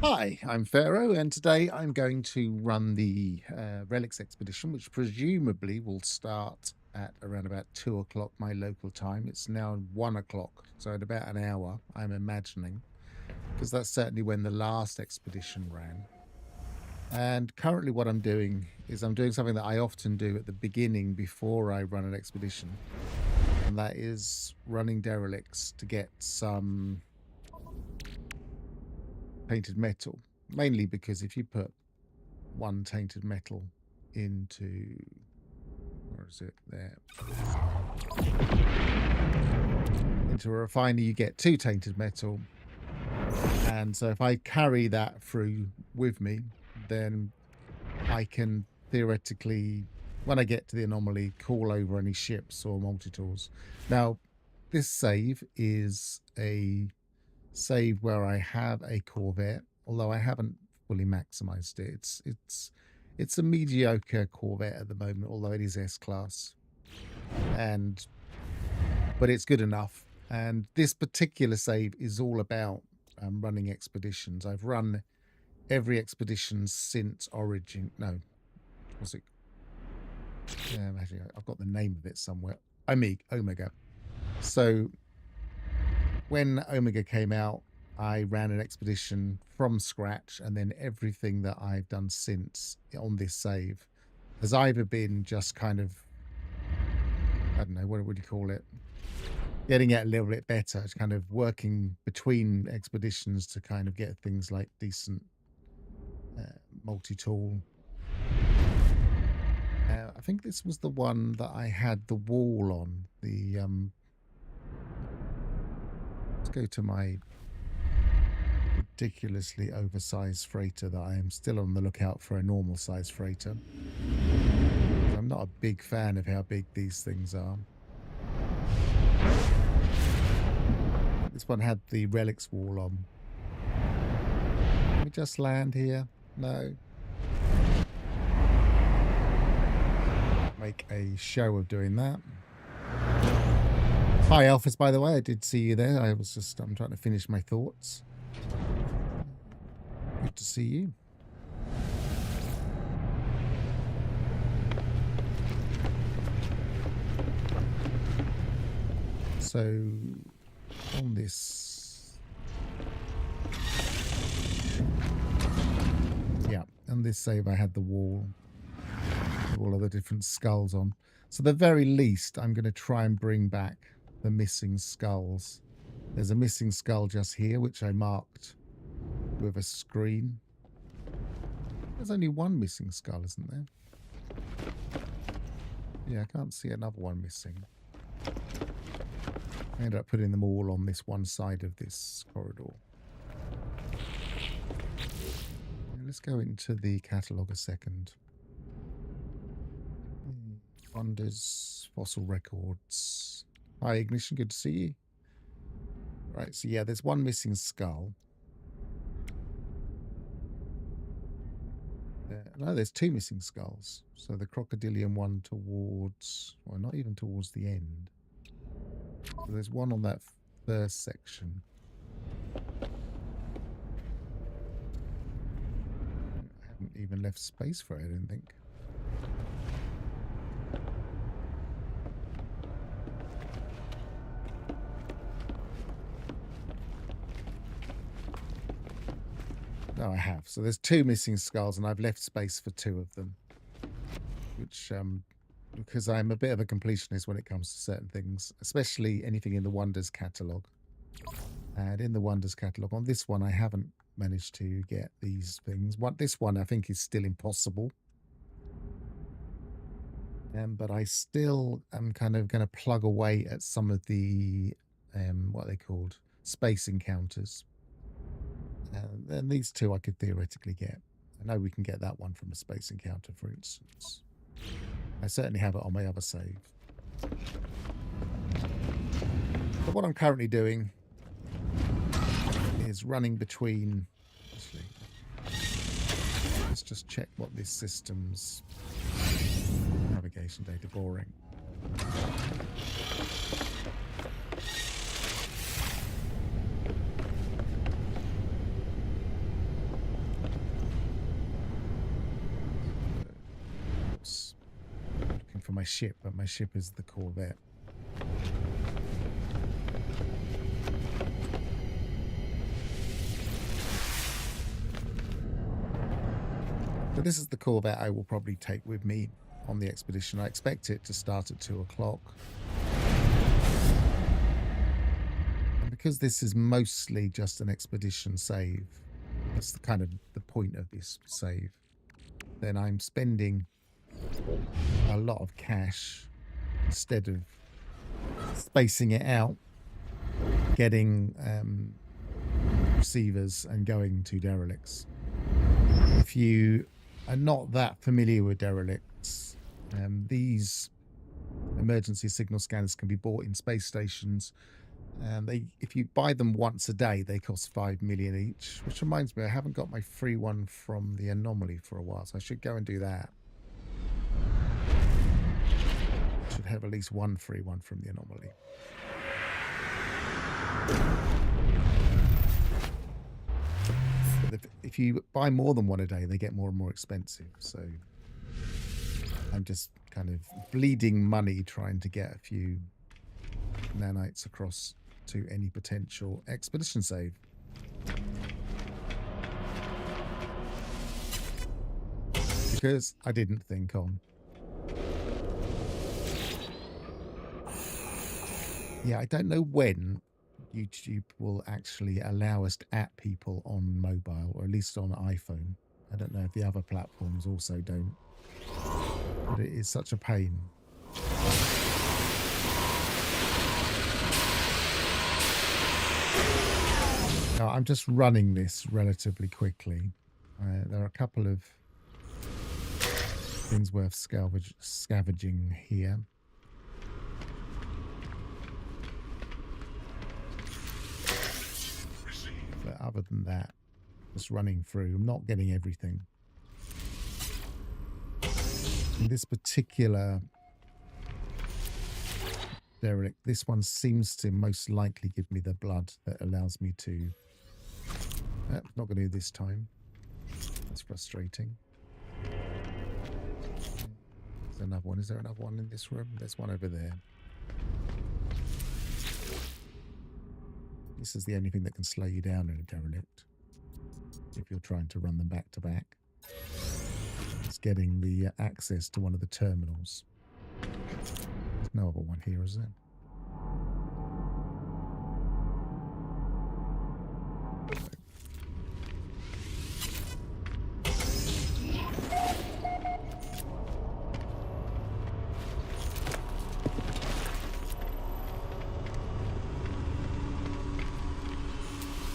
Hi, I'm Pharaoh, and today I'm going to run the Relics expedition, which presumably will start at around about 2 o'clock my local time. It's now 1 o'clock, so in about an hour, I'm imagining, because that's certainly when the last expedition ran. And currently, what I'm doing is I'm doing something that I often do at the beginning before I run an expedition, and that is running derelicts to get some painted metal. Mainly because if you put one tainted metal into, where is it there, into a refiner, you get two tainted metal. And so if I carry that through with me, then I can theoretically, when I get to the anomaly, call over any ships or multi-tools. Now, this save is a save where I have a corvette, although I haven't fully maximized it. It's a mediocre corvette at the moment, although it is S-class, but it's good enough. And this particular save is all about running expeditions. I've run every expedition since Origin. No, was it? Yeah, actually, I've got the name of it somewhere. Omega. So when Omega came out, I ran an expedition from scratch, and then everything that I've done since on this save has either been just kind of, I don't know, what would you call it? Getting it a little bit better, it's kind of working between expeditions to kind of get things like decent multi-tool. I think this was the one that I had the wall on. Let's go to my ridiculously oversized freighter that I am still on the lookout for a normal size freighter. I'm not a big fan of how big these things are. This one had the relics wall on. Can we just land here? No. Make a show of doing that. Hi, Alphys, by the way. I did see you there. I'm trying to finish my thoughts. Good to see you. So, on this... Yeah, on this save I had the wall with all of the different skulls on. So the very least, I'm going to try and bring back the missing skulls. There's a missing skull just here, which I marked with a screen. There's only one missing skull, isn't there? Yeah, I can't see another one missing. I ended up putting them all on this one side of this corridor. Let's go into the catalogue a second. Wonders, fossil records. Hi, Ignition, good to see you. Right, so yeah, there's one missing skull. No, there's two missing skulls. So the crocodilian one towards, well, not even towards the end. So there's one on that first section. I haven't even left space for it, I don't think. No, I have. So there's two missing skulls, and I've left space for two of them. Which, because I'm a bit of a completionist when it comes to certain things, especially anything in the Wonders catalogue. And in the Wonders catalogue, on this one, I haven't managed to get these things. This one, I think, is still impossible. But I still am kind of going to plug away at some of the, what are they called? Space encounters. And these two I could theoretically get. I know we can get that one from a space encounter, for instance. I certainly have it on my other save. But what I'm currently doing is running between... Actually, let's just check what this system's navigation data boring. my ship, but my ship is the corvette. But this is the corvette I will probably take with me on the expedition. I expect it to start at 2 o'clock. And because this is mostly just an expedition save, that's the kind of the point of this save, then I'm spending a lot of cash instead of spacing it out, getting receivers and going to derelicts. If you are not that familiar with derelicts, these emergency signal scanners can be bought in space stations. If you buy them once a day, they cost 5 million each, which reminds me, I haven't got my free one from the Anomaly for a while, so I should go and do that. Should have at least one free one from the Anomaly. But if you buy more than one a day, they get more and more expensive, so I'm just kind of bleeding money trying to get a few nanites across to any potential expedition save. Because I didn't think on. Yeah, I don't know when YouTube will actually allow us to at people on mobile, or at least on iPhone. I don't know if the other platforms also don't. But it is such a pain. Now, I'm just running this relatively quickly. There are a couple of things worth scavenging here. But other than that, just running through. I'm not getting everything. In this particular derelict, this one seems to most likely give me the blood that allows me to... not going to do this time. That's frustrating. There's another one. Is there another one in this room? There's one over there. This is the only thing that can slow you down in a derelict, if you're trying to run them back to back. It's getting the access to one of the terminals. There's no other one here, is there?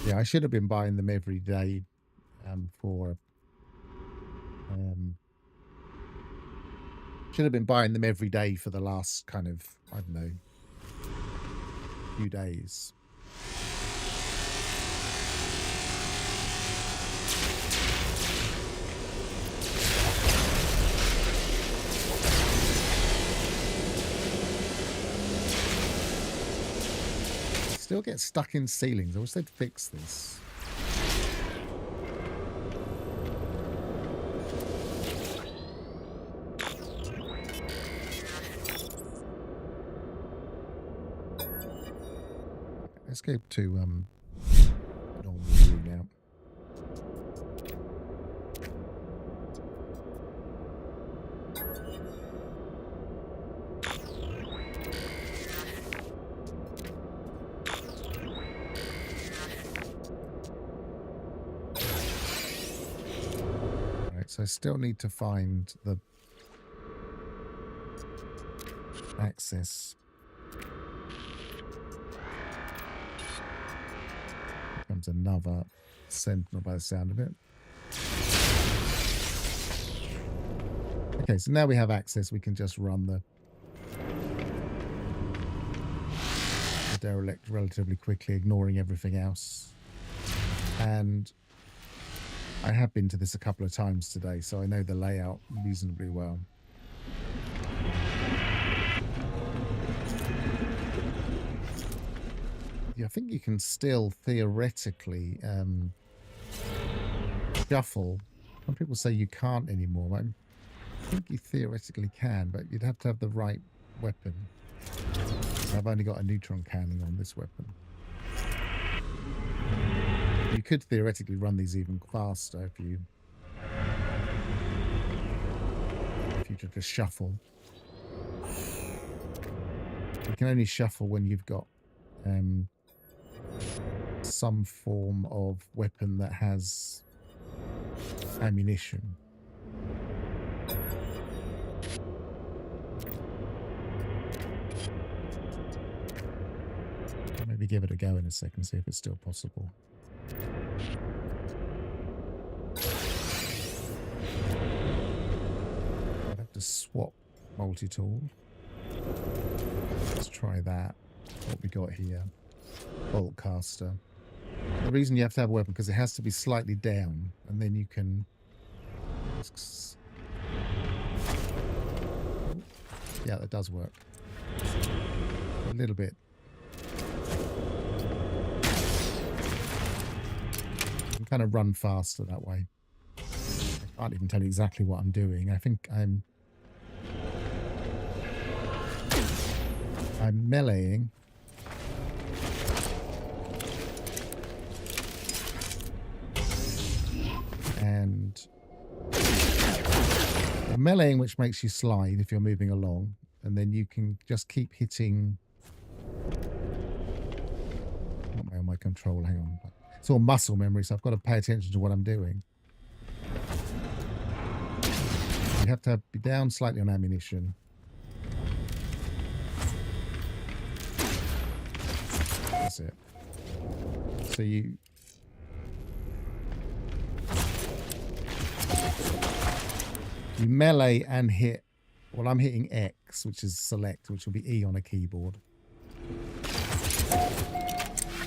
Yeah, I should have been buying them every day should have been buying them every day for the last kind of, I don't know, few days. Still get stuck in ceilings. I wish they'd fix this. Let's go to normal view now. So I still need to find the access. Here comes another sentinel by the sound of it. Okay, so now we have access. We can just run the derelict relatively quickly, ignoring everything else. And I have been to this a couple of times today, so I know the layout reasonably well. Yeah, I think you can still theoretically shuffle. Some people say you can't anymore. think you theoretically can, but you'd have to have the right weapon. So I've only got a neutron cannon on this weapon. You could theoretically run these even faster if you took a shuffle. You can only shuffle when you've got some form of weapon that has ammunition. Maybe give it a go in a second, see if it's still possible. I'd have to swap multi-tool. Let's try that. What we got here. Bolt caster. The reason you have to have a weapon because it has to be slightly down, and then you can. Yeah, that does work. A little bit. You can kind of run faster that way. I can't even tell you exactly what I'm doing. I think I'm meleeing. And a meleeing, which makes you slide if you're moving along, and then you can just keep hitting. Not on my control, hang on. It's all muscle memory, so I've got to pay attention to what I'm doing. You have to be down slightly on ammunition. That's it. So you melee and hit. Well, I'm hitting X, which is select, which will be E on a keyboard.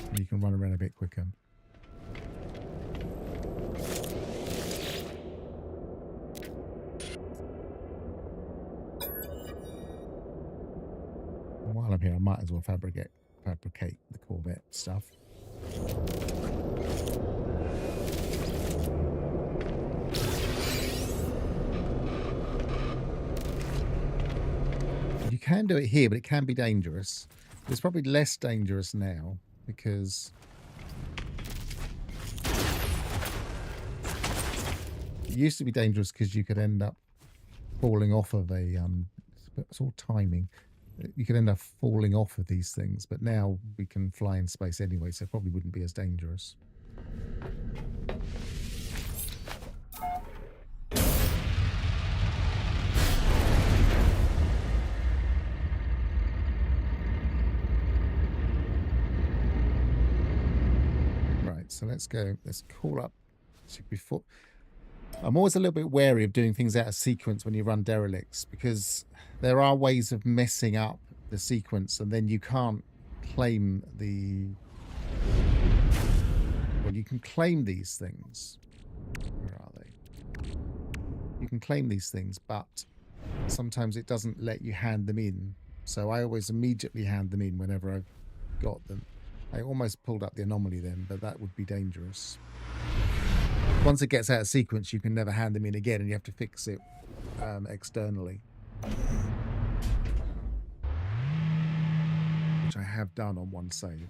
And you can run around a bit quicker. And while I'm here, I might as well fabricate the corvette stuff. You can do it here, but it can be dangerous. It's probably less dangerous now because it used to be dangerous because you could end up falling off of a it's all timing. You could end up falling off of these things, but now we can fly in space anyway, so it probably wouldn't be as dangerous. Right, so let's go. Let's call up. Before, I'm always a little bit wary of doing things out of sequence when you run derelicts, because there are ways of messing up the sequence, and then you can't claim the. Well, you can claim these things. Where are they? You can claim these things, but sometimes it doesn't let you hand them in. So I always immediately hand them in whenever I've got them. I almost pulled up the anomaly then, but that would be dangerous. Once it gets out of sequence, you can never hand them in again, and you have to fix it externally. Which I have done on one save.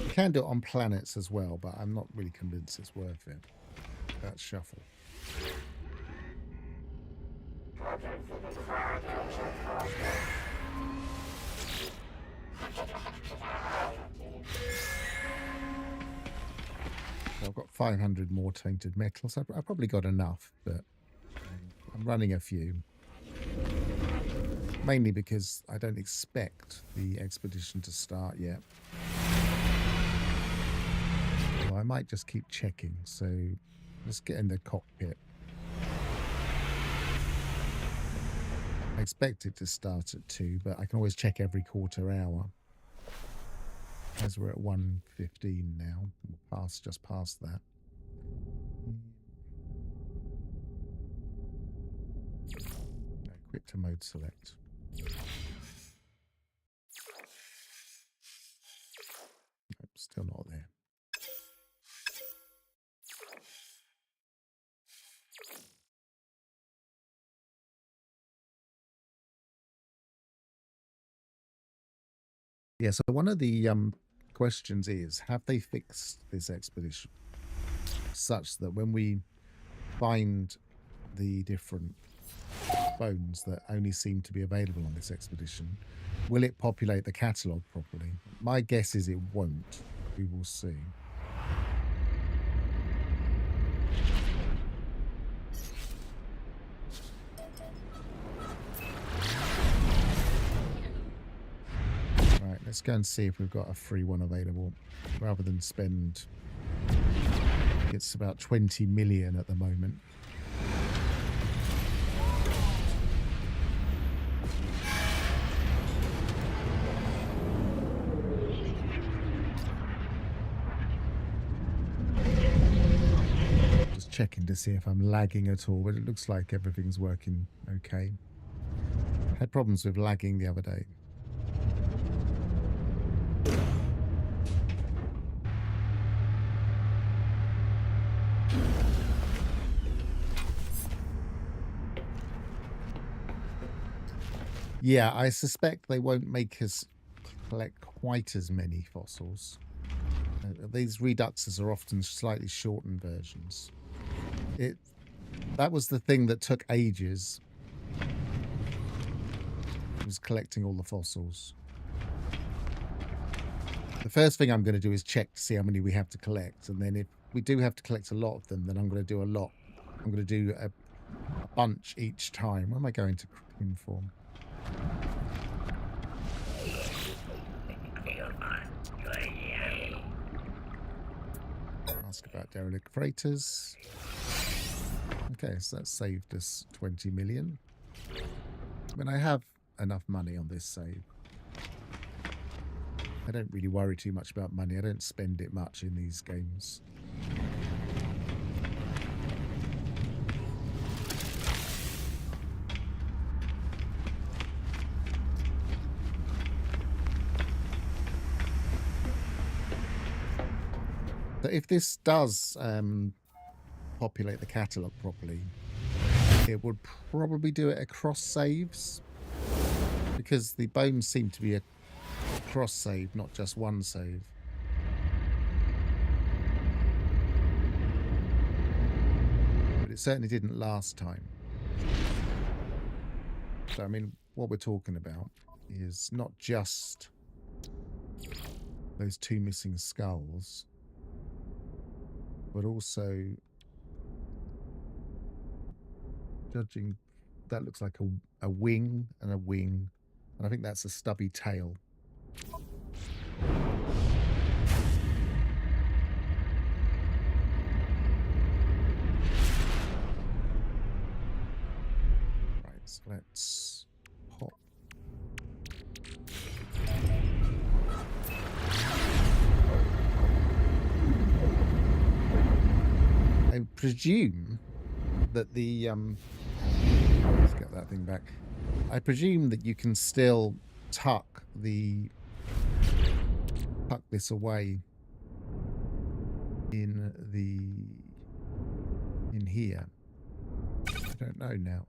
You can do it on planets as well, but I'm not really convinced it's worth it. That's shuffle. I've got 500 more tainted metals. I've probably got enough, but I'm running a few. Mainly because I don't expect the expedition to start yet. So I might just keep checking. So let's get in the cockpit. I expect it to start at 2, but I can always check every quarter hour. As we're at 1:15 now, just past that. Quit to mode select. Nope, still not there. Yeah, so one of the questions is, have they fixed this expedition such that when we find the different bones that only seem to be available on this expedition, will it populate the catalogue properly? My guess is it won't. We will see. Right, let's go and see if we've got a free one available rather than spend... It's about 20 million at the moment. Just checking to see if I'm lagging at all, but it looks like everything's working okay. Had problems with lagging the other day. Yeah, I suspect they won't make us collect quite as many fossils. These reduxes are often slightly shortened versions. That was the thing that took ages. Was collecting all the fossils. The first thing I'm going to do is check to see how many we have to collect, and then if we do have to collect a lot of them, then I'm going to do a lot. I'm going to do a bunch each time. What am I going to inform? Ask about derelict freighters. Okay, so that saved us 20 million. I mean, I have enough money on this save. I don't really worry too much about money. I don't spend it much in these games. But if this does populate the catalogue properly, it would probably do it across saves, because the bones seem to be a cross save, not just one save. But it certainly didn't last time. So, I mean, what we're talking about is not just those 2 missing skulls, but also, judging, that looks like a wing and a wing, and I think that's a stubby tail. Right, so let's hop. I presume that the let's get that thing back. I presume that you can still tuck this away in here. I don't know now.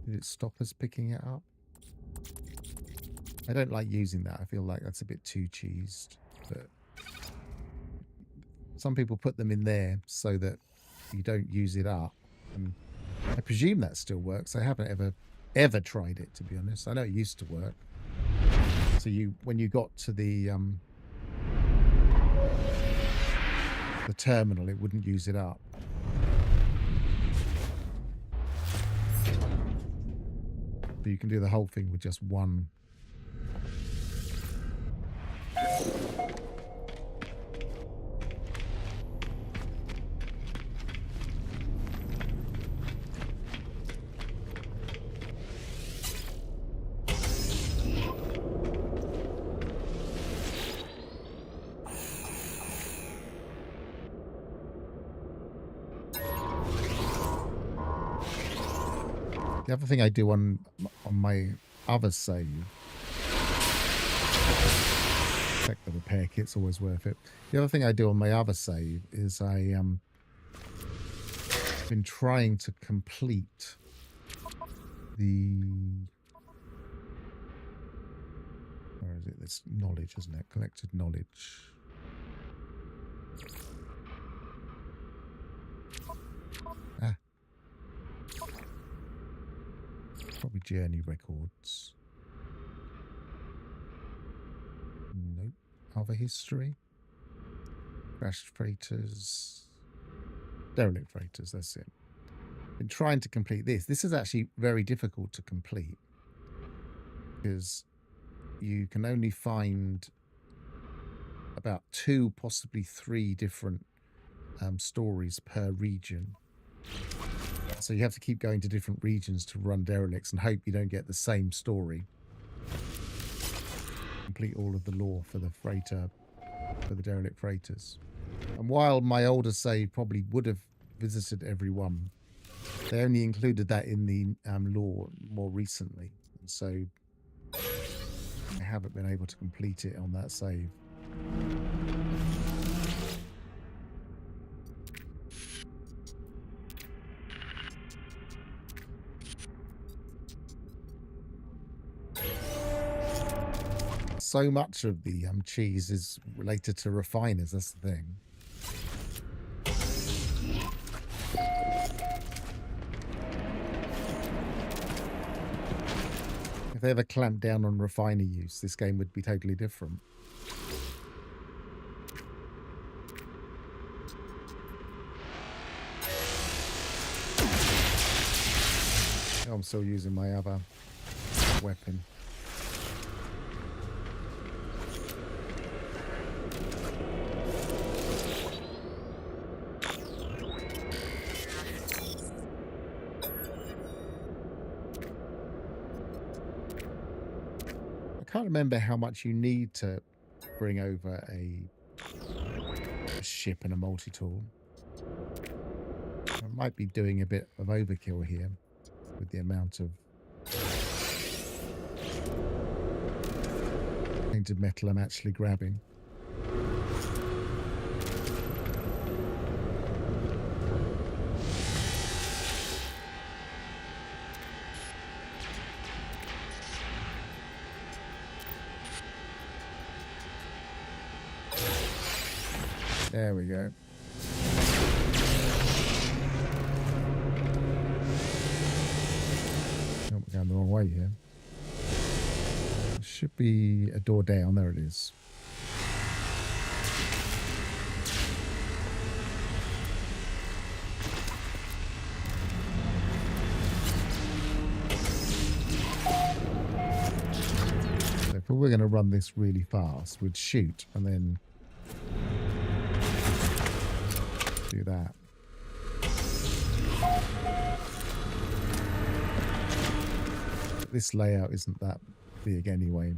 Did it stop us picking it up? I don't like using that. I feel like that's a bit too cheesed. But some people put them in there so that you don't use it up. And I presume that still works. I haven't ever tried it, to be honest. I know it used to work. So when you got to the terminal, it wouldn't use it up. But you can do the whole thing with just one. The other thing I do on my other save, check the repair kit's always worth it. The other thing I do on my other save is I been trying to complete the, where is it? It's knowledge, isn't it? Collected knowledge. Probably journey records. Nope. Other history. Crashed freighters. Derelict freighters, that's it. Been trying to complete this. This is actually very difficult to complete because you can only find about 2, possibly 3 different stories per region. So you have to keep going to different regions to run derelicts and hope you don't get the same story. Complete all of the lore for the freighter, for the derelict freighters. And while my older save probably would have visited every one, they only included that in the lore more recently. And so I haven't been able to complete it on that save. So much of the cheese is related to refiners, that's the thing. If they ever clamped down on refiner use, this game would be totally different. Oh, I'm still using my other weapon. I can't remember how much you need to bring over a ship and a multi-tool. I might be doing a bit of overkill here with the amount of painted metal I'm actually grabbing. There we go. Oh, we're going the wrong way here. There should be a door down. There it is. So if we're going to run this really fast, we'd shoot and then do that. This layout isn't that big anyway.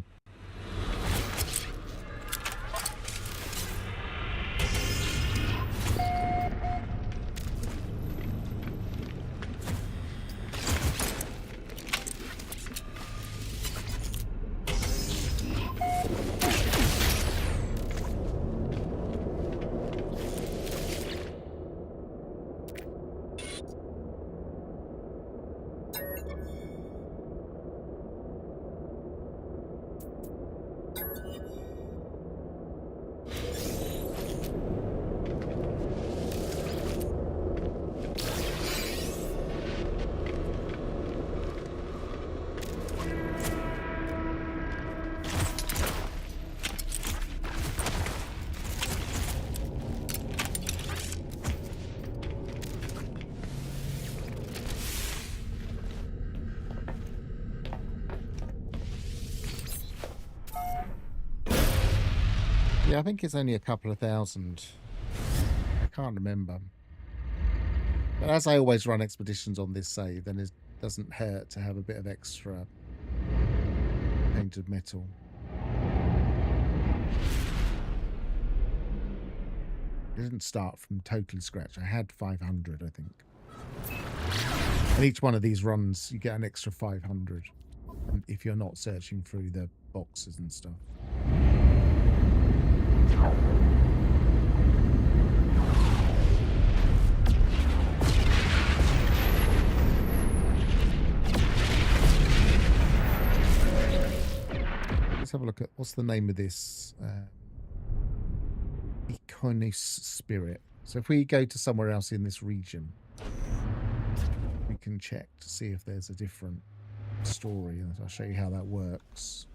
Yeah, I think it's only a couple of thousand. I can't remember. But as I always run expeditions on this save, then it doesn't hurt to have a bit of extra painted metal. I didn't start from totally scratch. I had 500, I think. And each one of these runs, you get an extra 500 if you're not searching through the boxes and stuff. Let's have a look at what's the name of this Iconis spirit. So if we go to somewhere else in this region, we can check to see if there's a different story, and I'll show you how that works.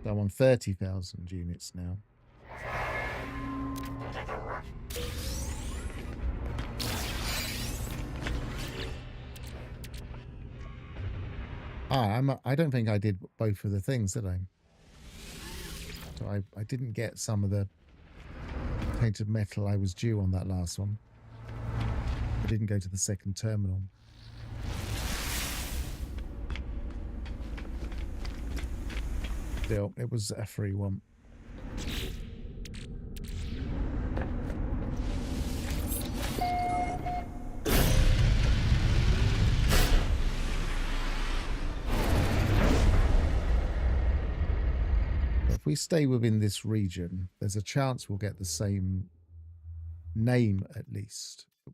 I'm on 30,000 units now. I don't think I did both of the things, did I? So I didn't get some of the painted metal I was due on that last one. I didn't go to the second terminal. Still, it was a free one. If we stay within this region, there's a chance we'll get the same name at least. But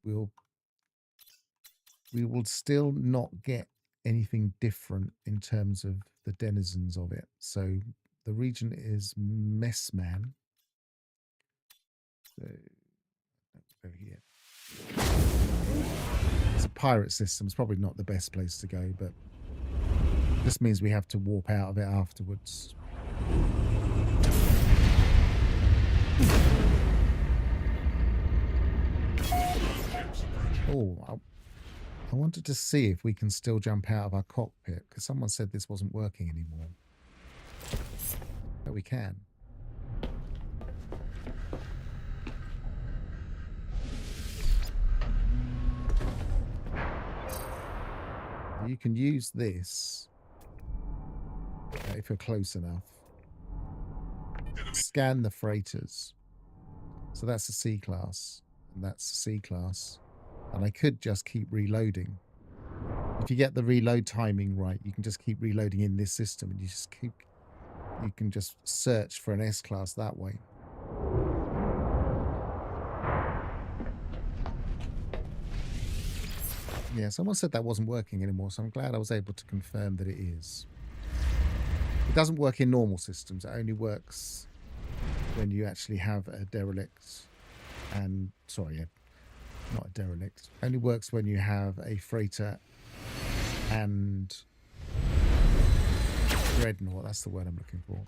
we will still not get anything different in terms of the denizens of it. So the region is Messman. So go here. It's a pirate system. It's probably not the best place to go, but this means we have to warp out of it afterwards. Oh, I wanted to see if we can still jump out of our cockpit, because someone said this wasn't working anymore. But we can. You can use this if you're close enough. Scan the freighters. So that's the C class, and that's the C class. And I could just keep reloading. If you get the reload timing right, you can just keep reloading in this system, and you can just search for an S class that way. Yeah, someone said that wasn't working anymore, so I'm glad I was able to confirm that it is. It doesn't work in normal systems. It only works when you actually have a derelict and... Sorry, yeah, not a derelict. It only works when you have a freighter and dreadnought. That's the word I'm looking for.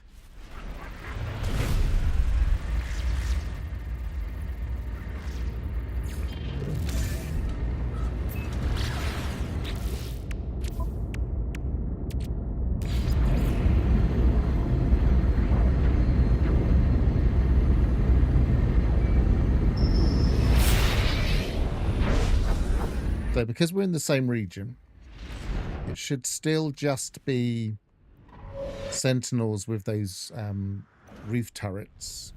So because we're in the same region, it should still just be sentinels with those roof turrets,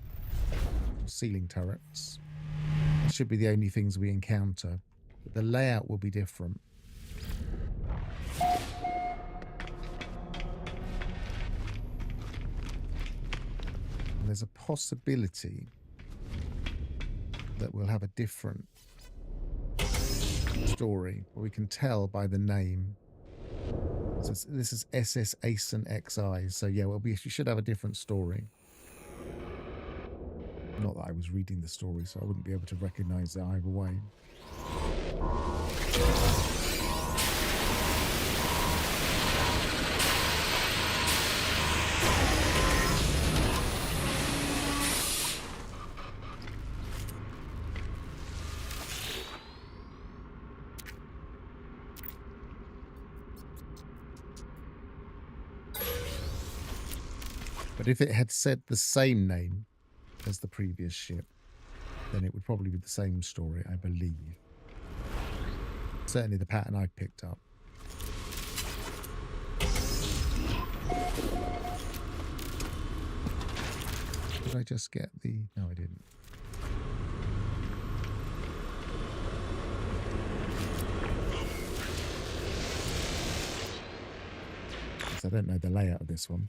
ceiling turrets. It should be the only things we encounter. But the layout will be different. And there's a possibility that we'll have a different story, but we can tell by the name. So this is SS Asen XI, so yeah, well, we should have a different story. Not that I was reading the story, so I wouldn't be able to recognize it either way. But if it had said the same name as the previous ship, then it would probably be the same story, I believe. Certainly the pattern I picked up. Did I just get the... No, I didn't. I don't know the layout of this one.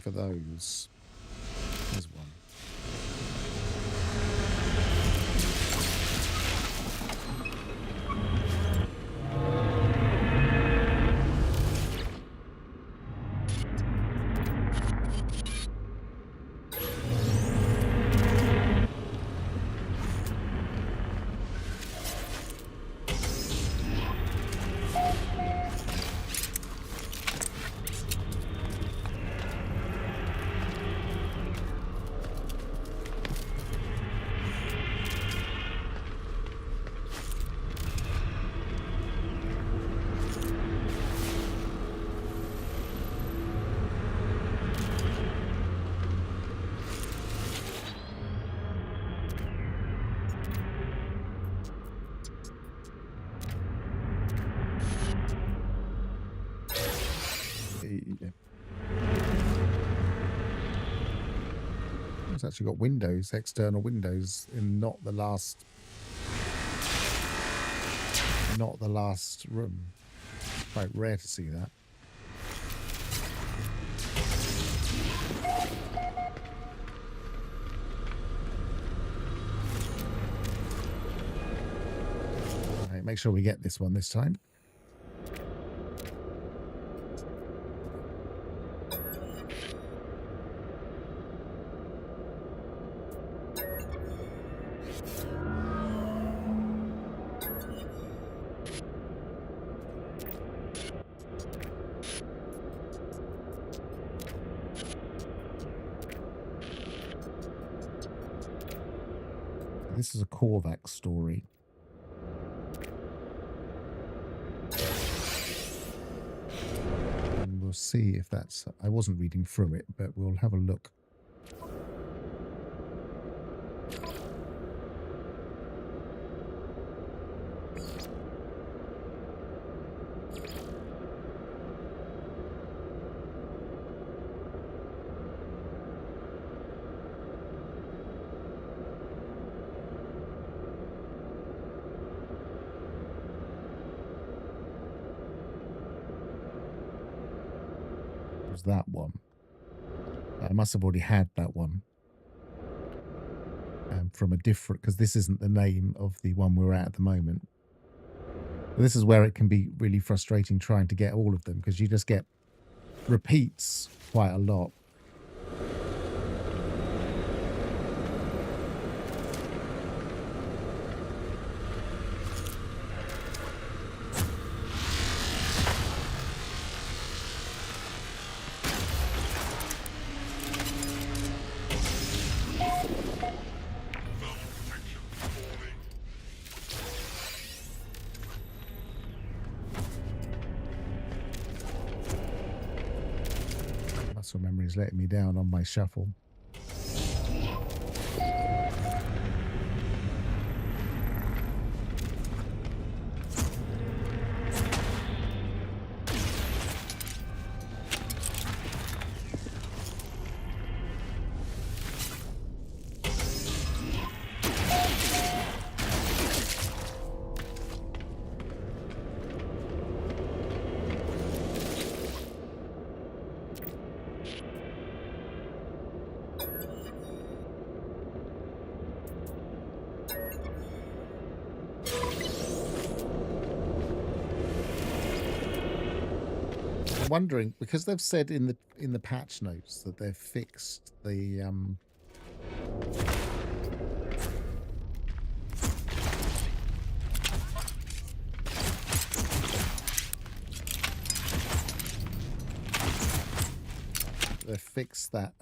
For those, there's one. It's actually got windows, external windows, in not the last room. Quite rare to see that. All right, make sure we get this one this time. This is a corvette story. And we'll see if that's... I wasn't reading through it, but we'll have a look. That one. I must have already had that one from a different, because this isn't the name of the one we're at the moment. But this is where it can be really frustrating trying to get all of them, because you just get repeats quite a lot. Muscle memory is letting me down on my shuffle. wondering, because they've said in the patch notes that they've fixed the that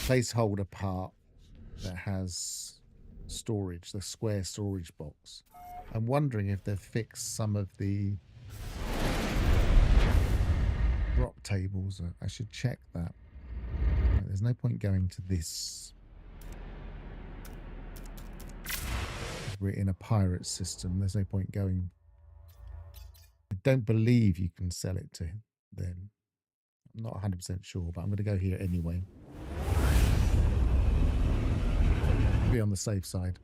placeholder part that has storage, the square storage box. I'm wondering if they've fixed some of the drop tables. I should check that. Right, there's no point going to this. We're in a pirate system. There's no point going. I don't believe you can sell it to them. I'm not 100% sure, but I'm going to go here anyway. Be on the safe side.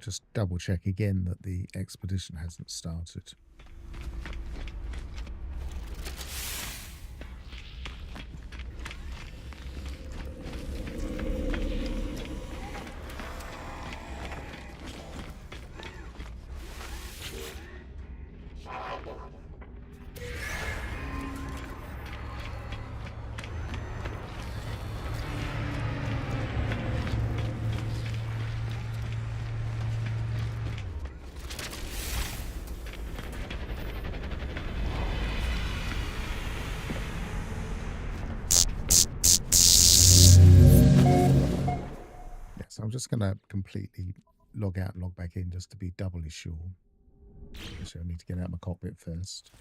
Just double check again that the expedition hasn't started. So I'm just going to completely log out and log back in just to be doubly sure. Actually, I need to get out my cockpit first.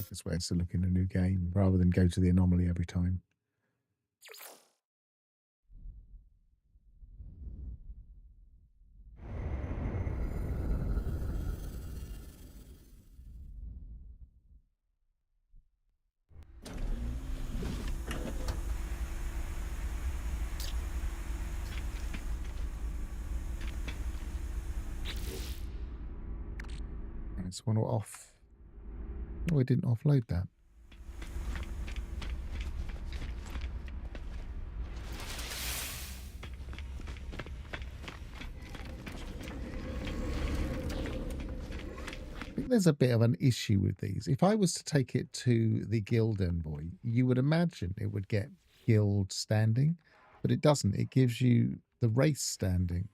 This way to look in a new game rather than go to the anomaly every time. Right, so we're off. Oh, we didn't offload that. I think there's a bit of an issue with these. If I was to take it to the guild envoy, you would imagine it would get guild standing, but it doesn't. It gives you the race standing.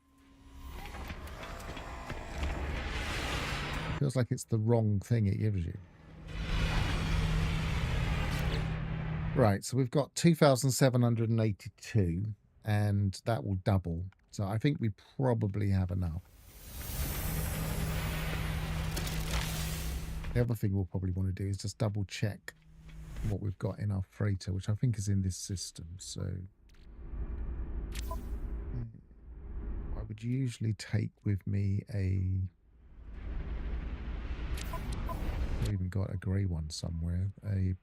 It feels like it's the wrong thing it gives you. Right, so we've got 2,782, and that will double. So I think we probably have enough. The other thing we'll probably want to do is just double check what we've got in our freighter, which I think is in this system. So I would usually take with me I've even got a grey one somewhere, a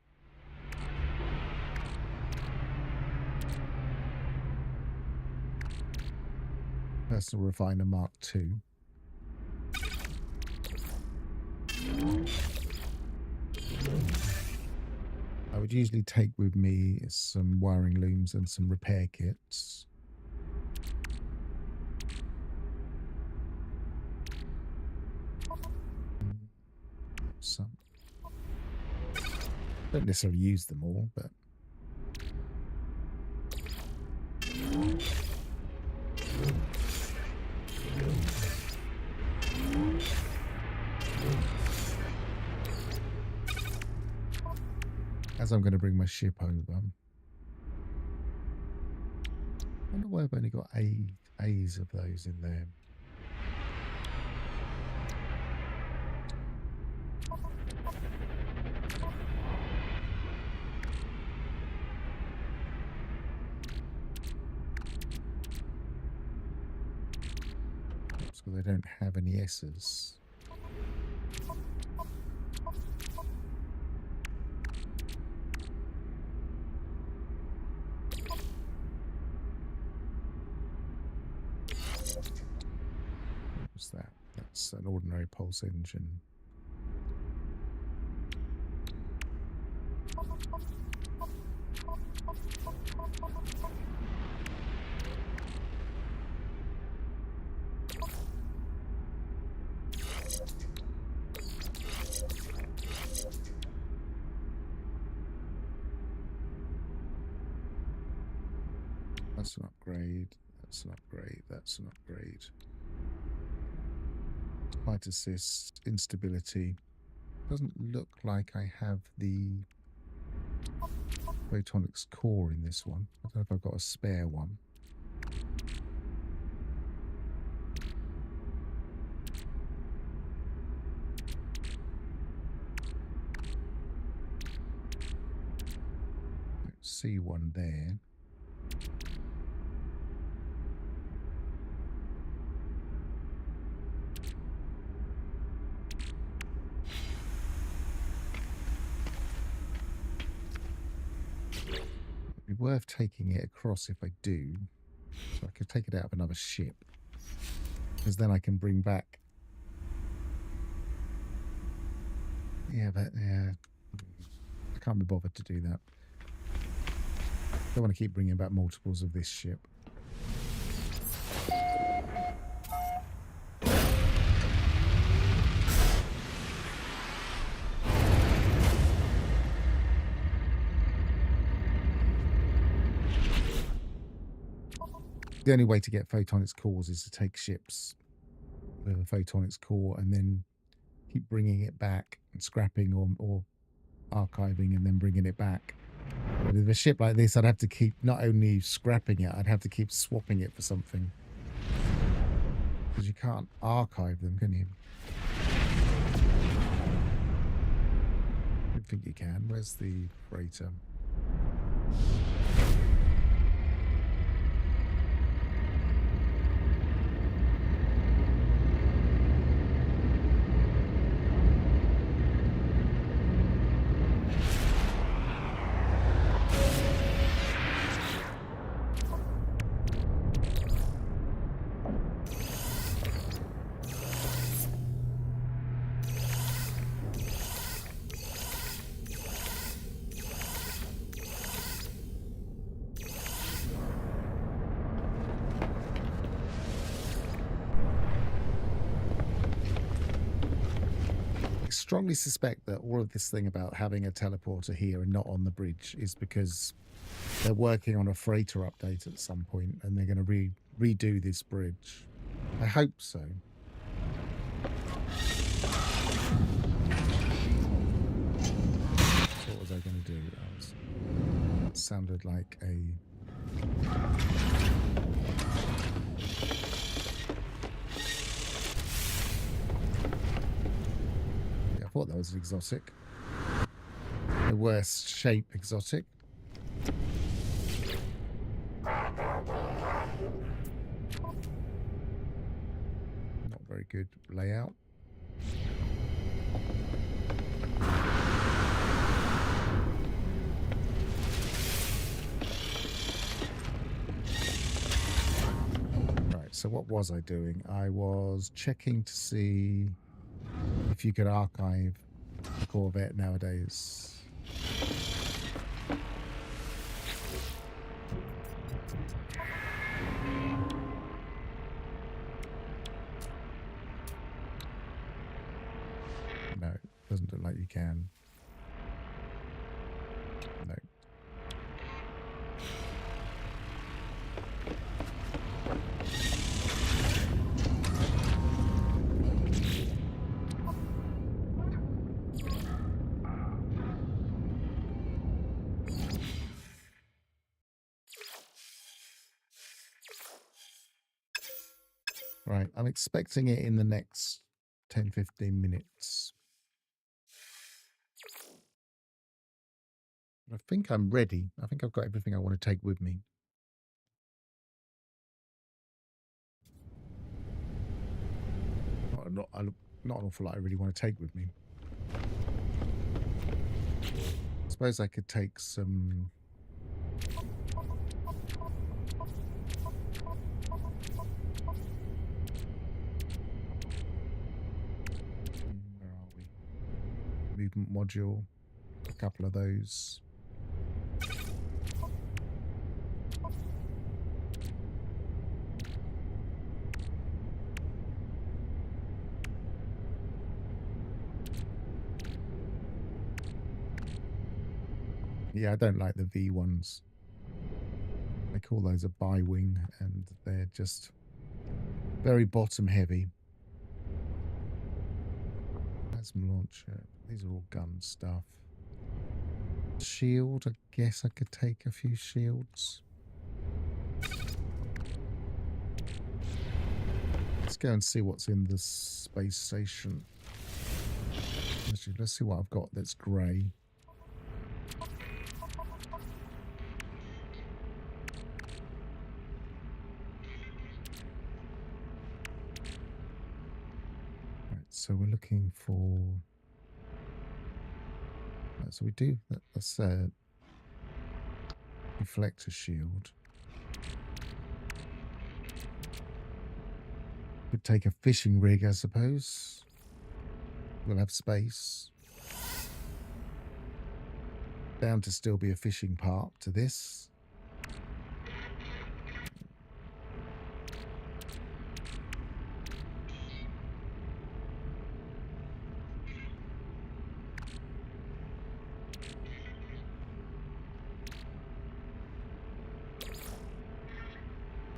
Personal Refiner Mark II. I would usually take with me some wiring looms and some repair kits. some. Don't necessarily use them all, but as I'm going to bring my ship over, I wonder why I've only got A's of those in there. Because I don't have any S's. What's that? That's an ordinary pulse engine. That's an upgrade. That's an upgrade. That's an upgrade. Flight assist, instability. Doesn't look like I have the photonics core in this one. I don't know if I've got a spare one. Don't see one there. It'd be worth taking it across if I do, so I could take it out of another ship, because then I can bring back. Yeah, but yeah, I can't be bothered to do that. Don't want to keep bringing back multiples of this ship. The only way to get photonics cores is to take ships with a photonics core and then keep bringing it back and scrapping or archiving and then bringing it back. But with a ship like this, I'd have to keep not only scrapping it, I'd have to keep swapping it for something. Because you can't archive them, can you? I don't think you can. Where's the freighter? Strongly suspect that all of this thing about having a teleporter here and not on the bridge is because they're working on a freighter update at some point and they're going to redo this bridge. I hope so. So what was I going to do? It sounded like a... I thought that was an exotic. The worst shape exotic. Not very good layout. Right, so what was I doing? I was checking to see if you could archive the Corvette nowadays. No, it doesn't look like you can. No. Right, I'm expecting it in the next 10-15 minutes. I think I'm ready. I think I've got everything I want to take with me. Not an awful lot I really want to take with me. I suppose I could take some... Where are we? Movement module. A couple of those. Yeah, I don't like the V ones. They call those a bi-wing, and they're just very bottom heavy. Plasma launcher. These are all gun stuff. Shield. I guess I could take a few shields. Let's go and see what's in the space station. Actually, let's see what I've got that's grey. Right, so we're looking for... So we do... That's a reflector shield. Could take a fishing rig, I suppose. We'll have space. Bound to still be a fishing part to this.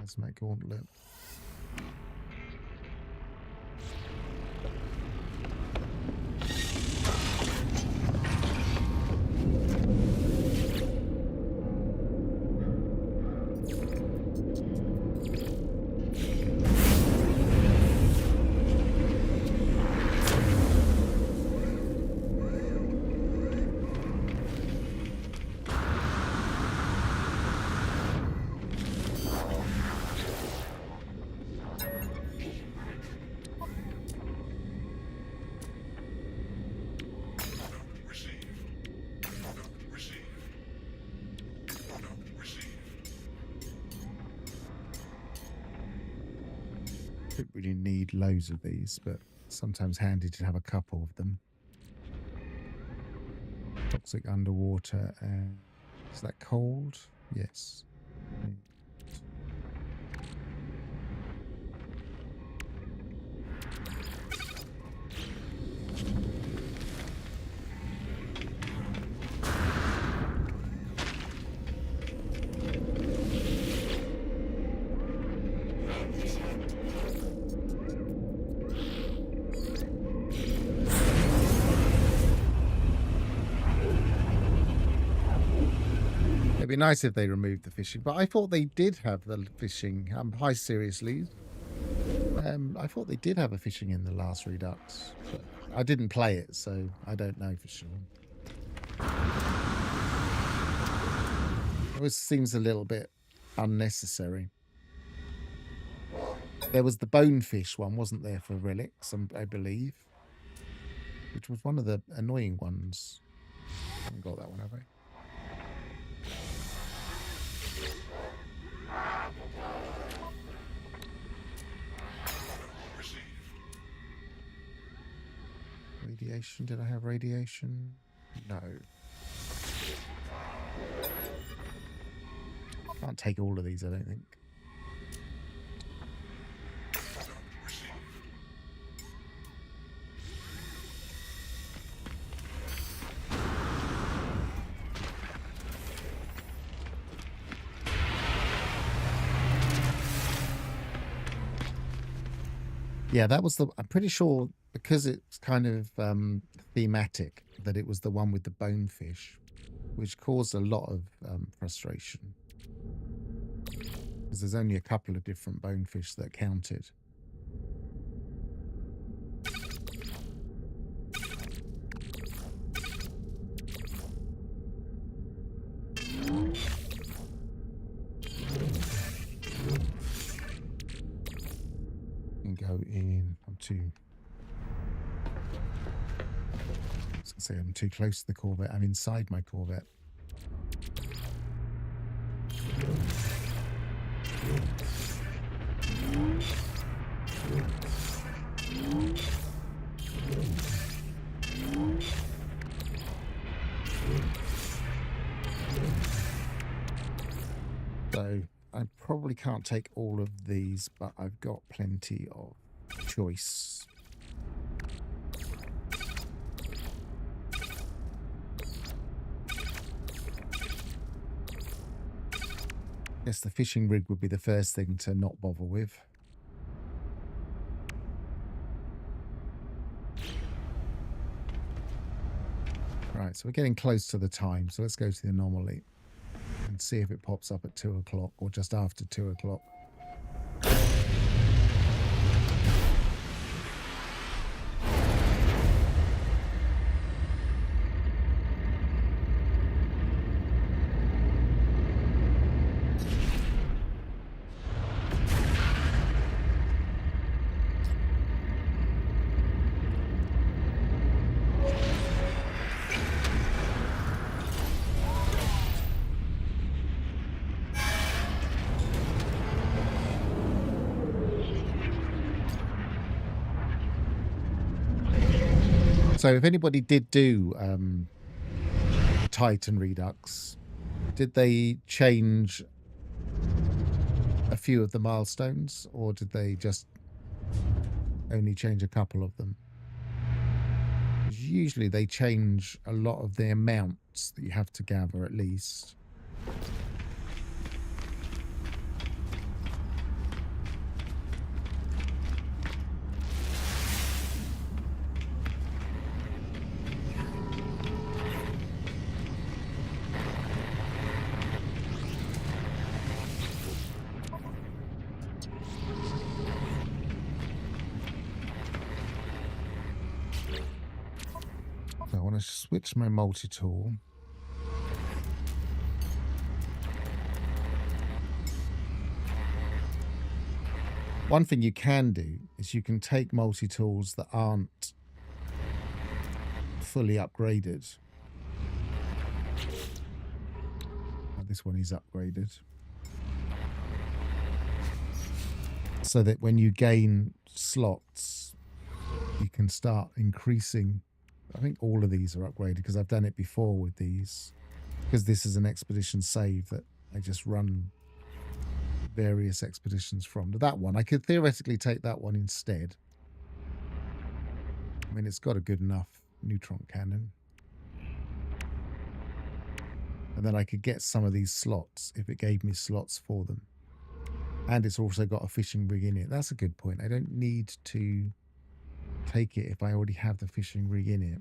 Let's make gauntlet. Don't really need loads of these, but sometimes handy to have a couple of them. Toxic underwater. Is that cold? Yes. It'd be nice if they removed the fishing, but I thought they did have the fishing. Hi, seriously. I thought they did have a fishing in the last Redux, but I didn't play it, so I don't know for sure. It always seems a little bit unnecessary. There was the bonefish one, wasn't there, for Relics, I believe, which was one of the annoying ones. I haven't got that one, have I? Radiation. Did I have radiation? No. Can't take all of these, I don't think. Yeah, that was the. I'm pretty sure because it's kind of thematic that it was the one with the bonefish, which caused a lot of frustration. Because there's only a couple of different bonefish that counted. And go in. I'm too. I was gonna say I'm too close to the corvette. I'm inside my corvette. So I probably can't take all of these, but I've got plenty of choice. Guess the fishing rig would be the first thing to not bother with. Right, so we're getting close to the time, so let's go to the anomaly and see if it pops up at 2 o'clock or just after 2 o'clock. So if anybody did do Titan Redux, did they change a few of the milestones, or did they just only change a couple of them? Usually they change a lot of the amounts that you have to gather, at least. So I want to switch my multi-tool. One thing you can do is you can take multi-tools that aren't fully upgraded. This one is upgraded. So that when you gain slots, you can start increasing. I think all of these are upgraded because I've done it before with these. Because this is an expedition save that I just run various expeditions from. That one, I could theoretically take that one instead. I mean, it's got a good enough neutron cannon. And then I could get some of these slots if it gave me slots for them. And it's also got a fishing rig in it. That's a good point. I don't need to take it if I already have the fishing rig in it.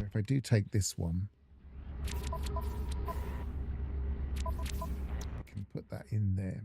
If I do take this one, I can put that in there.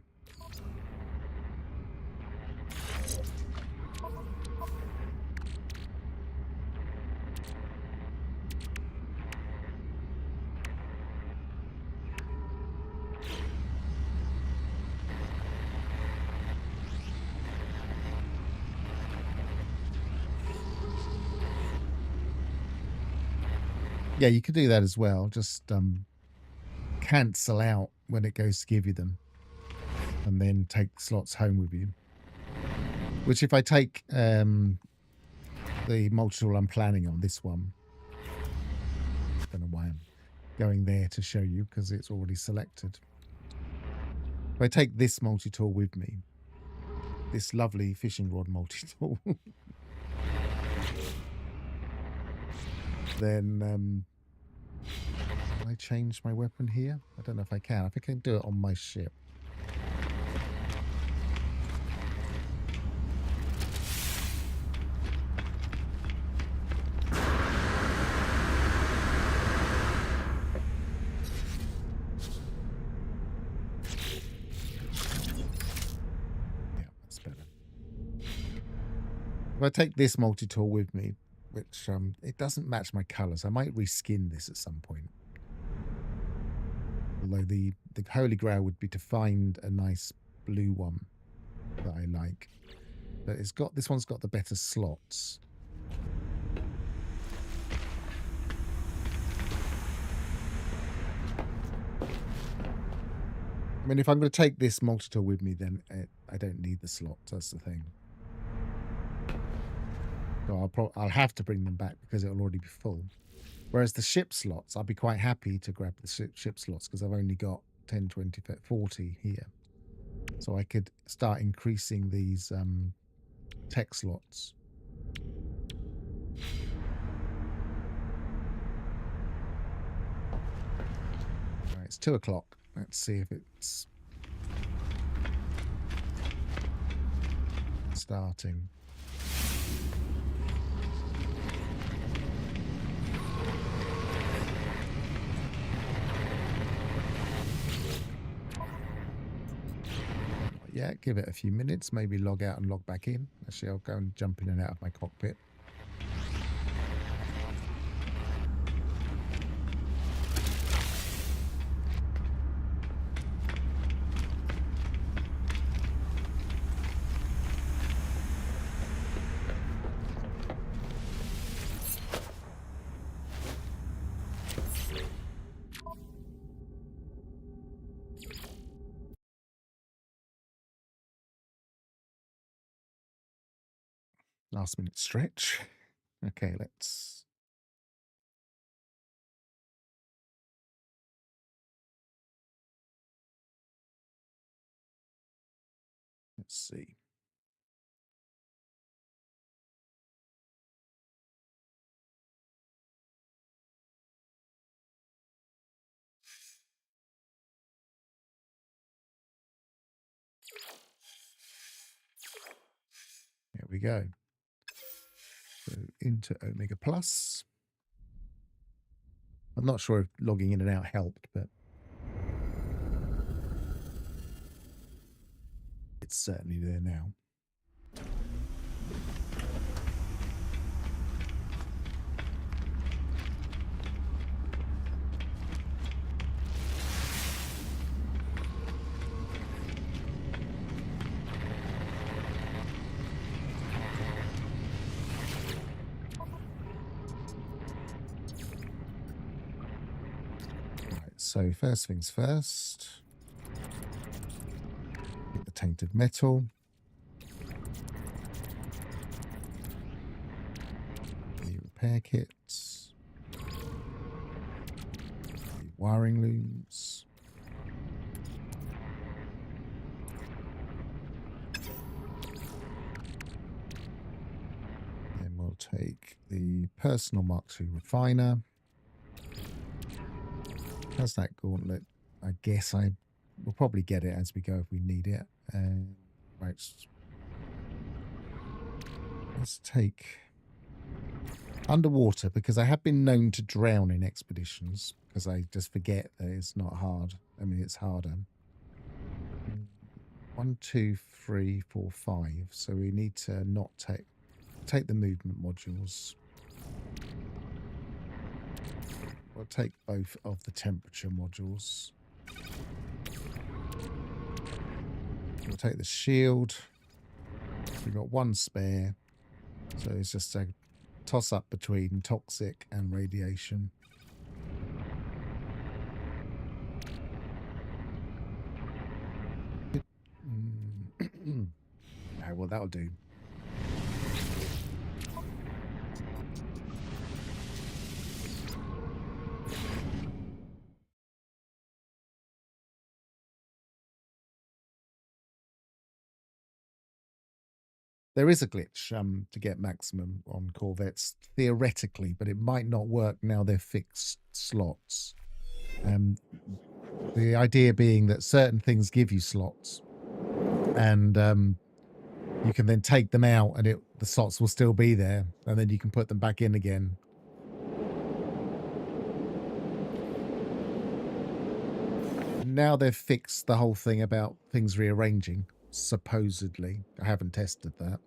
Yeah, you could do that as well. Just cancel out when it goes to give you them and then take the slots home with you. Which if I take the multi-tool I'm planning on, this one, I don't know why I'm going there to show you because it's already selected. If I take this multi-tool with me, this lovely fishing rod multi-tool, then Can I change my weapon here? I don't know if I can. I think I can do it on my ship. Yeah, that's better. If I take this multi-tool with me, which it doesn't match my colours, I might reskin this at some point. Although the holy grail would be to find a nice blue one that I like. But it's got, this one's got the better slots. I mean, if I'm going to take this multi-tool with me, then I don't need the slots. That's the thing. So I'll have to bring them back because it'll already be full. Whereas the ship slots, I'll be quite happy to grab the ship slots because I've only got 10, 20, 40 here. So I could start increasing these tech slots. All right, it's 2 o'clock. Let's see if it's starting. Yeah, give it a few minutes, maybe log out and log back in. Actually, I'll go and jump in and out of my cockpit. Last minute stretch. Okay, let's see. Here we go. So into Omega Plus. I'm not sure if logging in and out helped, but it's certainly there now. So first things first, get the tainted metal. The repair kits. The wiring looms. Then we'll take the personal Mark II refiner. How's that gauntlet? I guess I will probably get it as we go if we need it. Right. Let's take underwater because I have been known to drown in expeditions because I just forget that it's not hard. I mean, it's harder. 1, 2, 3, 4, 5. So we need to not take the movement modules. We'll take both of the temperature modules. We'll take the shield. We've got 1 spare. So it's just a toss up between toxic and radiation. Oh, well, that'll do. There is a glitch to get maximum on corvettes, theoretically, but it might not work now they're fixed slots. The idea being that certain things give you slots, and you can then take them out and the slots will still be there, and then you can put them back in again. Now they've fixed the whole thing about things rearranging, supposedly. I haven't tested that.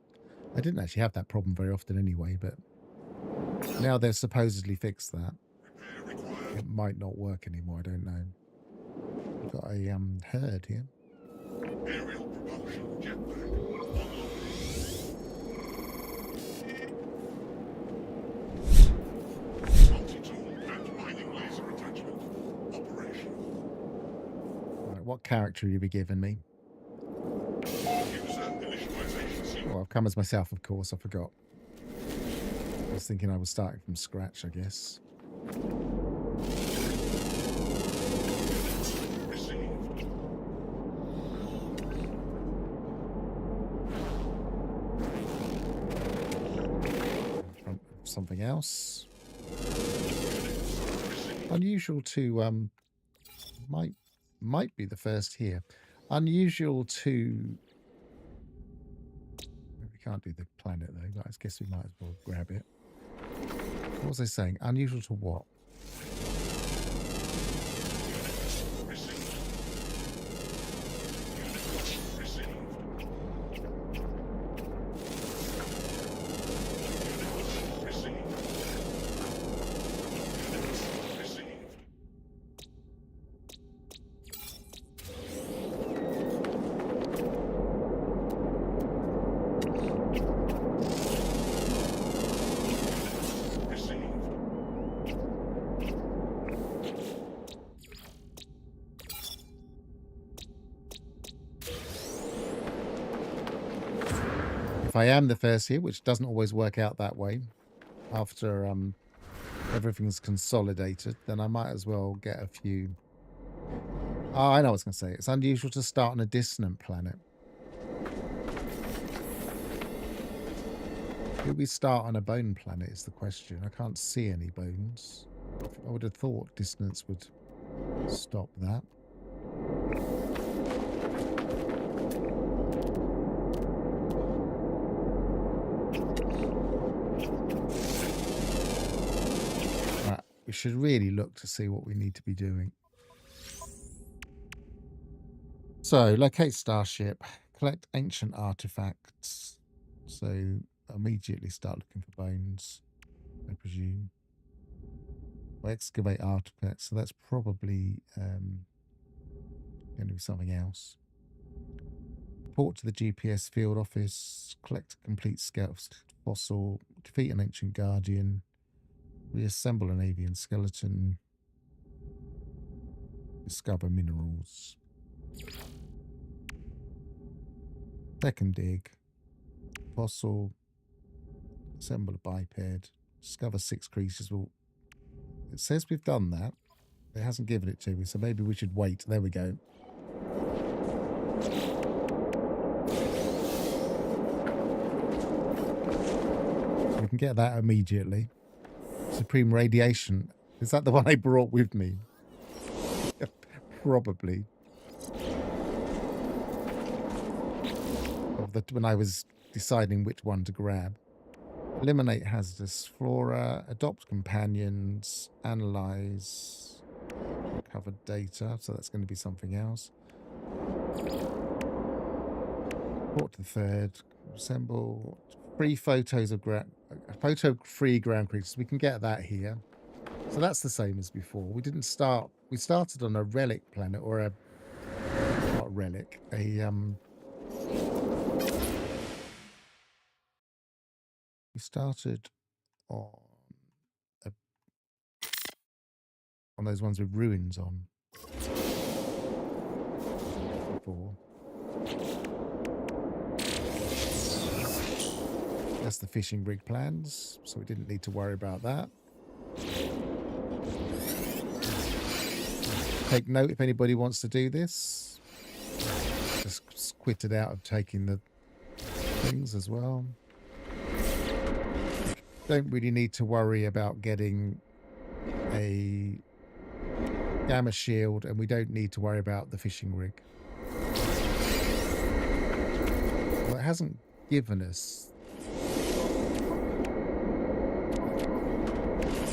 I didn't actually have that problem very often anyway, but now they've supposedly fixed that. It might not work anymore, I don't know. We've got a herd here. Aerial propulsion jetpack. Multi-tool and mining laser attachment operational. Right, what character will you be giving me? Well, I've come as myself, of course. I forgot. I was thinking I was starting from scratch, I guess. Something else. Unusual to might be the first here. Unusual to. We can't do the planet though, but I guess we might as well grab it. What was I saying? Unusual to what? If I am the first here, which doesn't always work out that way, after everything's consolidated, then I might as well get a few. Oh, I know what I was going to say. It's unusual to start on a dissonant planet. Do we start on a bone planet is the question. I can't see any bones. I would have thought dissonance would stop that. We should really look to see what we need to be doing. So, locate starship, collect ancient artifacts. So, immediately start looking for bones, I presume. Or excavate artifacts. So, that's probably going to be something else. Report to the GPS field office, collect a complete scout fossil, defeat an ancient guardian. Reassemble an avian skeleton. Discover minerals. Second dig. Fossil. Assemble a biped. Discover 6 creatures. Well, it says we've done that. It hasn't given it to me, so maybe we should wait. There we go. So we can get that immediately. Supreme Radiation. Is that the one I brought with me? Probably. When I was deciding which one to grab. Eliminate hazardous flora. Adopt companions. Analyze. Recover data. So that's going to be something else. Report to the third. Assemble. Free photos of photo-free ground creatures. We can get that here. So that's the same as before. We didn't start. We started on a relic planet, or a not a relic. We started on those ones with ruins on. Before. That's the fishing rig plans, so we didn't need to worry about that. Take note if anybody wants to do this. Just quit it out of taking the things as well. Don't really need to worry about getting a gamma shield, and we don't need to worry about the fishing rig. Well, it hasn't given us...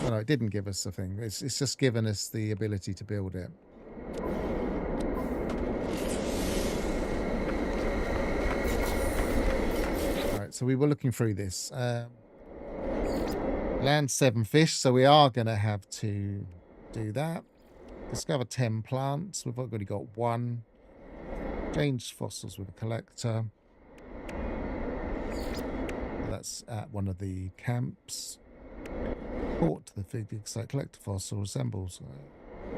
Oh, no, it didn't give us a thing. It's just given us the ability to build it. All right, so we were looking through this. Land 7 fish, so we are going to have to do that. Discover 10 plants. We've already got 1. Change fossils with a collector. That's at one of the camps. Port to the figure site, collect a fossil, resembles.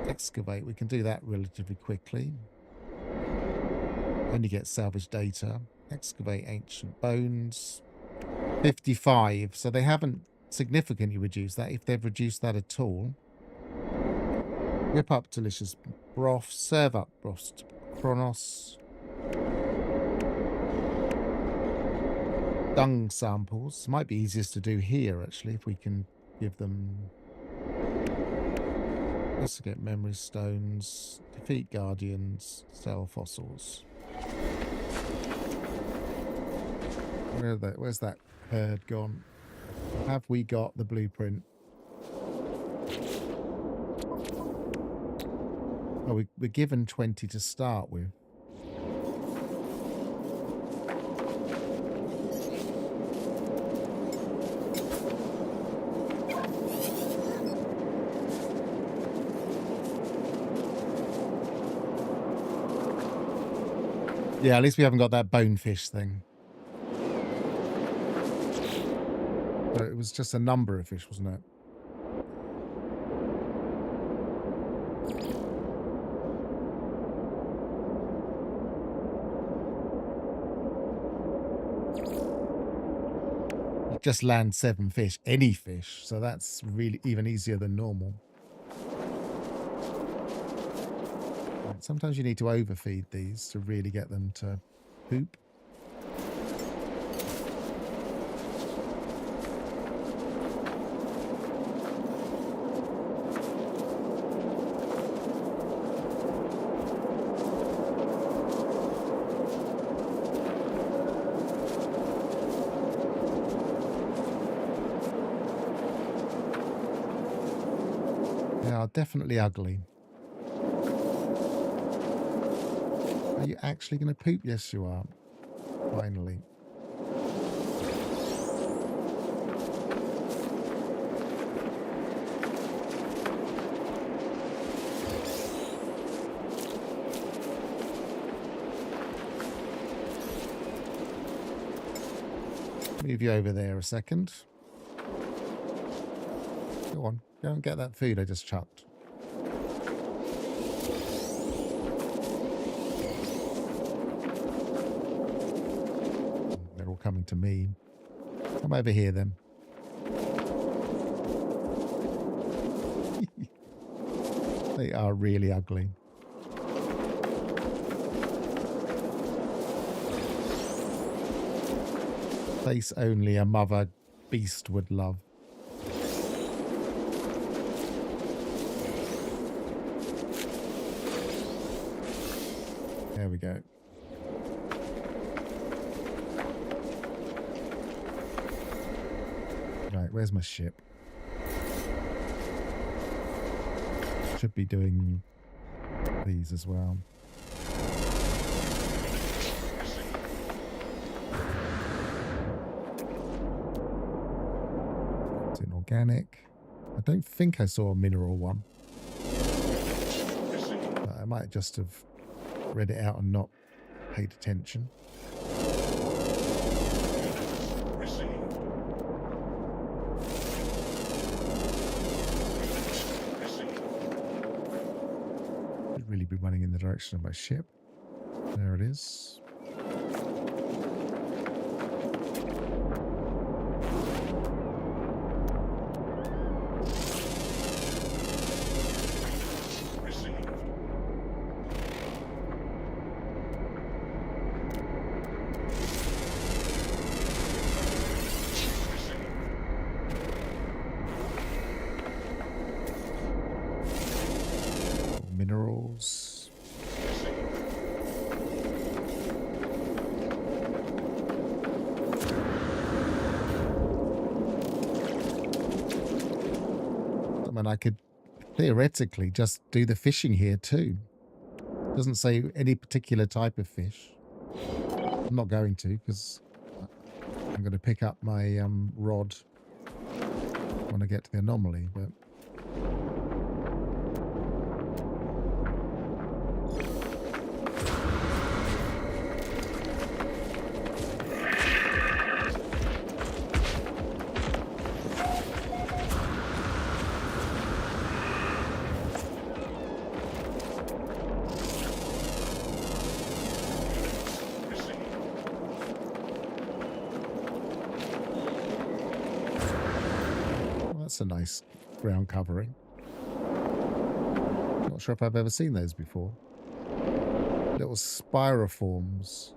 Excavate, we can do that relatively quickly. Only get salvage data. Excavate ancient bones. 55, so they haven't significantly reduced that, if they've reduced that at all. Whip up delicious broth, serve up broth to Kronos. Dung samples, might be easiest to do here actually, if we can give them... Investigate memory stones, defeat guardians, sell fossils. Where's that herd gone? Have we got the blueprint? Oh, we're given 20 to start with. Yeah, at least we haven't got that bonefish thing. But it was just a number of fish, wasn't it? You just land 7 fish, any fish, so that's really even easier than normal. Sometimes you need to overfeed these to really get them to poop. They are definitely ugly. Are you actually going to poop? Yes, you are. Finally. Move you over there a second. Go on. Go and get that food I just chucked. Coming to me. Come over here then. They are really ugly. Face only a mother beast would love. There we go. Right, where's my ship? Should be doing these as well. It's inorganic. I don't think I saw a mineral one. But I might just have read it out and not paid attention. Really be running in the direction of my ship. There it is. I could theoretically just do the fishing here too. Doesn't say any particular type of fish. I'm not going to, because I'm going to pick up my rod when I get to the anomaly, but that's a nice ground covering. Not sure if I've ever seen those before. Little spiroforms.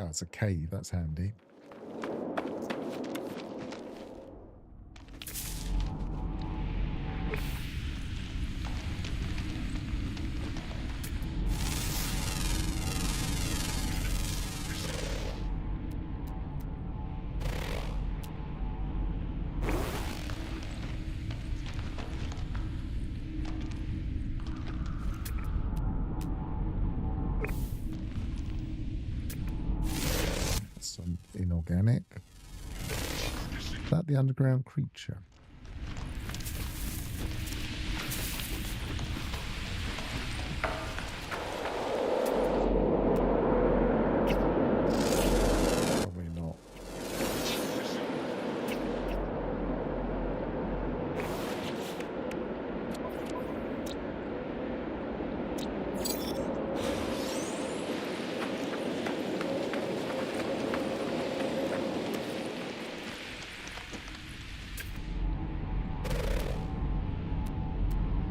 It's a cave, that's handy. Some inorganic. Is that the underground creature? Probably not.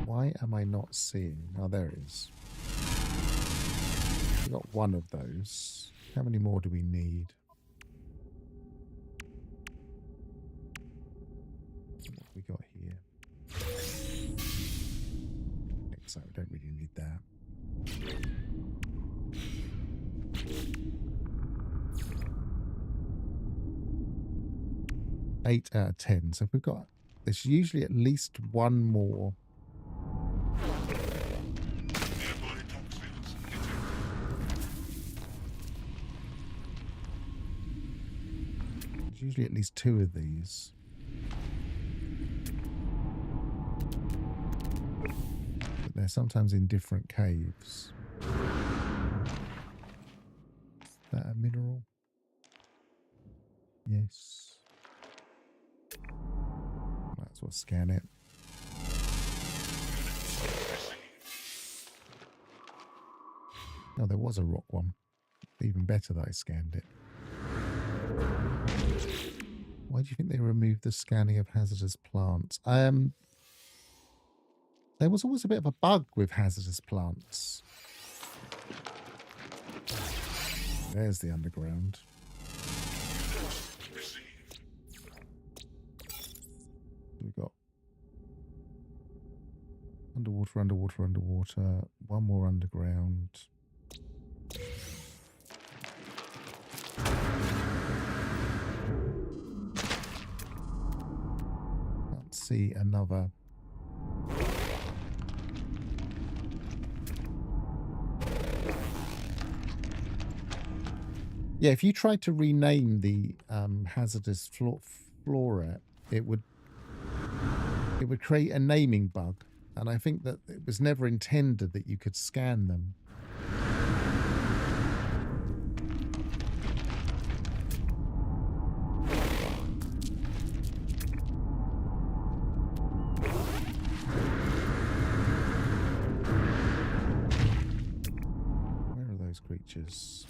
Why am I not seeing? Oh, there it is. We got one of those. How many more do we need? What have we got here? So we don't really need that. Eight out of 10. So if we've got, there's usually at least one more. There's usually at least two of these. But they're sometimes in different caves. Is that a mineral? Yes. Might as well scan it. Oh, there was a rock one. Even better that I scanned it. Why do you think they removed the scanning of hazardous plants? There was always a bit of a bug with hazardous plants. There's the underground. We've got underwater, underwater, underwater. One more underground. Can't see another. Yeah, if you tried to rename the hazardous flora, it would create a naming bug, and I think that it was never intended that you could scan them. Where are those creatures?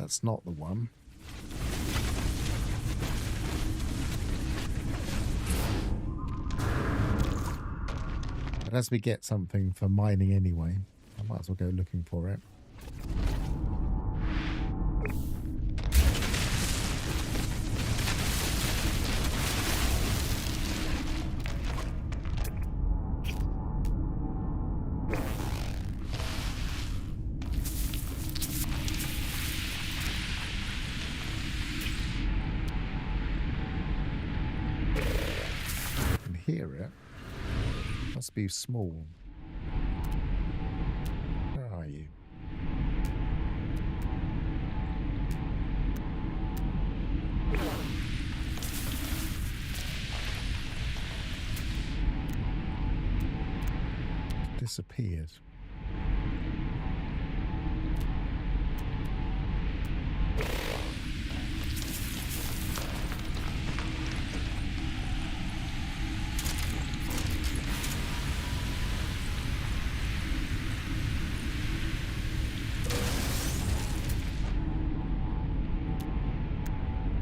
That's not the one. But as we get something for mining anyway, I might as well go looking for it. Hear it. Must be small. Where are you? Disappeared.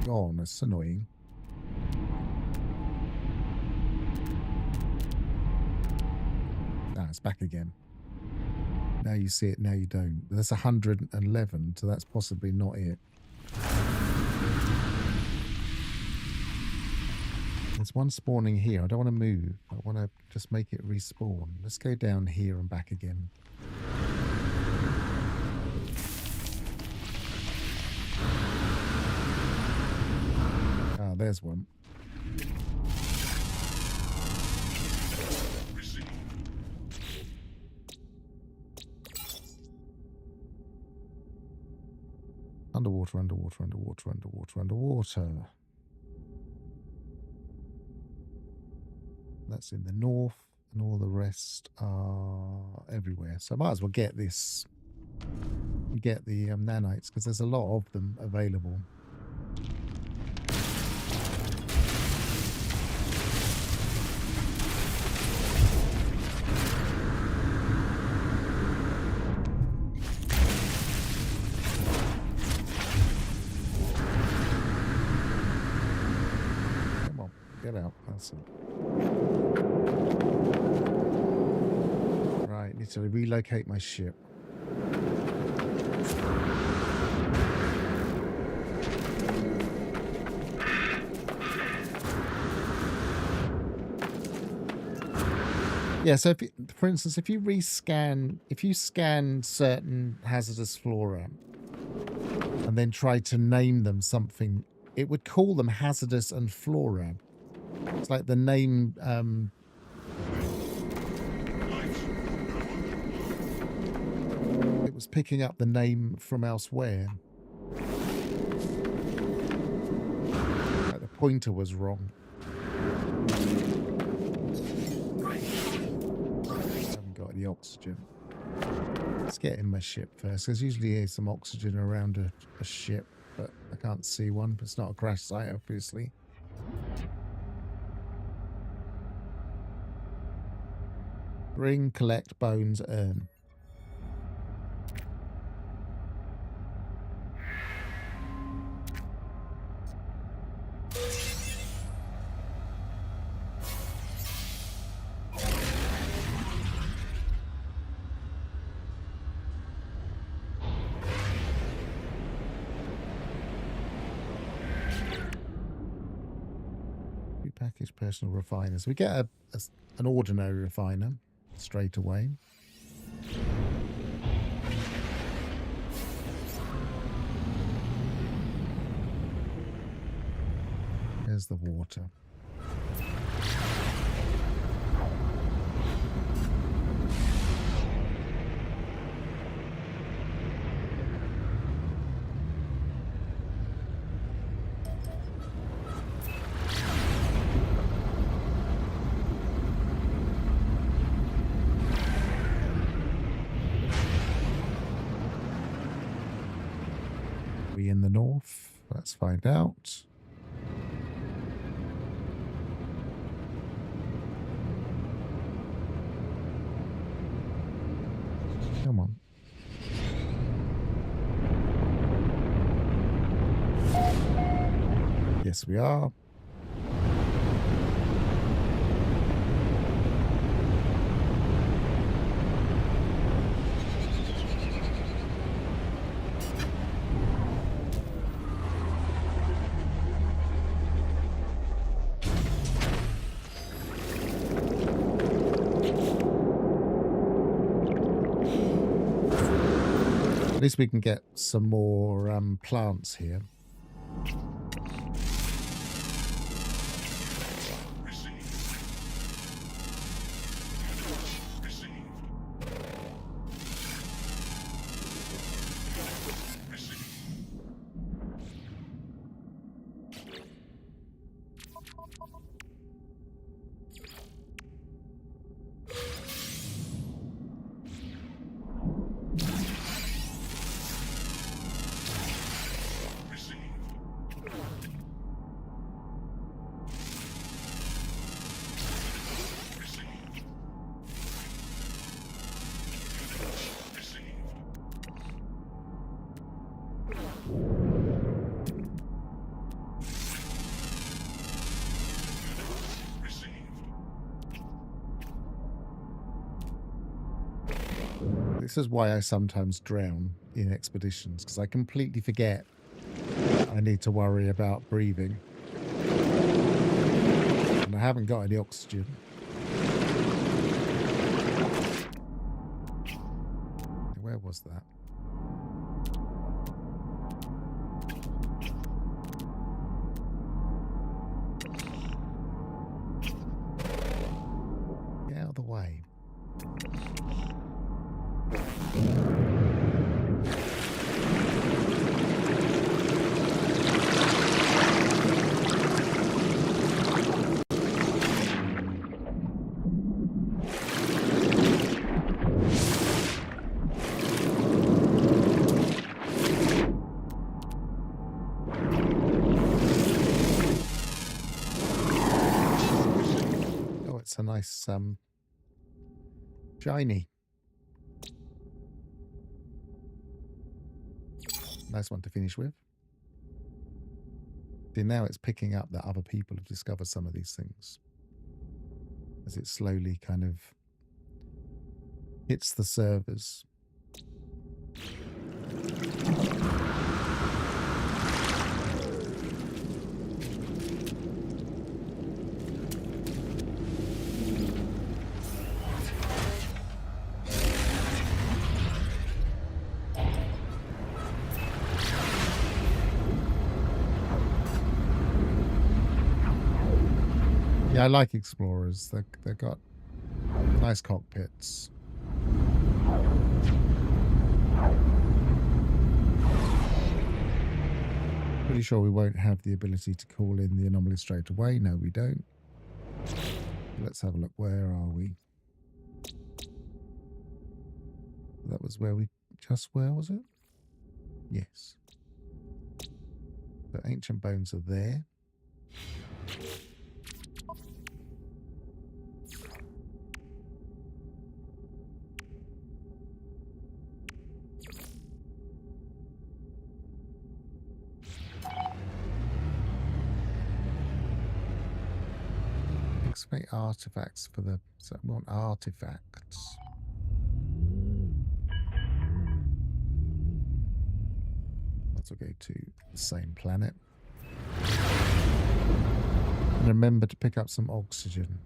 Gone. That's annoying. Ah, it's back again. Now you see it, now you don't. That's 111, so that's possibly not it. There's one spawning here. I don't want to move. I want to just make it respawn. Let's go down here and back again. Ah, there's one. Underwater, underwater, underwater, underwater, underwater. That's in the north, and all the rest are everywhere. So I might as well get this, get the nanites, because there's a lot of them available. Come on, get out. That's it. Right, need to relocate my ship. Yeah, so if you, for instance, if you scan certain hazardous flora and then try to name them something, it would call them hazardous and flora. It's like the name it was picking up the name from elsewhere. Like the pointer was wrong. The oxygen. Let's get in my ship first. There's usually some oxygen around a ship, but I can't see one. It's not a crash site, obviously. Bring, collect, bones, earn. Package personal refiners. We get an ordinary refiner straight away. There's the water. In the north, let's find out. Come on. Yes, we are. At least we can get some more plants here. This is why I sometimes drown in expeditions, because I completely forget I need to worry about breathing. And I haven't got any oxygen. Where was that? Get out of the way. Oh, it's a nice shiny. Nice one to finish with. See, now it's picking up that other people have discovered some of these things. As it slowly kind of hits the servers. Yeah, I like explorers. They've got nice cockpits. Pretty sure we won't have the ability to call in the anomaly straight away. No, we don't. Let's have a look. Where are we? That was where we just where was it? Yes. The ancient bones are there. Excavate artifacts for the... So we want artifacts. Let's go to the same planet. And remember to pick up some oxygen.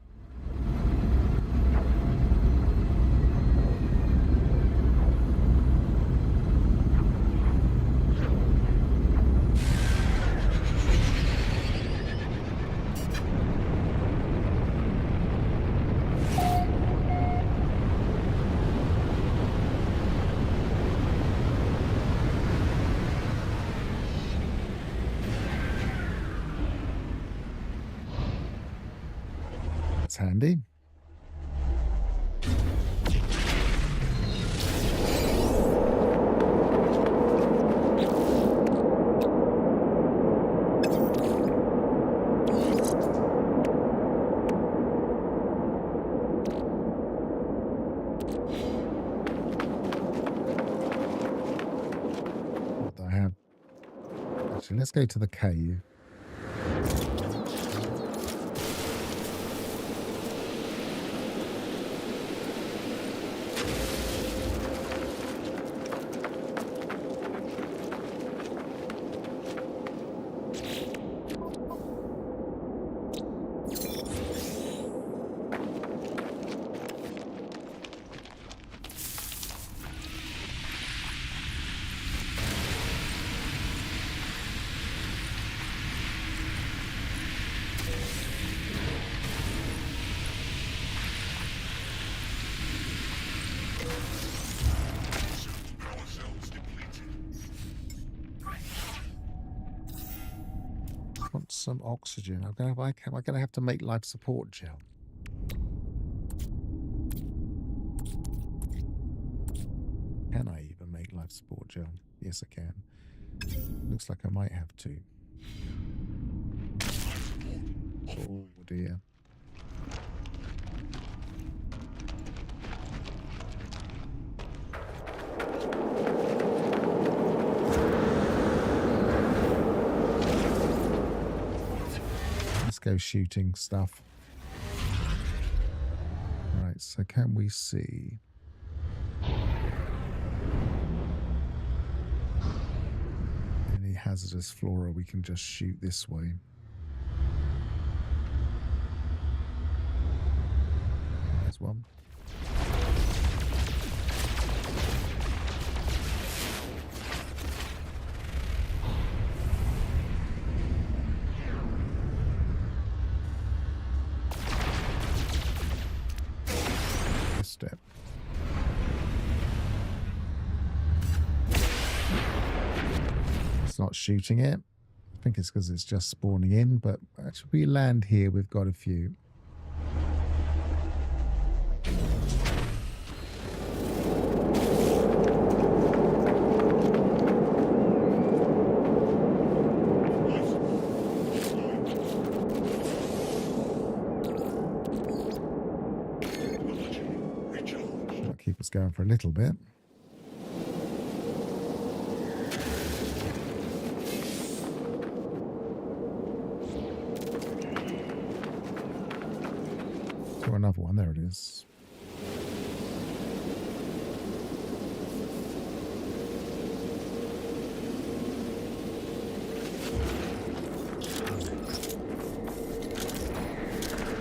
Handy. What do I have? Actually, let's go to the cave. want some oxygen. Am I going to have to make life support gel? Can I even make life support gel? Yes, I can. Looks like I might have to. Oh dear. Let's go shooting stuff. Right, so can we see? Any hazardous flora we can just shoot this way. There's one. Step. It's not shooting it. I think it's because it's just spawning in, but actually we land here, we've got a few. Keep us going for a little bit. Or another one. There it is.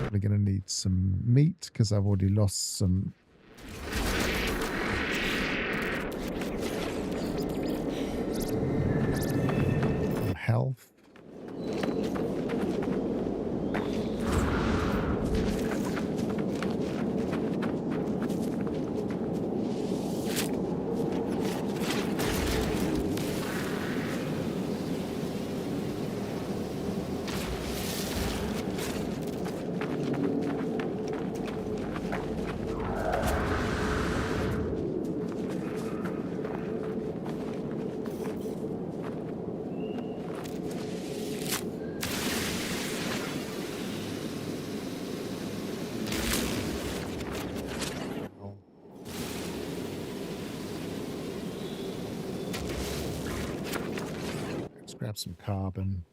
Probably going to need some meat because I've already lost some. Health. Grab some carbon.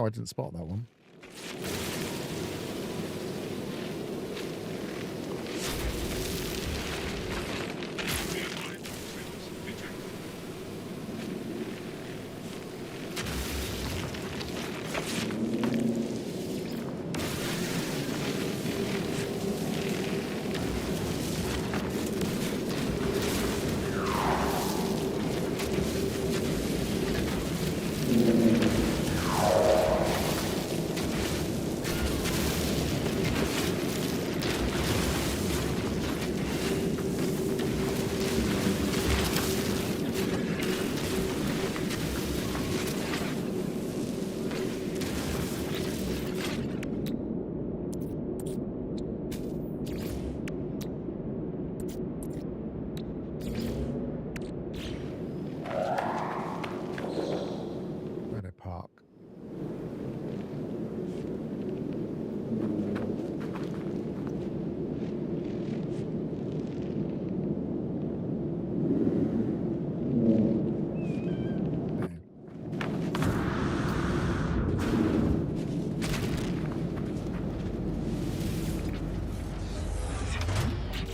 I didn't spot that one.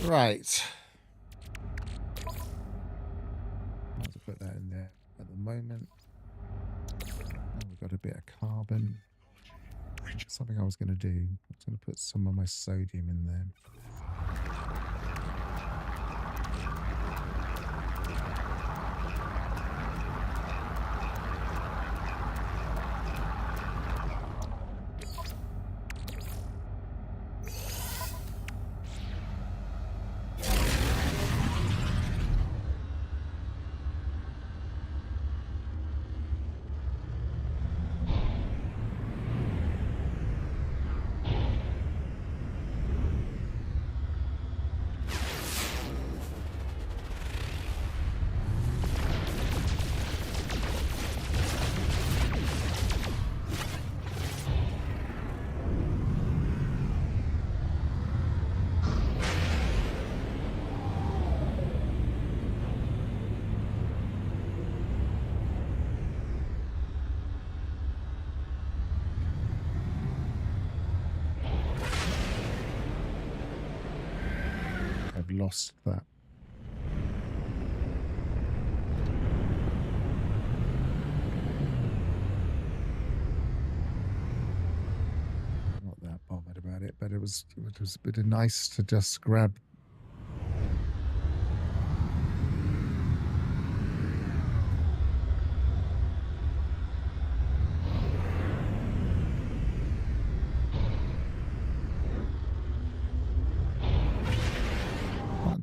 Right. I'll have to put that in there at the moment. got a bit of carbon. Something I was going to do. I was going to put some of my sodium in there. Lost that. Not that bothered about it, but it was a bit nice to just grab.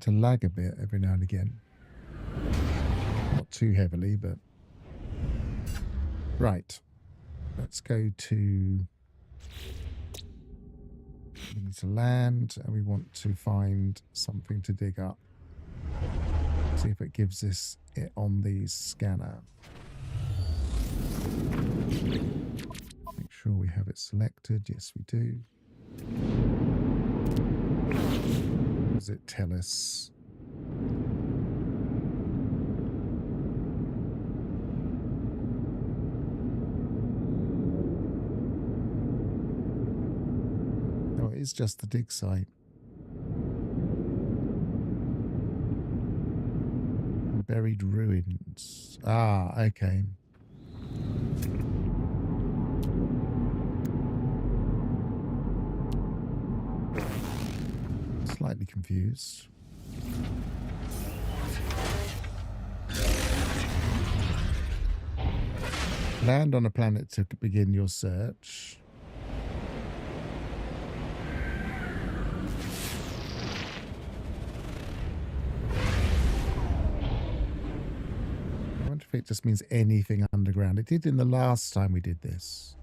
To lag a bit every now and again. Not too heavily, but right. Let's go to, we need to land and we want to find something to dig up. See if it gives us it on the scanner. Make sure we have it selected. Yes, we do. Does it tell us? No, it is just the dig site. Buried ruins. Ah, okay. Slightly confused. Land on a planet to begin your search. I wonder if it just means anything underground. It did in the last time we did this.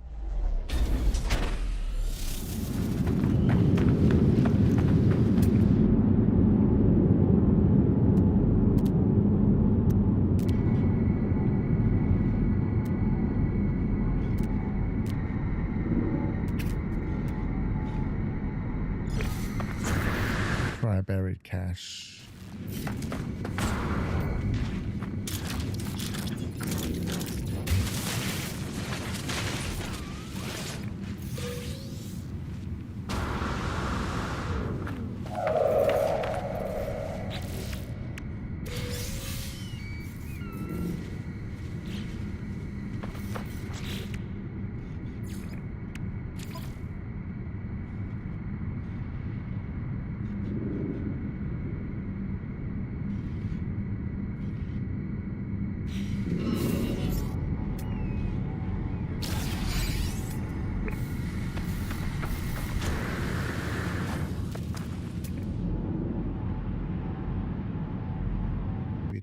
Try a buried cache.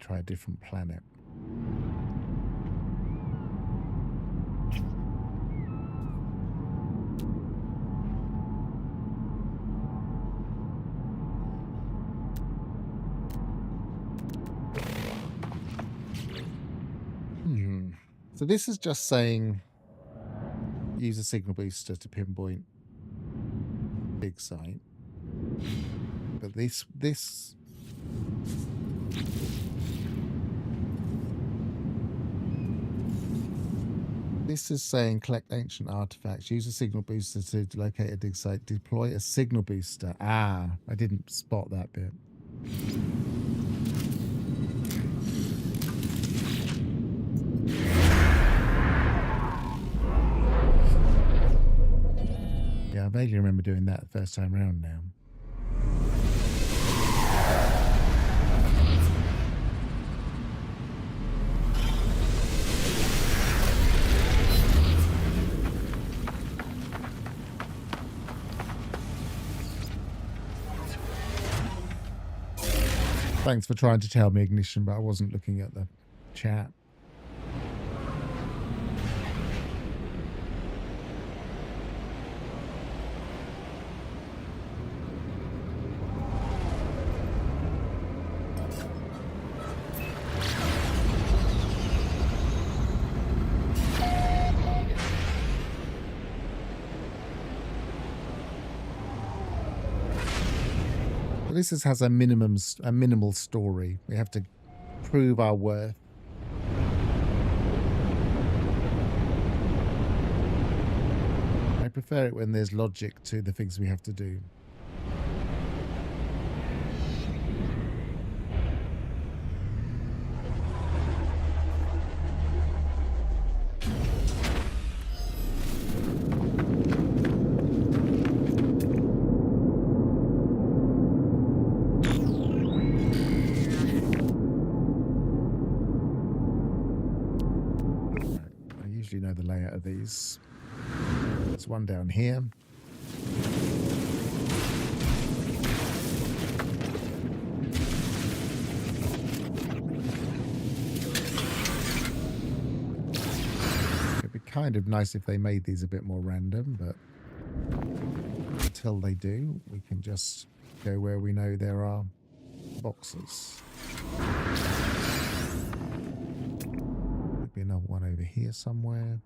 Try a different planet. So this is just saying use a signal booster to pinpoint big site. But this is saying collect ancient artifacts, use a signal booster to locate a dig site, deploy a signal booster. Ah, I didn't spot that bit. Yeah, I vaguely remember doing that the first time around now. Thanks for trying to tell me, Ignition, but I wasn't looking at the chat. This has a minimal story. We have to prove our worth. I prefer it when there's logic to the things we have to do. Know the layout of these. There's one down here. It'd be kind of nice if they made these a bit more random, but until they do, we can just go where we know there are boxes. Another one over here somewhere.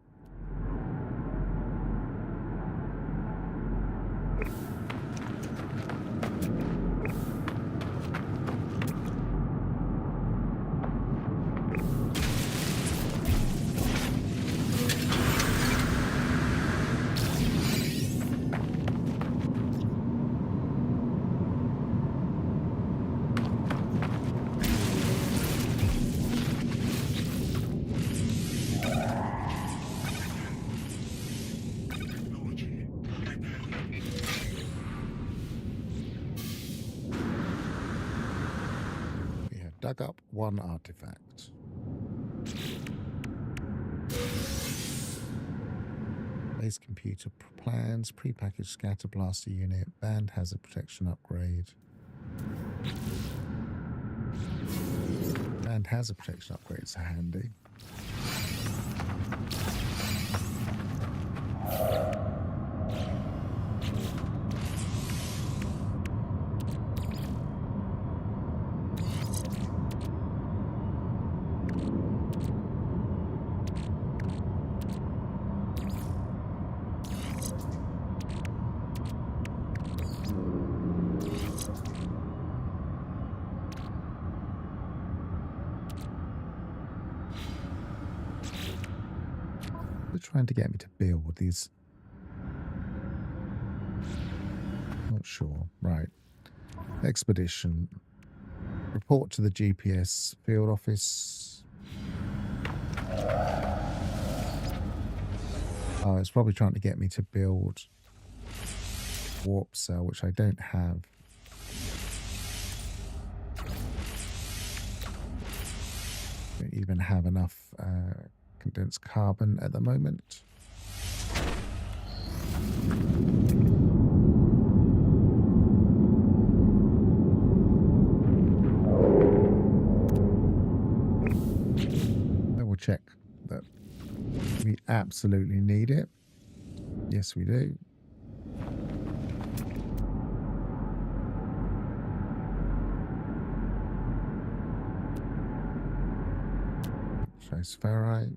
Dug up one artifact. Base computer plans, prepackaged scatter blaster unit, band hazard protection upgrade. Band hazard protection upgrades are handy. Trying to get me to build these. Not sure. Right. Expedition. Report to the GPS field office. Oh, it's probably trying to get me to build warp cell, which I don't have. Don't even have enough condensed carbon at the moment. I will check that we absolutely need it. Yes, we do. Trace ferrite.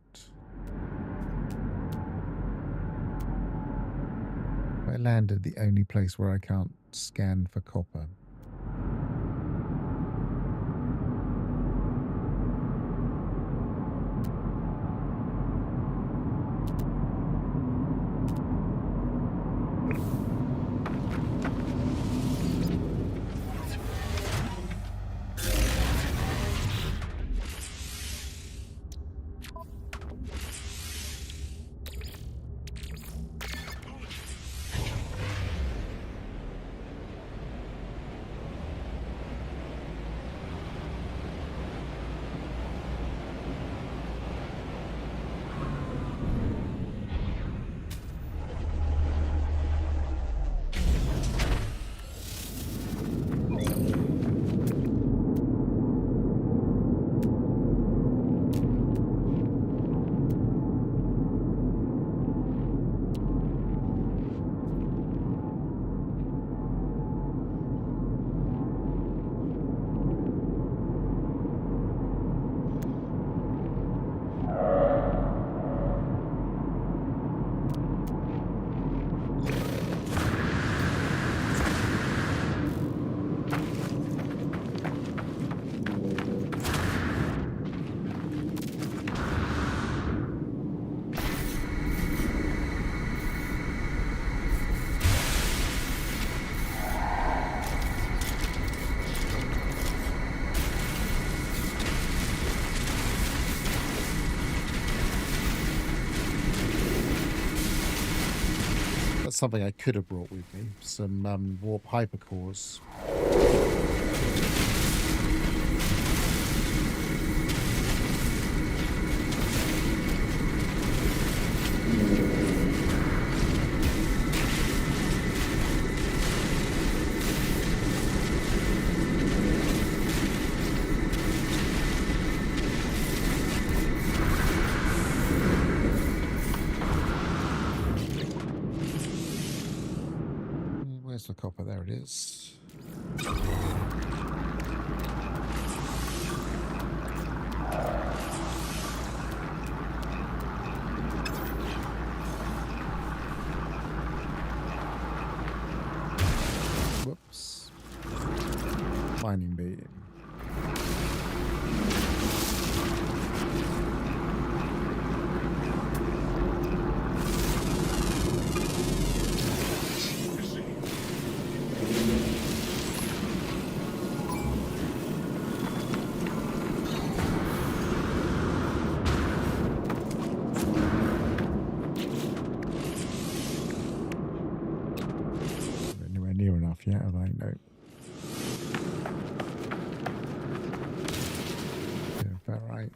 I landed the only place where I can't scan for copper. something I could have brought with me. Some warp hypercores. Where's the copper? There it is. Whoops. Mining beam. Anywhere near enough yet, have I? No. Yeah, about right.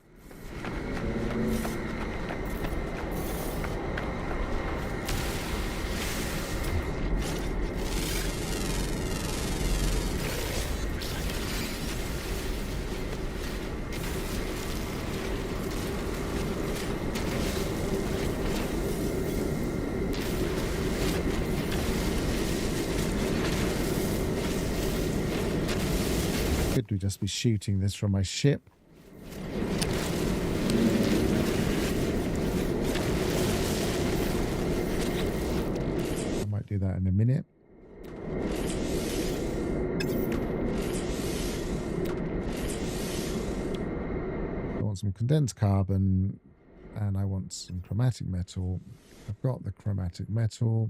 Could we just be shooting this from my ship? I might do that in a minute. I want some condensed carbon and I want some chromatic metal. I've got the chromatic metal.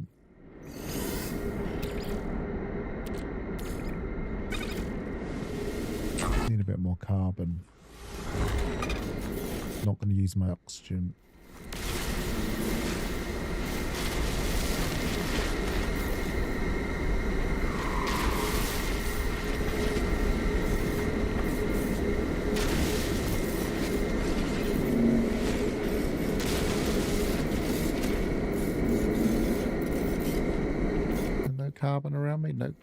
Need a bit more carbon. Not going to use my oxygen. No carbon around me? Nope.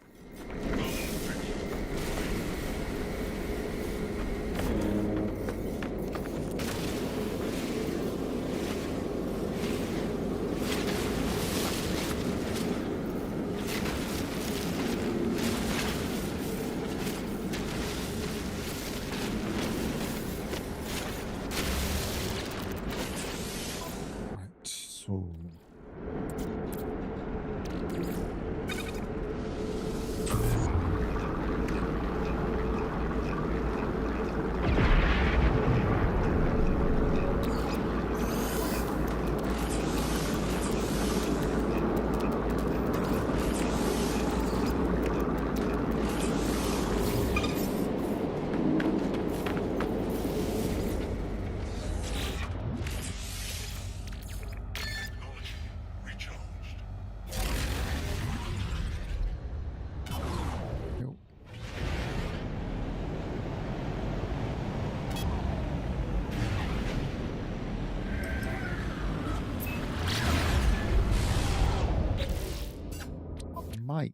Might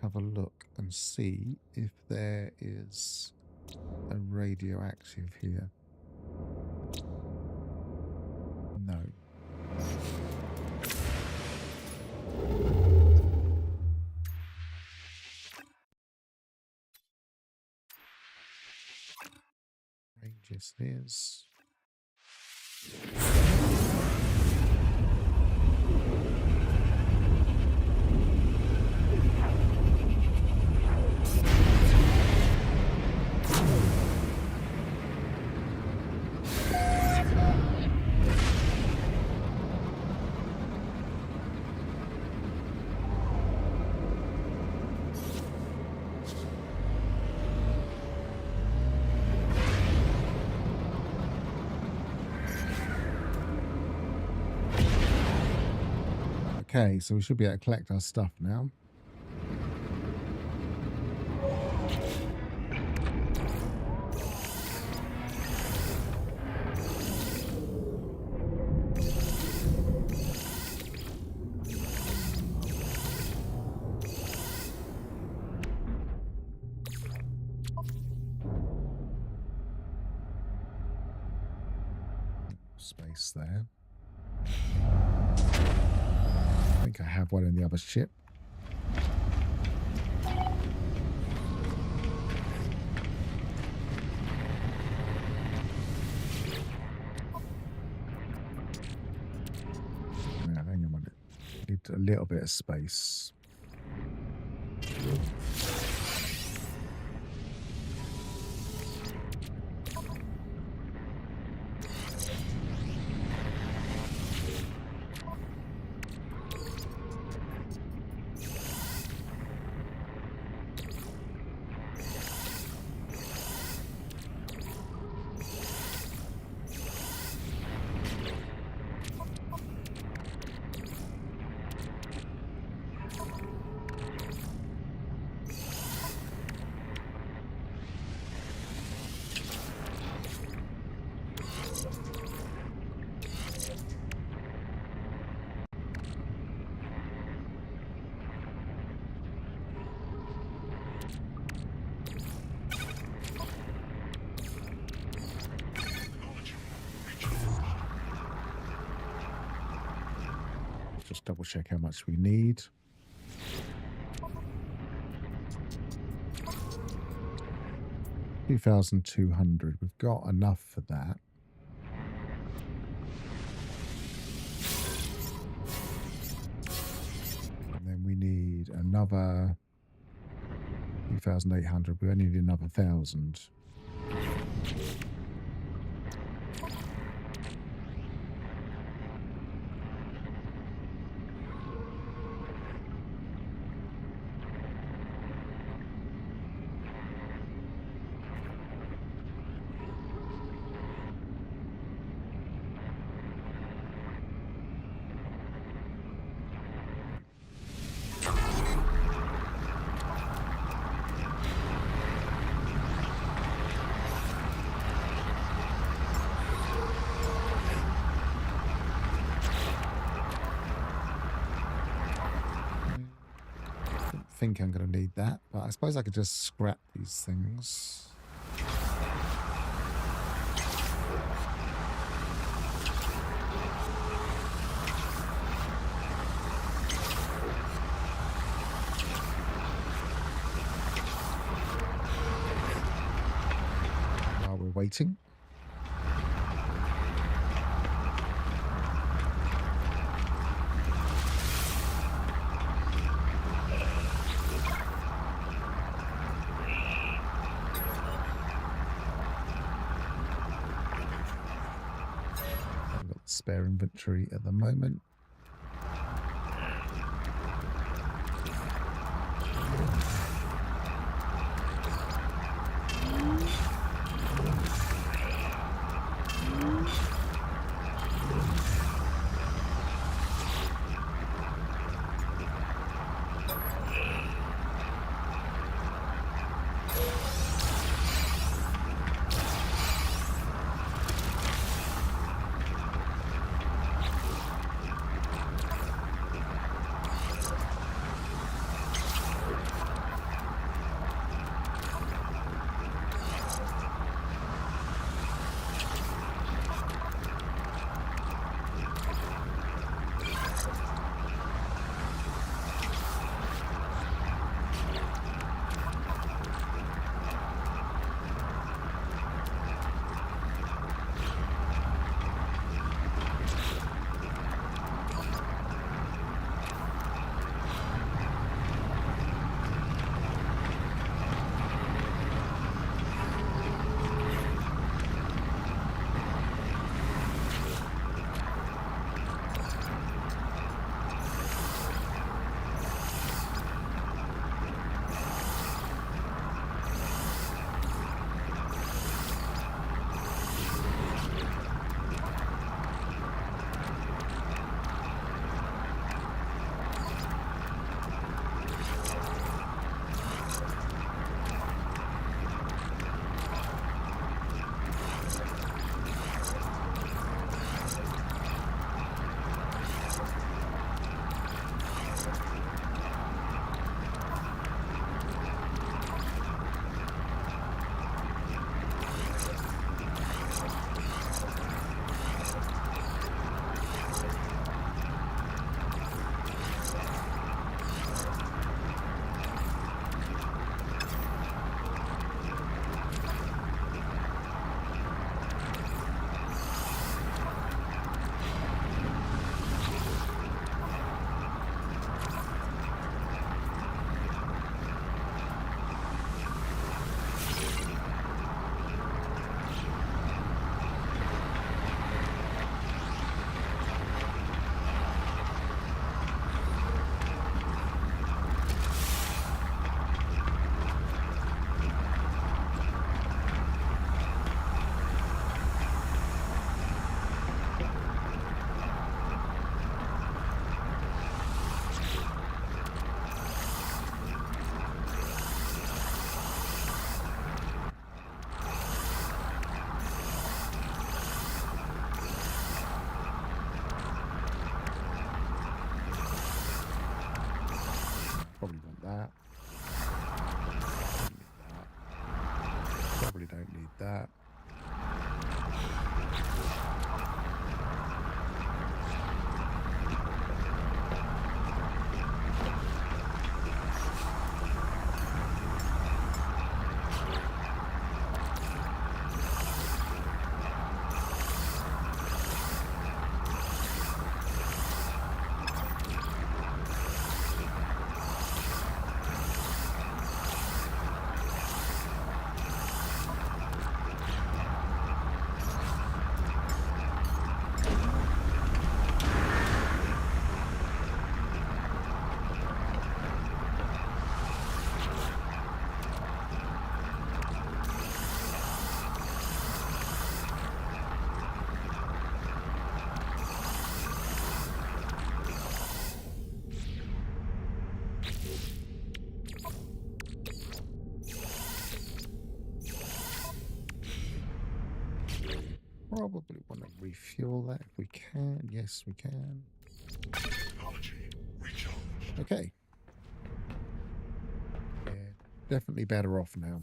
have a look and see if there is a radioactive here. No. Ranges is. Okay, so we should be able to collect our stuff now. Space there. I think I have one in the other ship. Now, hang on a minute. Need a little bit of space. Just double check how much we need. $2,200. We've got enough for that. And then we need another 2,800. We only need another 1,000. Think I'm going to need that, but I suppose I could just scrap these things. While we're waiting. Spare inventory at the moment. that. Probably don't need that. Probably want to refuel that if we can. Yes, we can. Okay. Yeah, definitely better off now.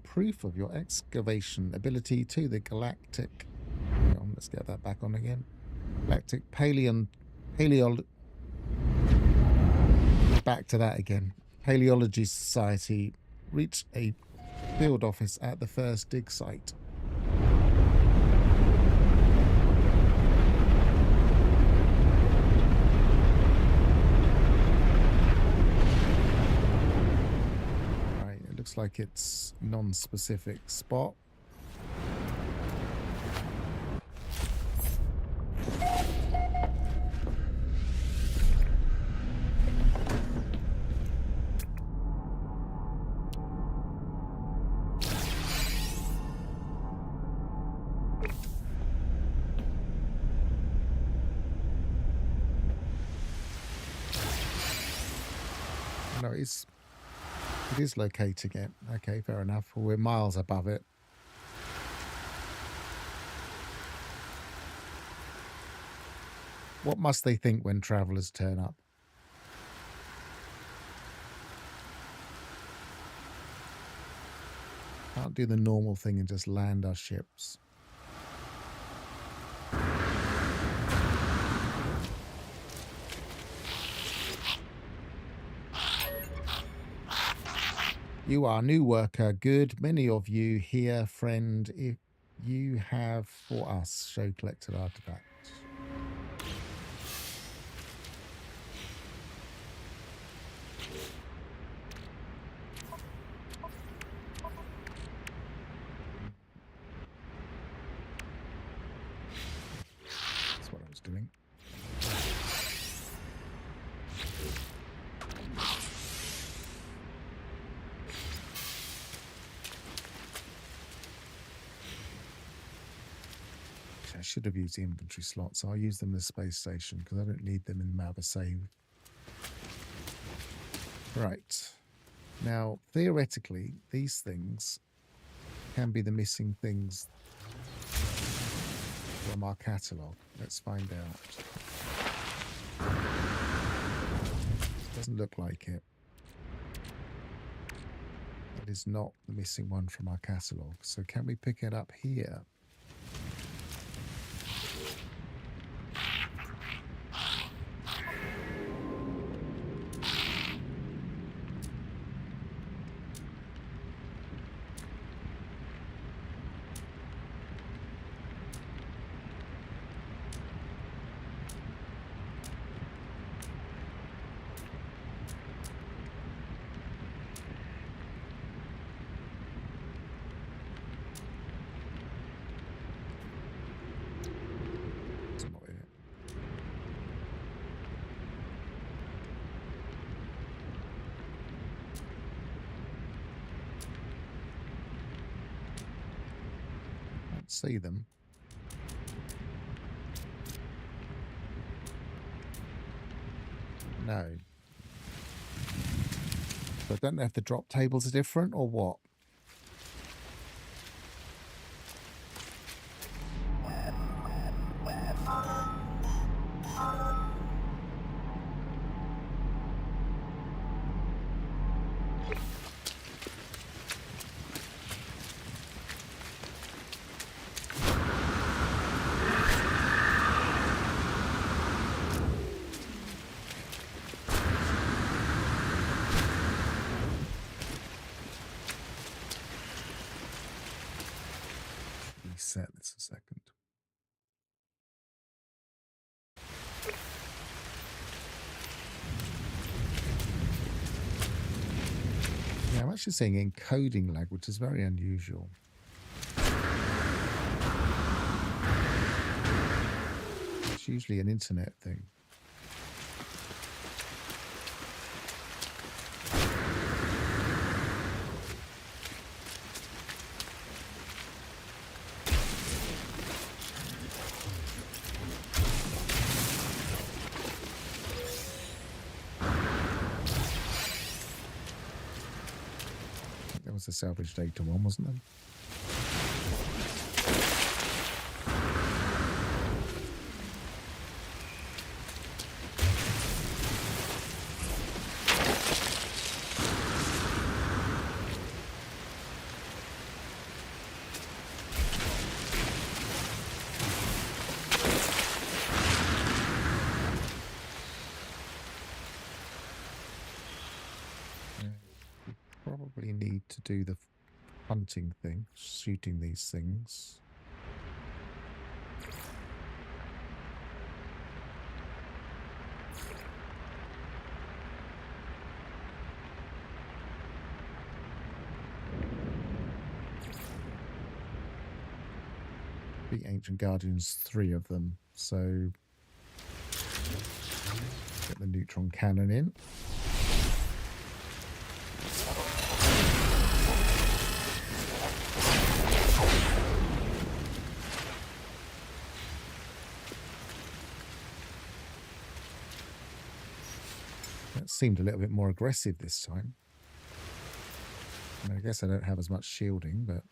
Proof of your excavation ability to the galactic. Hang on, let's get that back on again. Galactic back to that again. Paleology Society. Reach a field office at the first dig site. Looks like it's non-specific spot. No, it is locating it. Okay, fair enough. We're miles above it. What must they think when travelers turn up? Can't do the normal thing and just land our ships. You are new worker. Good. Many of you here, friend. If you have for us, show collected artifacts. That's what I was doing. I should have used the inventory slots. I'll use them in the space station because I don't need them in Mother Save. Right. Now, theoretically, these things can be the missing things from our catalogue. Let's find out. Doesn't look like it. That is not the missing one from our catalogue. So can we pick it up here? see them. No. So I don't know if the drop tables are different or what. Reset this a second. Yeah, I'm actually seeing encoding lag, which is very unusual. It's usually an internet thing. That was the salvage data one, wasn't it? Probably need to do the hunting thing, shooting these things. The Ancient Guardians, 3 of them. So get the neutron cannon in. That seemed a little bit more aggressive this time. I mean, I guess I don't have as much shielding, but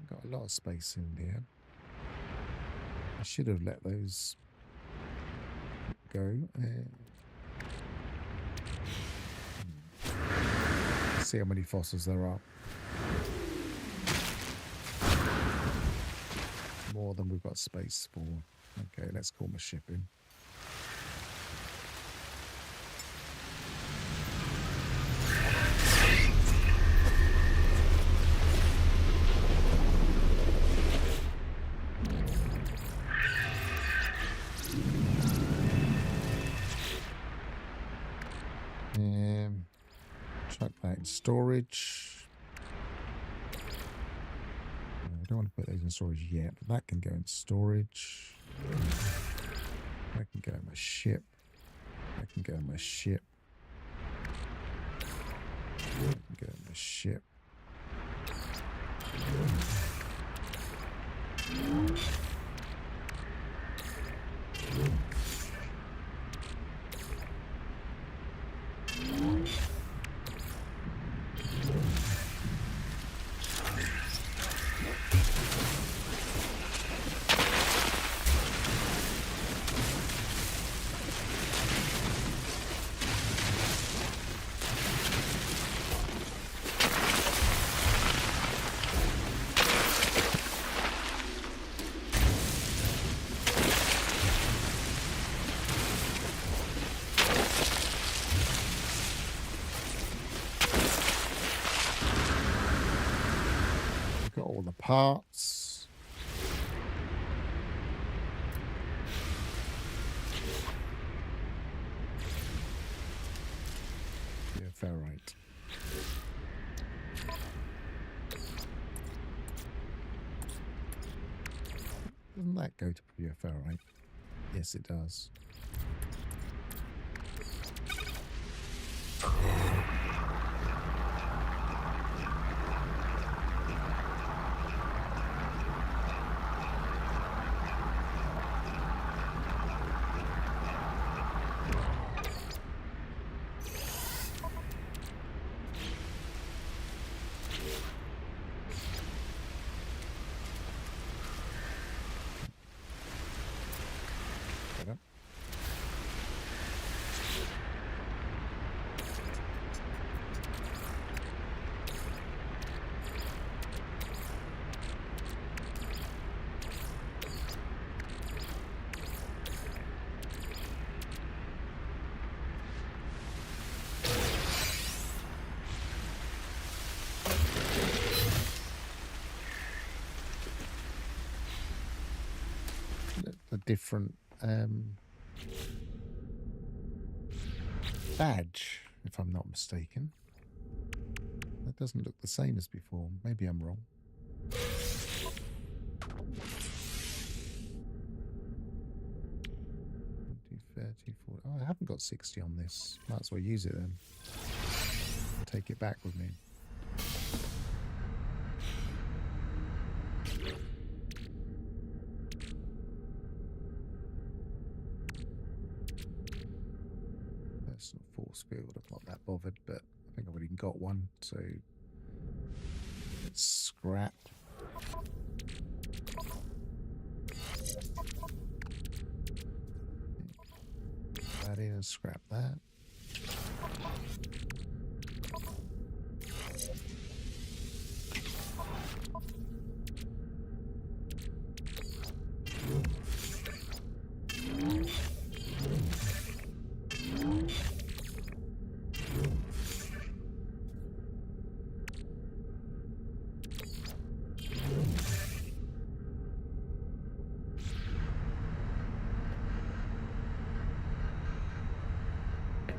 got a lot of space in here. I should have let those go. See how many fossils there are. More than we've got space for. Okay, let's call my ship in. Chuck that in storage. I don't want to put those in storage yet, but that can go in storage. That can go in my ship. That can go in my ship. That can go in my ship. Got all the parts. ferrite. Doesn't that go to pure ferrite? Yes, it does. A different badge, if I'm not mistaken. That doesn't look the same as before. Maybe I'm wrong. 30, 40. Oh, I haven't got 60 on this. Might as well use it then. I'll take it back with me. Personal force field. I'm not that bothered, but I think I've already got one, so let's scrap. That in and scrap that.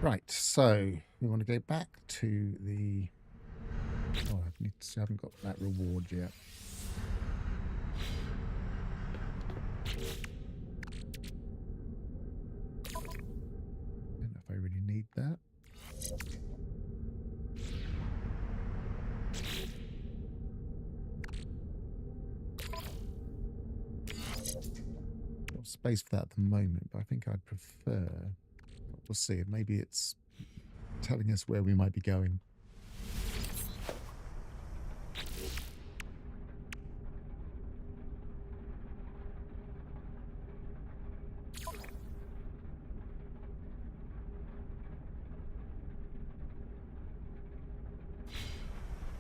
Right, so we want to go back to the... Oh, I haven't got that reward yet. I don't know if I really need that. Got space for that at the moment, but I think I'd prefer... We'll see. Maybe it's telling us where we might be going.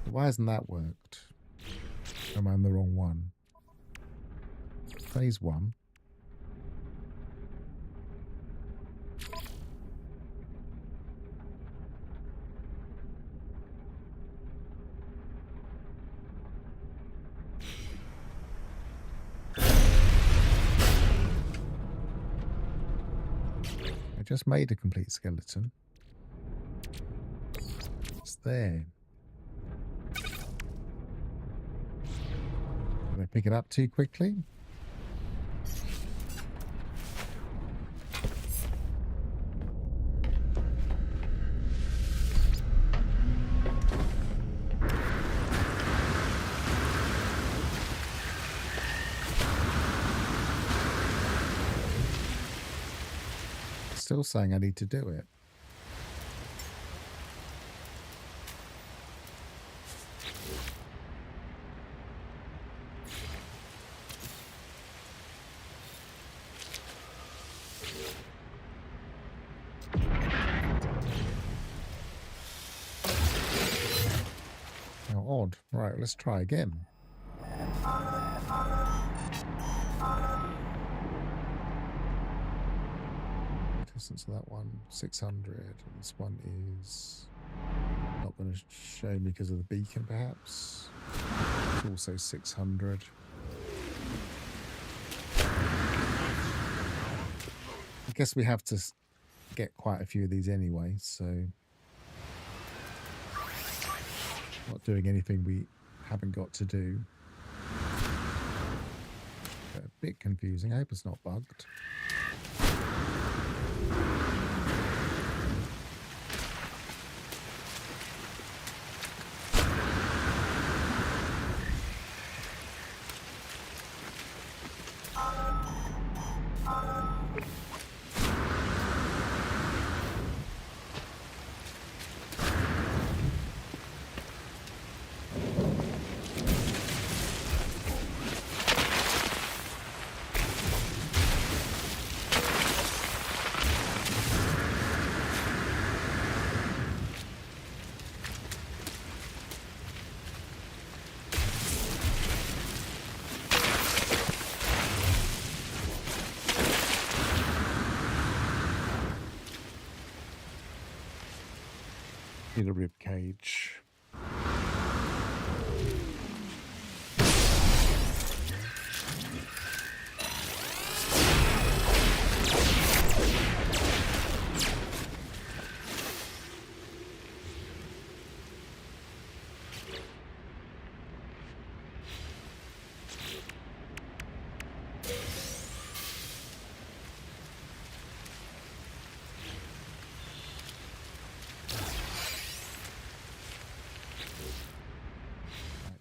Why hasn't that worked? Am I on the wrong one? Phase 1. I just made a complete skeleton. It's there. Did I pick it up too quickly? Still saying I need to do it. How odd. Right, let's try again. Distance of that one, 600. And this one is not going to show me because of the beacon, perhaps. It's also 600. I guess we have to get quite a few of these anyway, so Not doing anything we haven't got to do. A bit confusing. I hope it's not bugged. Need a rib cage.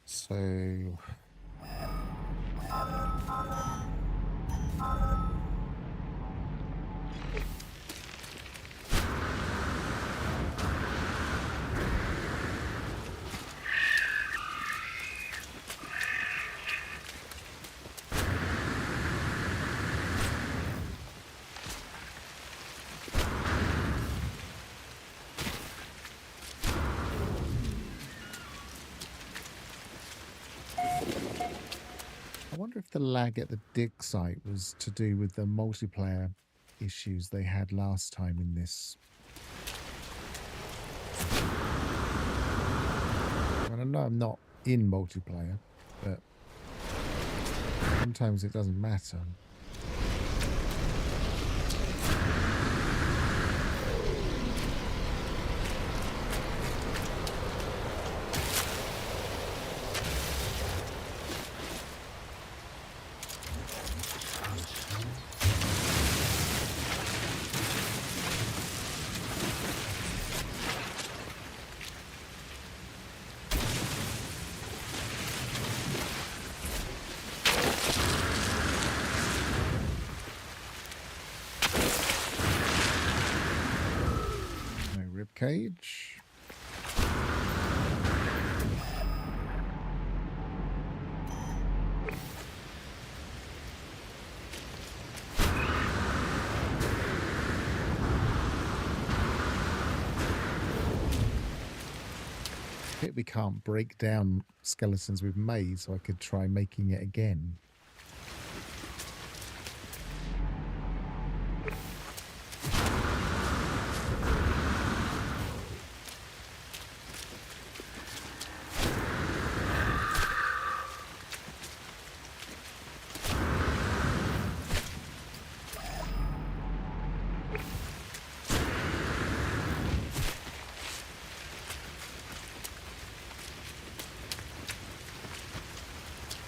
So I wonder if the lag at the dig site was to do with the multiplayer issues they had last time in this. I know I'm not in multiplayer, but sometimes it doesn't matter. Cage. We can't break down skeletons with maize, so I could try making it again.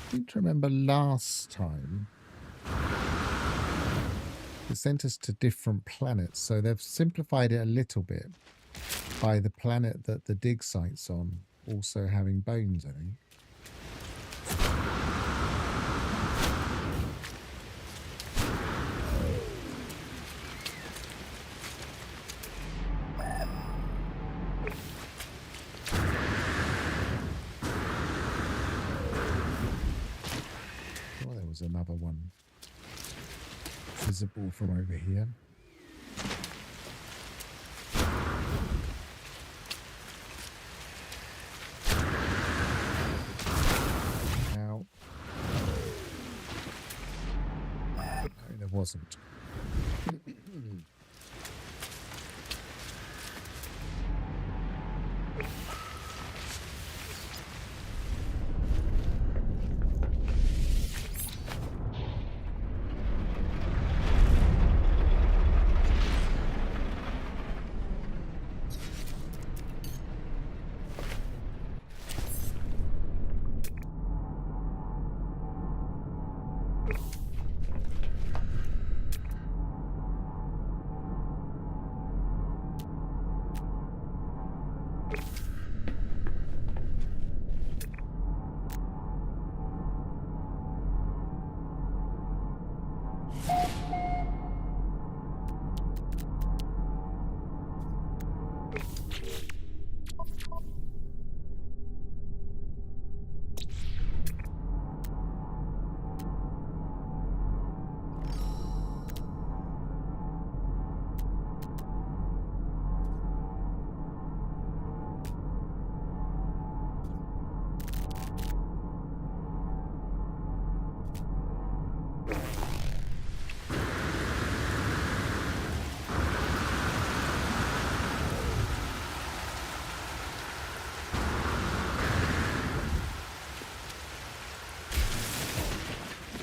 I seem to remember last time it sent us to different planets, so they've simplified it a little bit by the planet that the dig site's on also having bones, I think. Another one visible from over here. Now, no, there wasn't.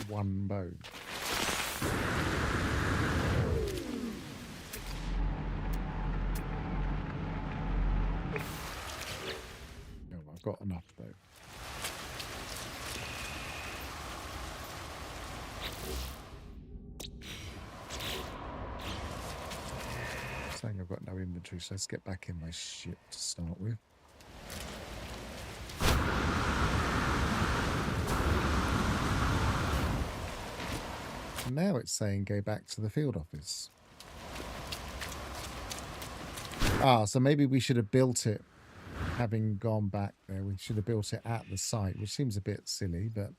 One bone. No, I've got enough though. Saying I've got no inventory, so let's get back in my ship to start with. Now it's saying go back to the field office. Ah, so maybe we should have built it, having gone back there. We should have built it at the site, which seems a bit silly, but...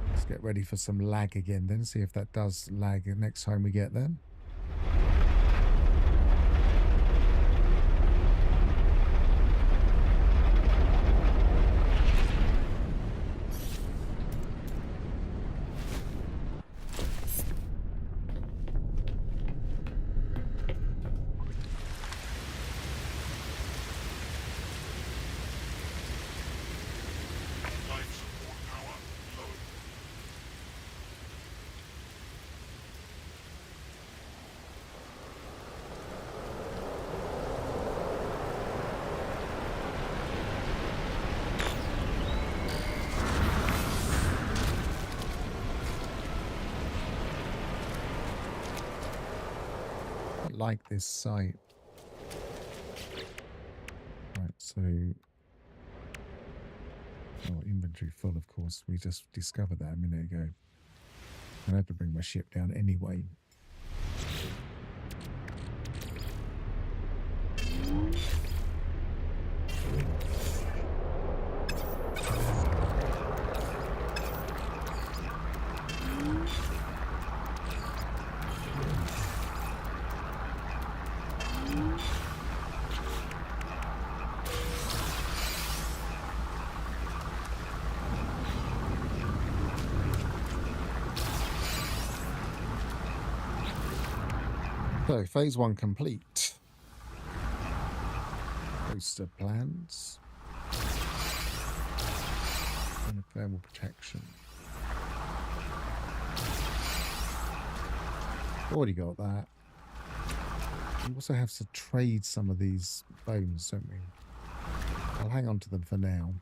let's get ready for some lag again then, see if that does lag next time we get there. Like this site. Right, so inventory full, of course. We just discovered that a minute ago. I have to bring my ship down anyway. So, phase 1 complete. Poster plans. And thermal protection. Already got that. We also have to trade some of these bones, don't we? I'll hang on to them for now.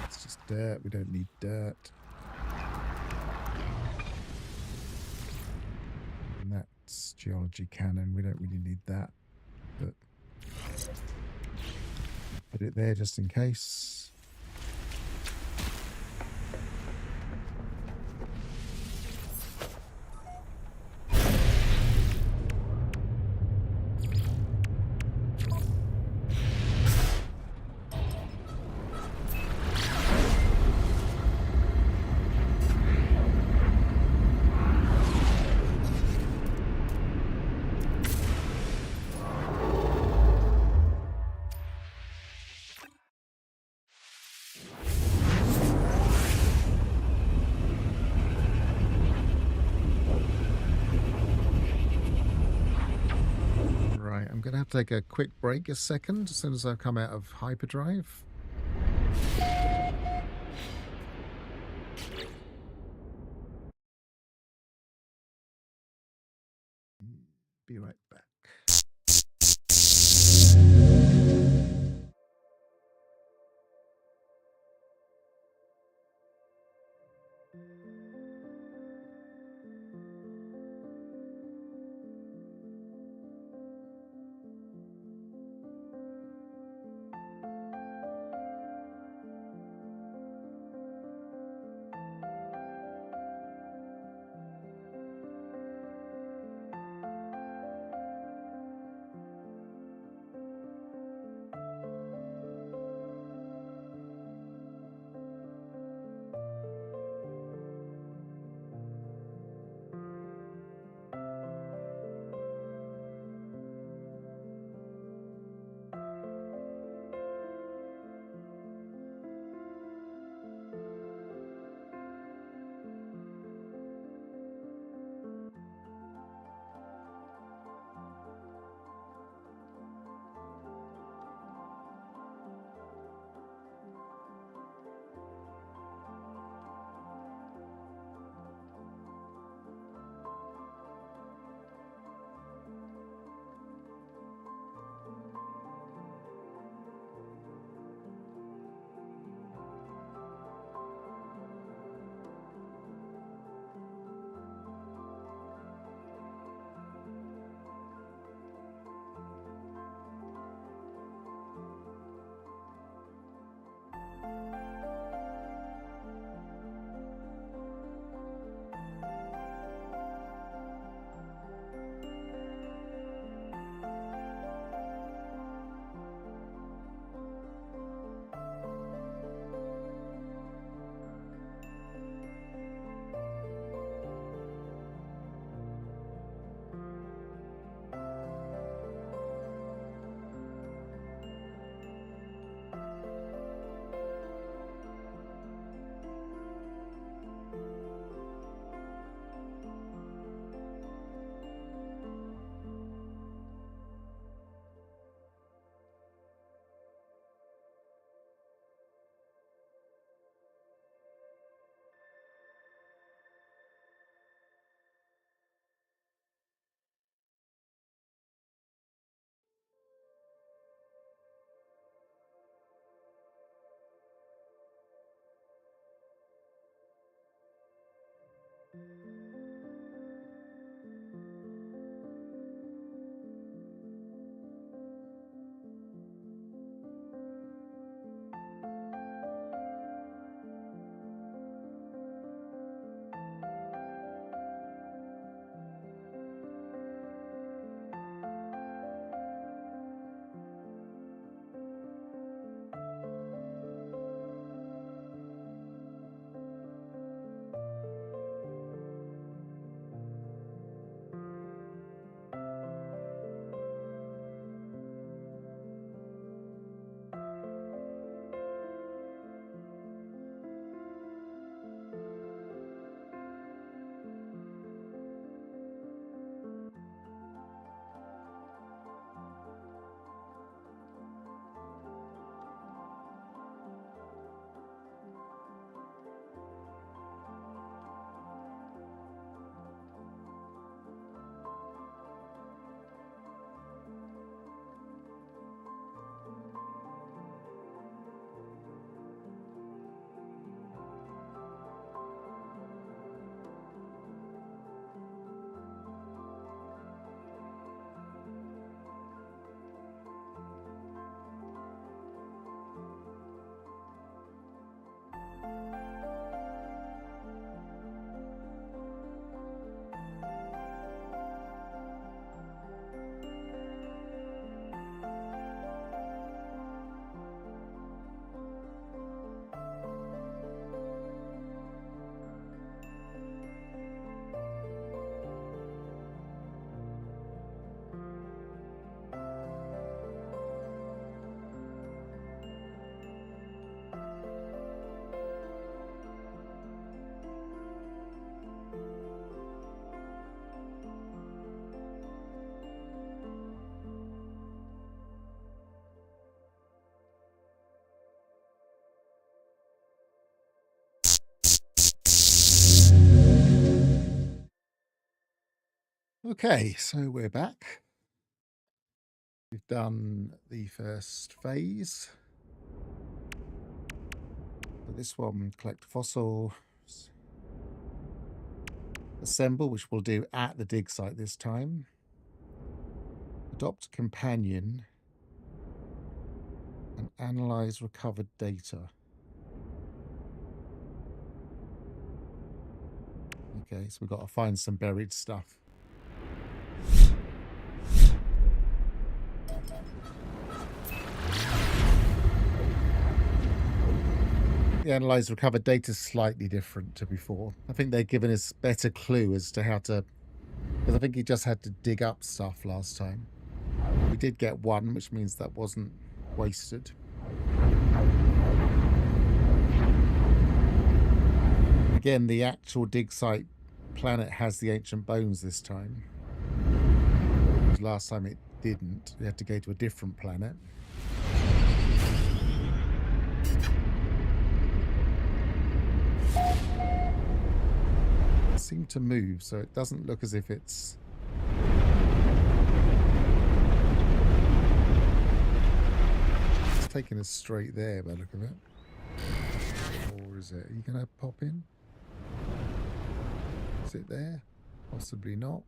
It's just dirt. We don't need dirt. And that's geology cannon. We don't really need that. But put it there just in case. I'm going to have to take a quick break a second as soon as I've come out of hyperdrive. Be right back. Okay, so we're back. We've done the first phase. For this one, collect fossils, assemble, which we'll do at the dig site this time. Adopt companion and analyze recovered data. Okay, so we've got to find some buried stuff. The analyze recovered data is slightly different to before. I think they've given us better clue as to how to, because I think he just had to dig up stuff last time. We did get one, which means that wasn't wasted. Again, the actual dig site planet has the ancient bones this time. Because last time it didn't. We had to go to a different planet. It seemed to move, so it doesn't look as if it's... It's taking us straight there by the look of it. Or is it? Are you going to pop in? Is it there? Possibly not.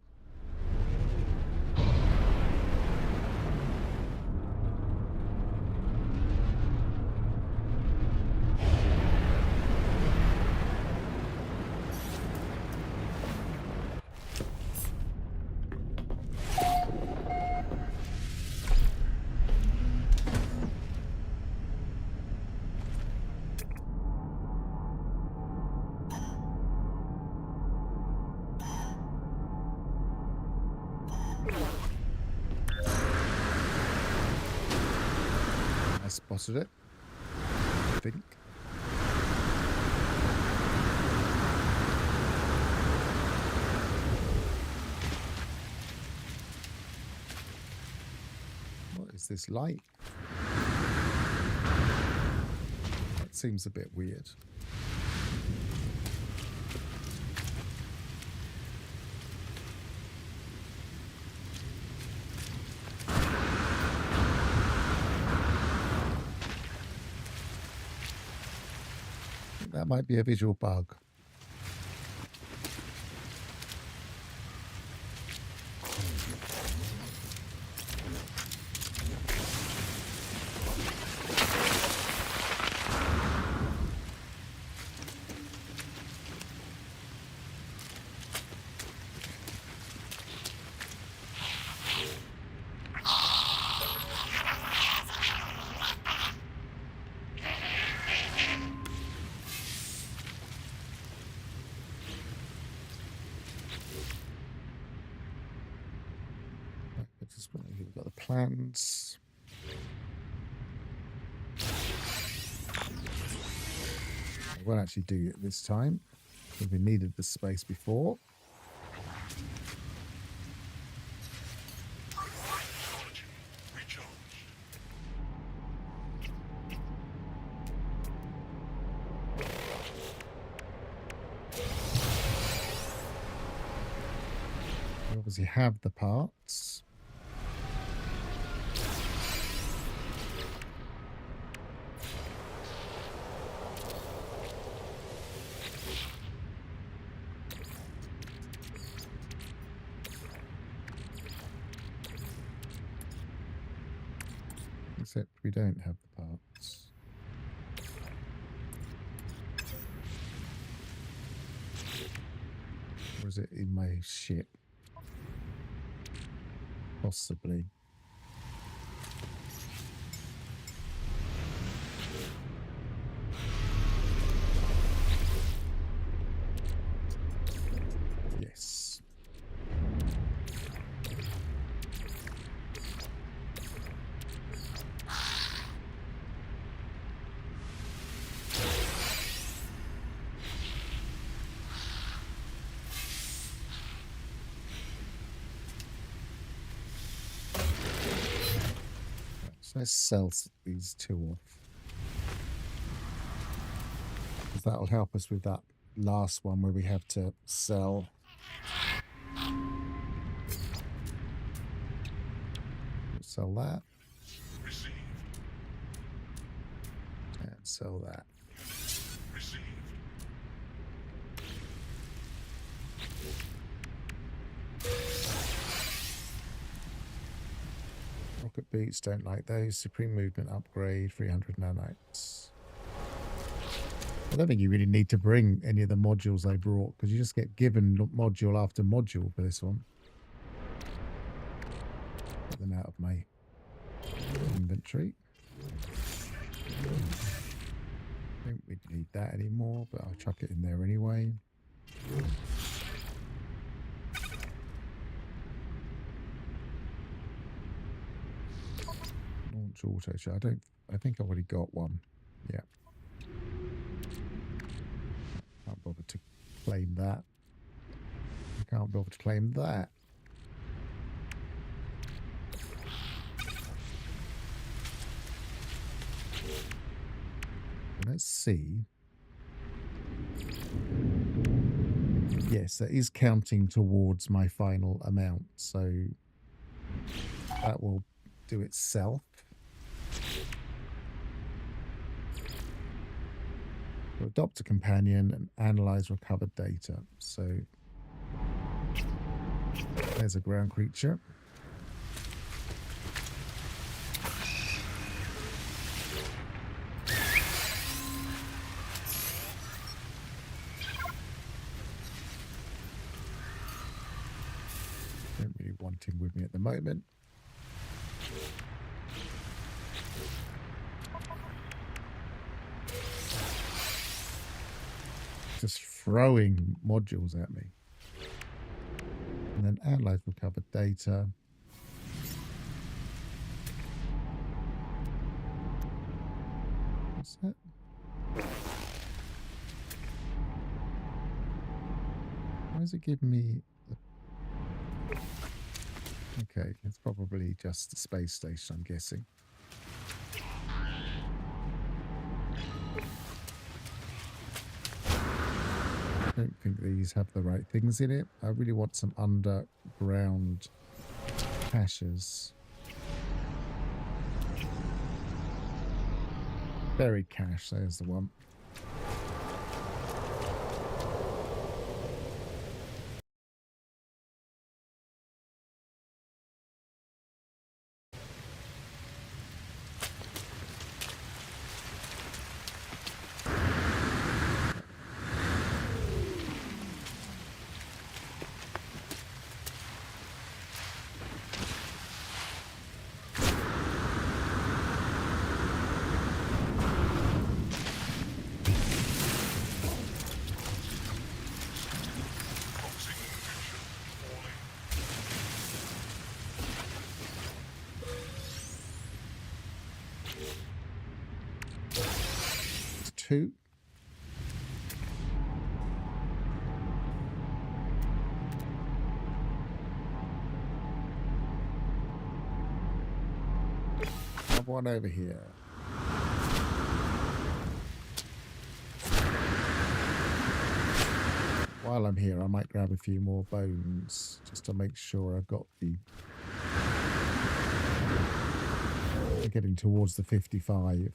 I spotted it, I think. What is this light? That seems a bit weird. That might be a visual bug. We've got the plans. I won't actually do it this time because we needed the space before. We obviously have the parts. Except we don't have the parts. Or is it in my ship? Possibly. Yes. So let's sell these two off. Because that'll help us with that last one where we have to sell. Sell that. And sell that. Rocket boots, don't like those. Supreme movement upgrade, 300 nanites. I don't think you really need to bring any of the modules I brought, because you just get given module after module for this one. Get them out of my inventory. Don't really need that anymore, but I'll chuck it in there anyway. Launch auto shot. I think I've already got one. Yeah. Can't bother to claim that. I can't bother to claim that. Let's see. Yes, that is counting towards my final amount, so that will do itself. So adopt a companion and analyze recovered data. So there's a ground creature. Don't really want him with me at the moment. Just throwing modules at me. And then analyze recovered data. What's that? Why is it giving me... Okay, it's probably just the space station, I'm guessing. I don't think these have the right things in it. I really want some underground caches. Buried cache, there's the one. Two. Have one over here. While I'm here, I might grab a few more bones just to make sure I've got the... I'm getting towards the 55.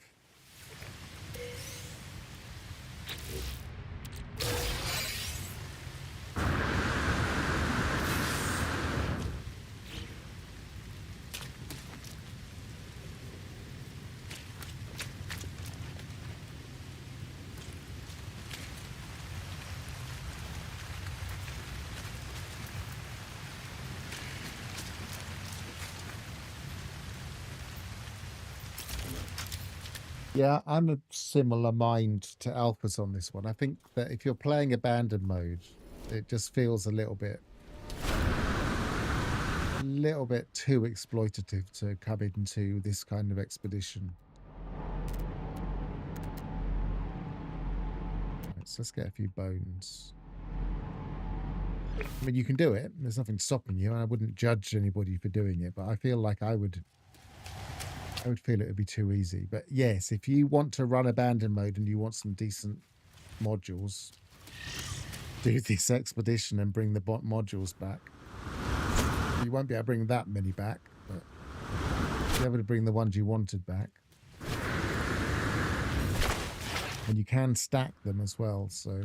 Yeah, I'm a similar mind to Alphas on this one. I think that if you're playing abandoned mode, it just feels a little bit too exploitative to come into this kind of expedition. Right, so let's get a few bones. I mean, you can do it. There's nothing stopping you. I wouldn't judge anybody for doing it, but I feel like I would feel it would be too easy. But yes, if you want to run abandoned mode and you want some decent modules, do this expedition and bring the modules back. You won't be able to bring that many back, but Be able to bring the ones you wanted back. And you can stack them as well, so...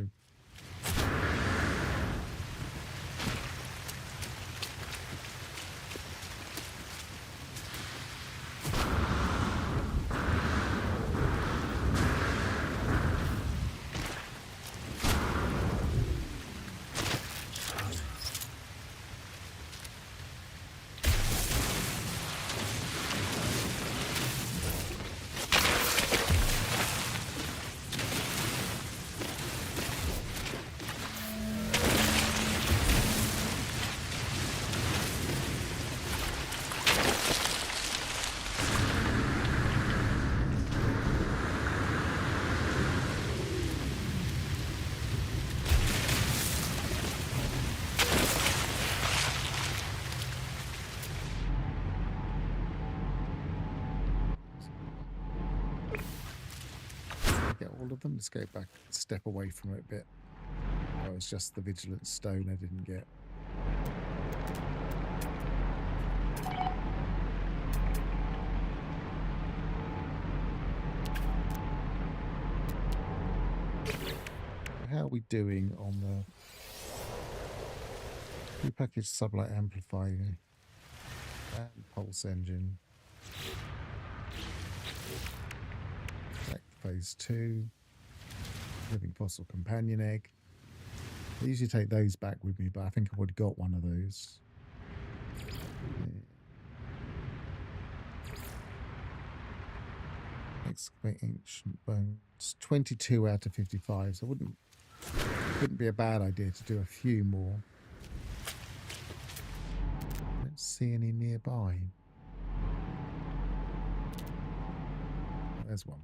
All of them. Let's go back, step away from it a bit. Oh, it's just the Vigilant Stone I didn't get. How are we doing on the prepackaged sublight amplifier and pulse engine? Phase 2, living fossil companion egg. I usually take those back with me, but I think I've already got one of those. Excavate ancient bones. 22 out of 55, so wouldn't be a bad idea to do a few more. Don't see any nearby. There's one.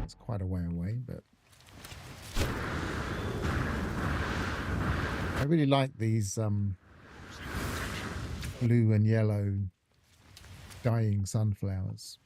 It's quite a way away, but I really like these blue and yellow dying sunflowers.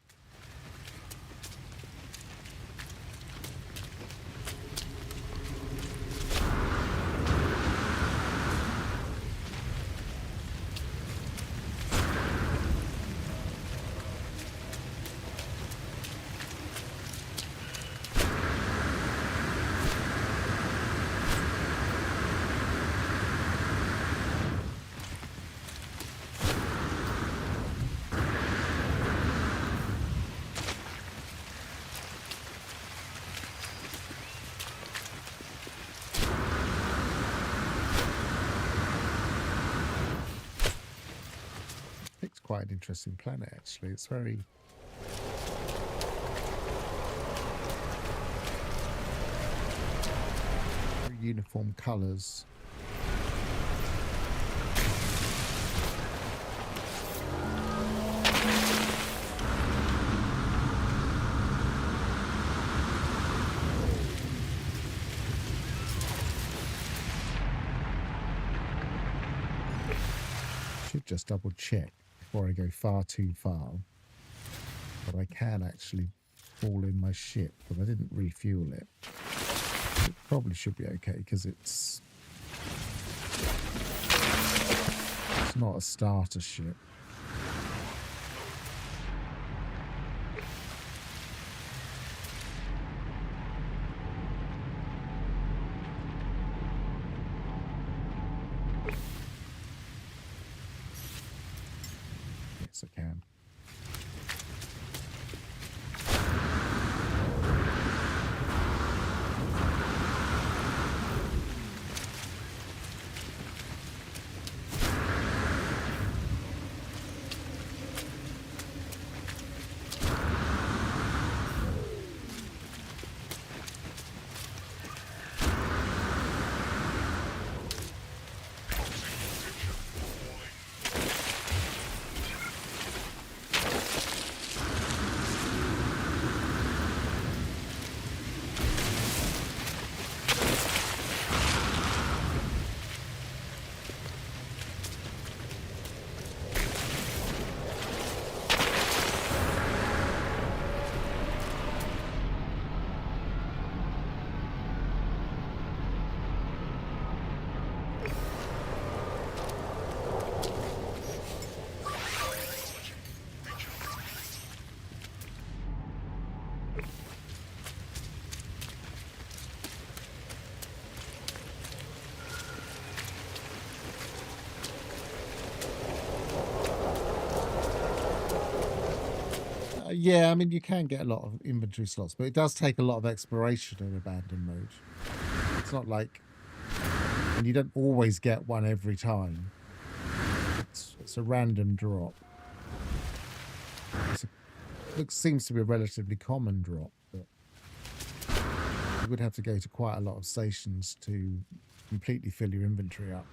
Quite an interesting planet, actually. It's very uniform colours. Should just double check before I go far too far, but I can actually fall in my ship, but I didn't refuel it. It probably should be okay because it's not a starter ship. Yes, I can. Yeah, I mean, you can get a lot of inventory slots, but it does take a lot of exploration in abandoned mode. It's not like, and you don't always get one every time. It's a random drop. It seems to be a relatively common drop, but you would have to go to quite a lot of stations to completely fill your inventory up.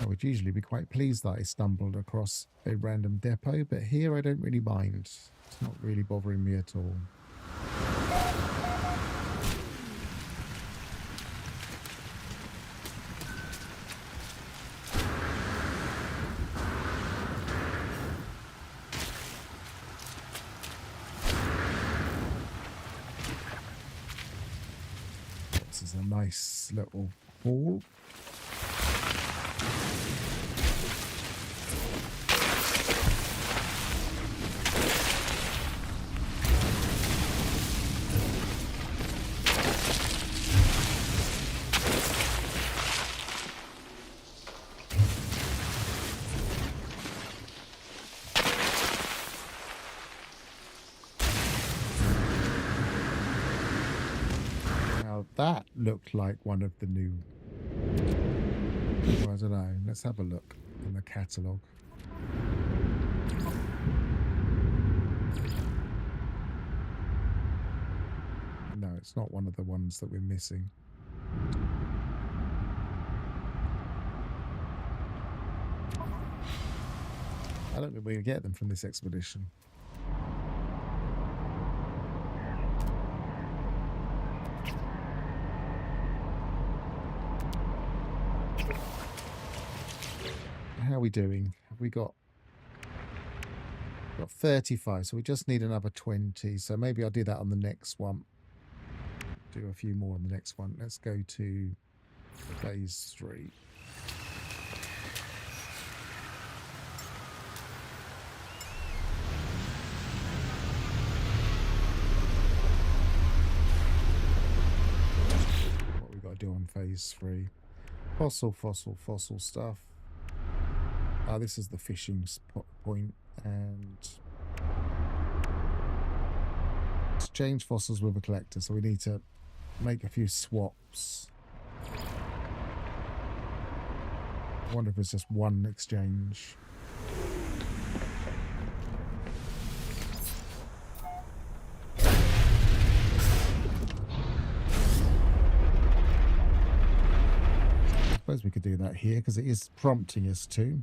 I would usually be quite pleased that I stumbled across a random depot, but here I don't really mind. It's not really bothering me at all. This is a nice little hall. That looked like one of the new... Well, I don't know. Let's have a look in the catalogue. No, it's not one of the ones that we're missing. I don't think we're going to get them from this expedition. How are we doing? Have we got 35, so we just need another 20. So maybe I'll do that on the next one. Do a few more on the next one. Let's go to phase 3. What we got to do on phase 3? Fossil stuff. Oh, this is the fishing point, and exchange fossils with a collector, so we need to make a few swaps. I wonder if it's just one exchange. I suppose we could do that here because it is prompting us to.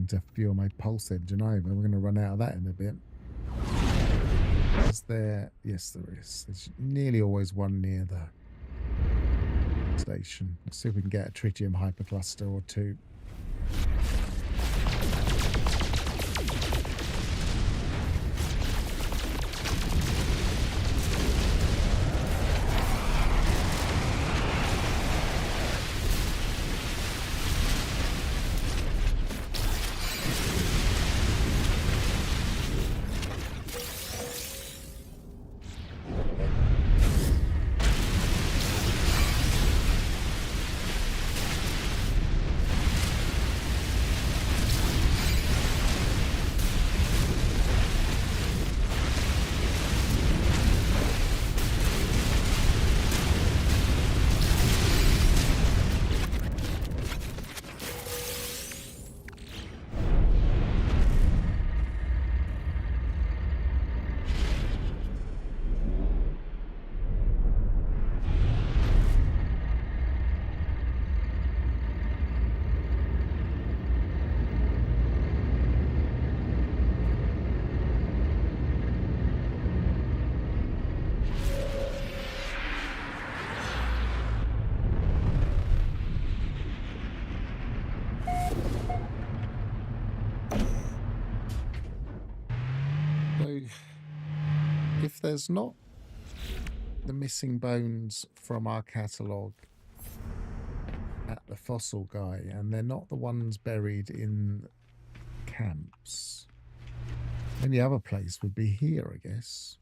To fuel my pulse engine either. We're going to run out of that in a bit. Is there? Yes, there is. There's nearly always one near the station. Let's see if we can get a tritium hypercluster or two. there's not the missing bones from our catalogue at the fossil guy, and they're not the ones buried in camps. Any other place would be here, I guess.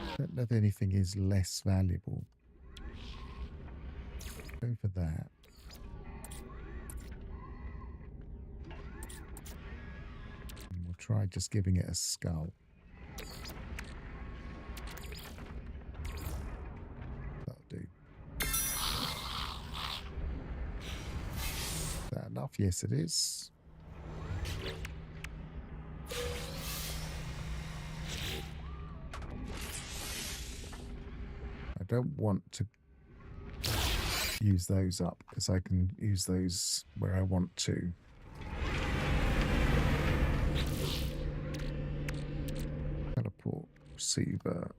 I don't know if anything is less valuable. Go for that. And we'll try just giving it a skull. That'll do. Is that enough? Yes, it is. I don't want to use those up because I can use those where I want to. Teleport receiver.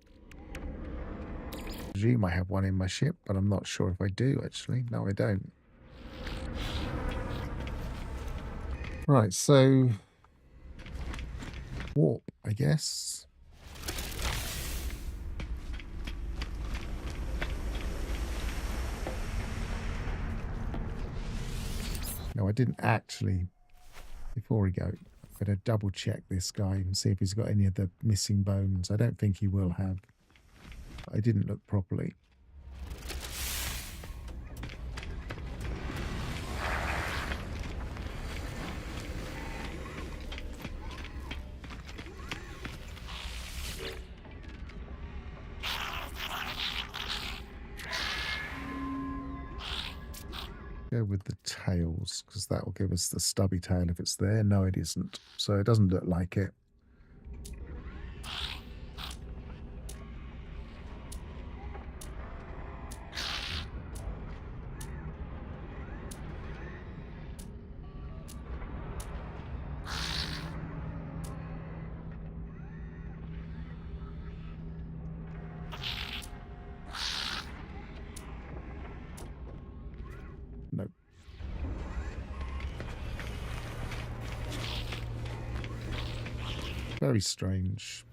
I presume I have one in my ship, but I'm not sure if I do actually. No, I don't. Right, so warp, I guess. No, I didn't actually. Before we go, I'm going to double check this guy and see if he's got any of the missing bones. I don't think he will have. I didn't look properly. Go with the tails because that will give us the stubby tail if it's there. No, it isn't. So it doesn't look like it. Nope. Very strange.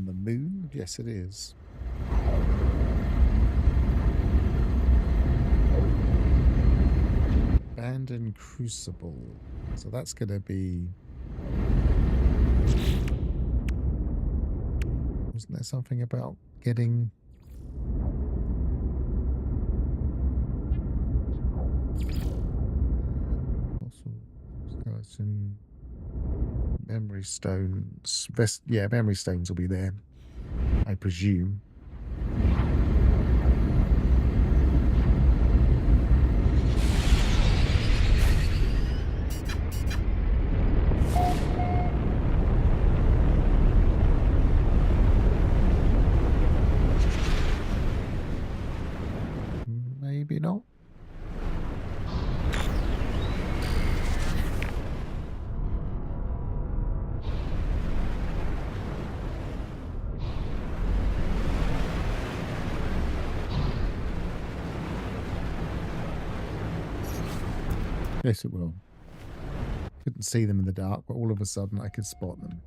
The moon? Yes, it is. Abandoned crucible. So that's going to be... Wasn't there something about getting... Skeleton... Memory stones. Yeah, memory stones will be there, I presume. Maybe not. Yes, it will. Couldn't see them in the dark, but all of a sudden I could spot them.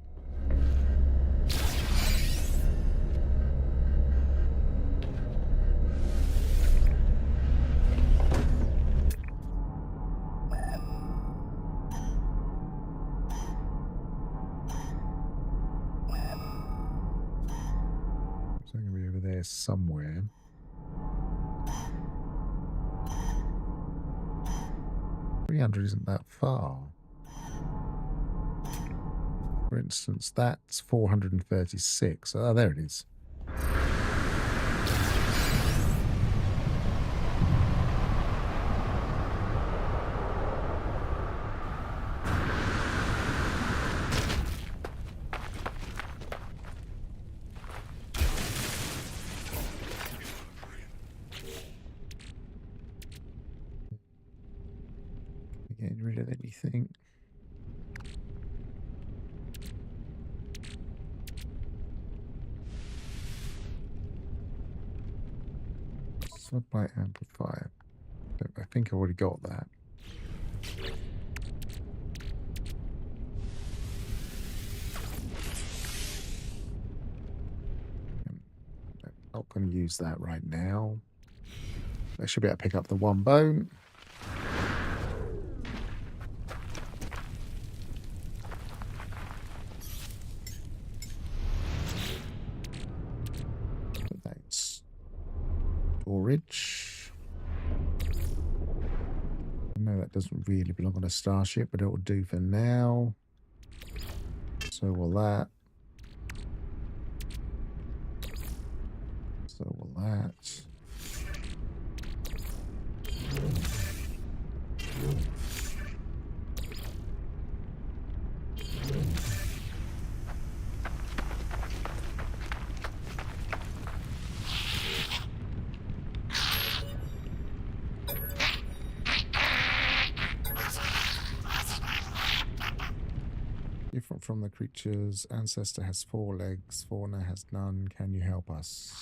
somewhere. $300 isn't that far. For instance, that's 436. Oh, there it is. Getting rid of anything. Sub-by amplifier. I think I already got that. I'm not going to use that right now. I should be able to pick up the one bone. That's storage. I know that doesn't really belong on a starship, but it will do for now. So will that. So will that. Different from the creature's ancestor has 4 legs, fauna has none. Can you help us?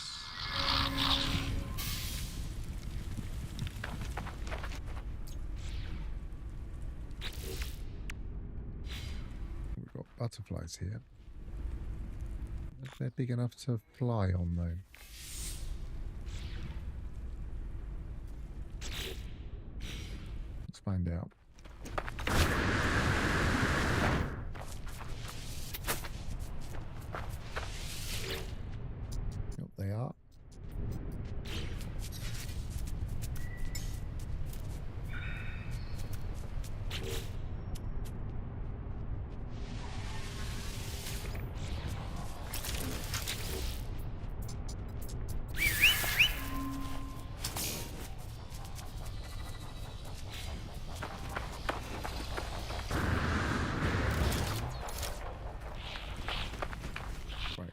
We've got butterflies here. They're big enough to fly on, though. Let's find out. Yep, they are.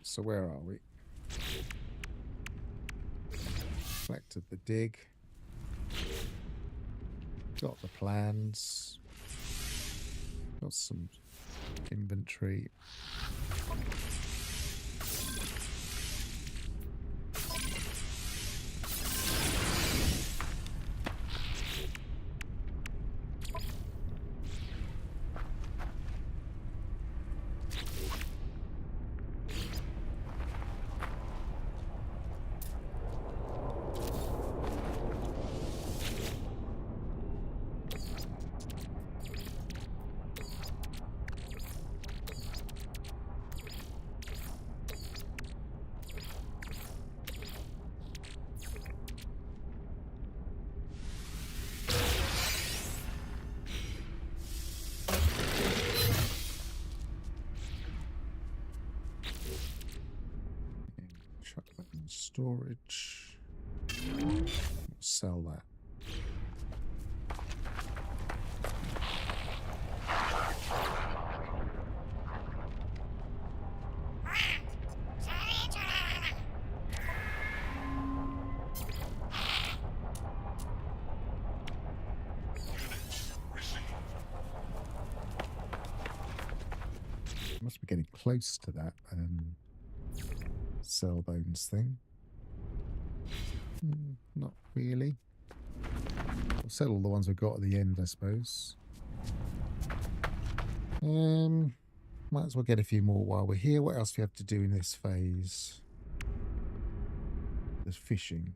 So where are we? Collected the dig. Got the plans. Got some inventory. Storage. We'll sell that. Must be getting close to that cell bones thing. Not really. We'll sell all the ones we've got at the end, I suppose. Might as well get a few more while we're here. What else do we have to do in this phase? There's fishing.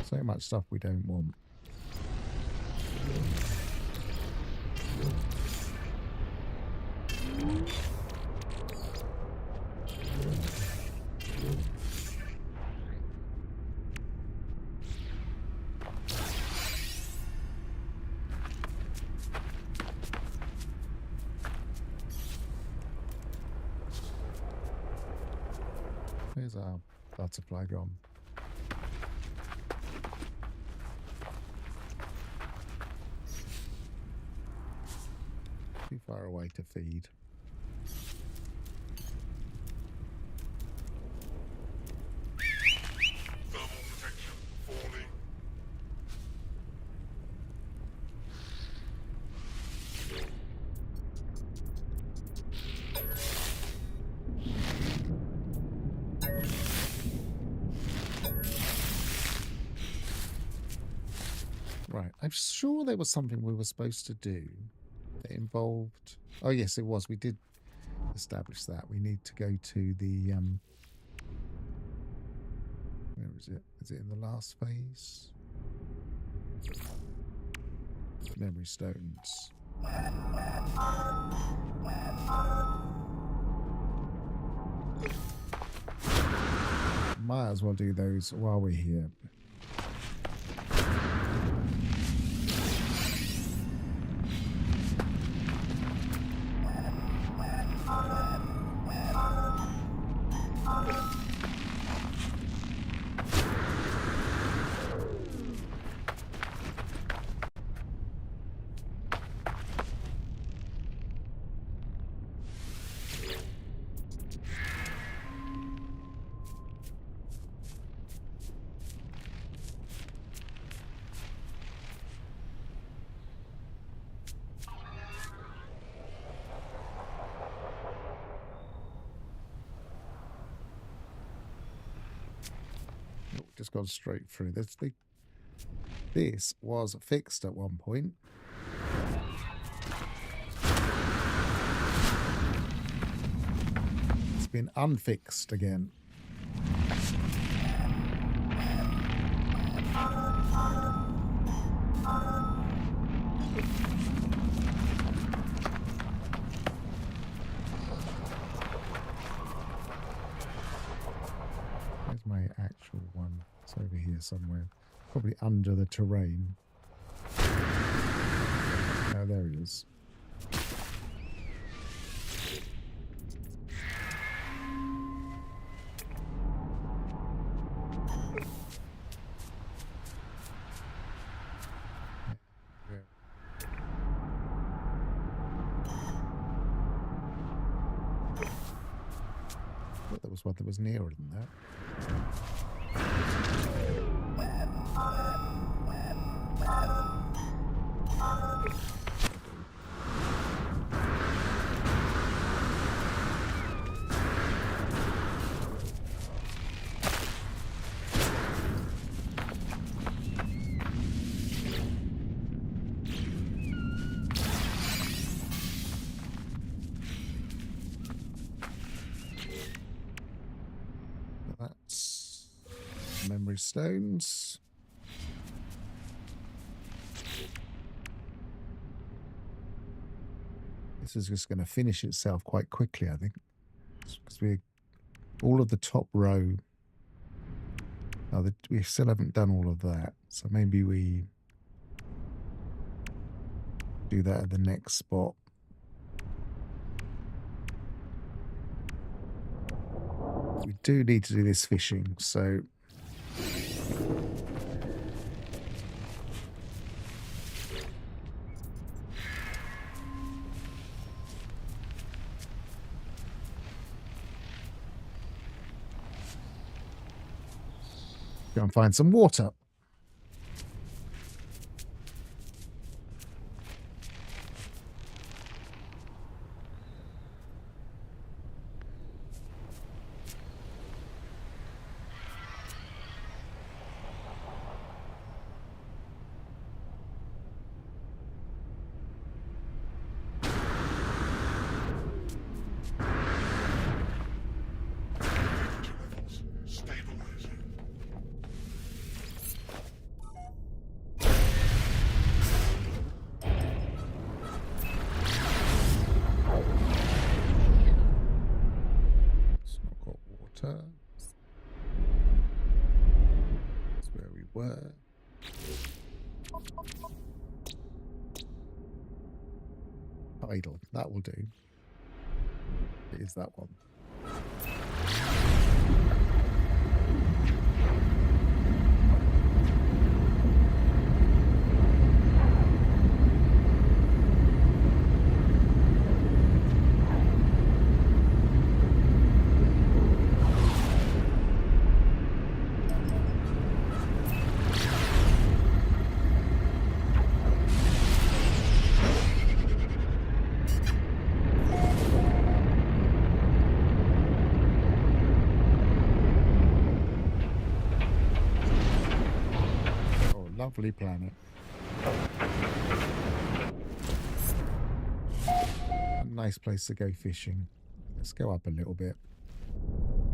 So much stuff we don't want. Where's our butterfly gone? Too far away to feed. Thermal protection falling. Right, I'm sure there was something we were supposed to do that involved... Oh yes, it was. We did establish that. We need to go to the... Where is it? Is it in the last phase? Memory stones. Might as well do those while we're here. Just gone straight through. This was fixed at one point. It's been unfixed again. Where's my actual one? It's over here somewhere. Probably under the terrain. Oh, there he is. I thought there was one that was nearer than that. That's memory stones. This is just going to finish itself quite quickly, I think, because we all of the top row. Oh, we still haven't done all of that, so maybe we do that at the next spot. We do need to do this fishing, so go and find some water. Water. That's where we were. Idle. That will do. It is that one. Lovely planet. A nice place to go fishing. Let's go up a little bit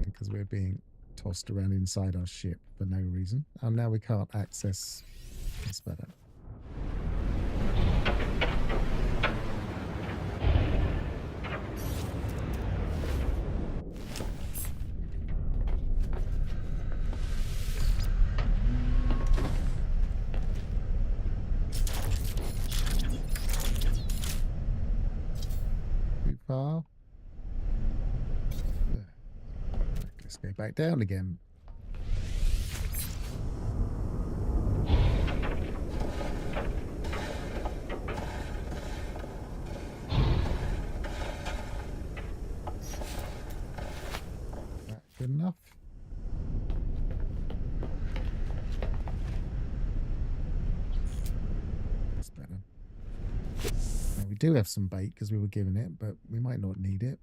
because we're being tossed around inside our ship for no reason. And now we can't access. That's better. Far. Let's go back down again. That good enough? That's better. Now we do have some bait because we were given it, but we might not need it.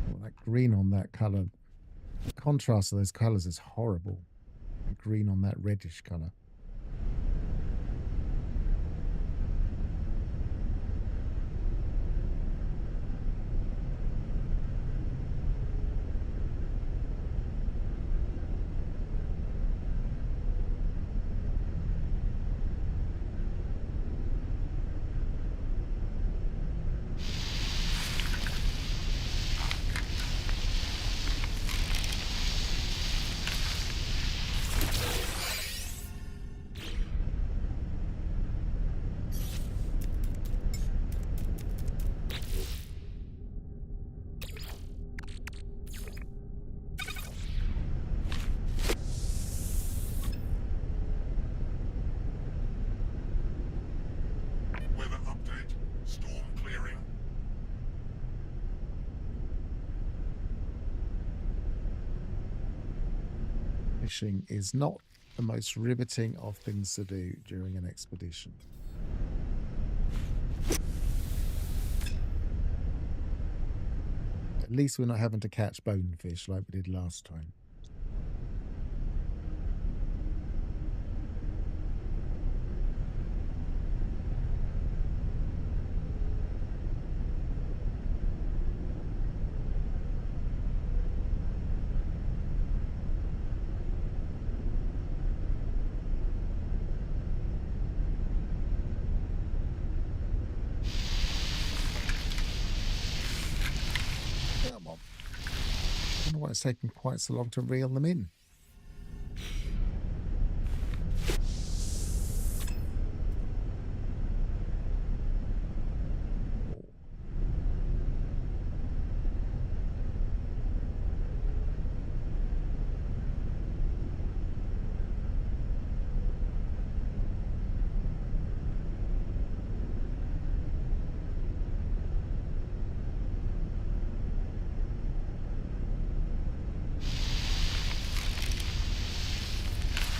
Oh, that green on that color. The contrast of those colors is horrible. The green on that reddish color. Weather update. Storm clearing. Fishing is not the most riveting of things to do during an expedition. At least we're not having to catch bonefish like we did last time. Come on. I don't know why it's taking quite so long to reel them in.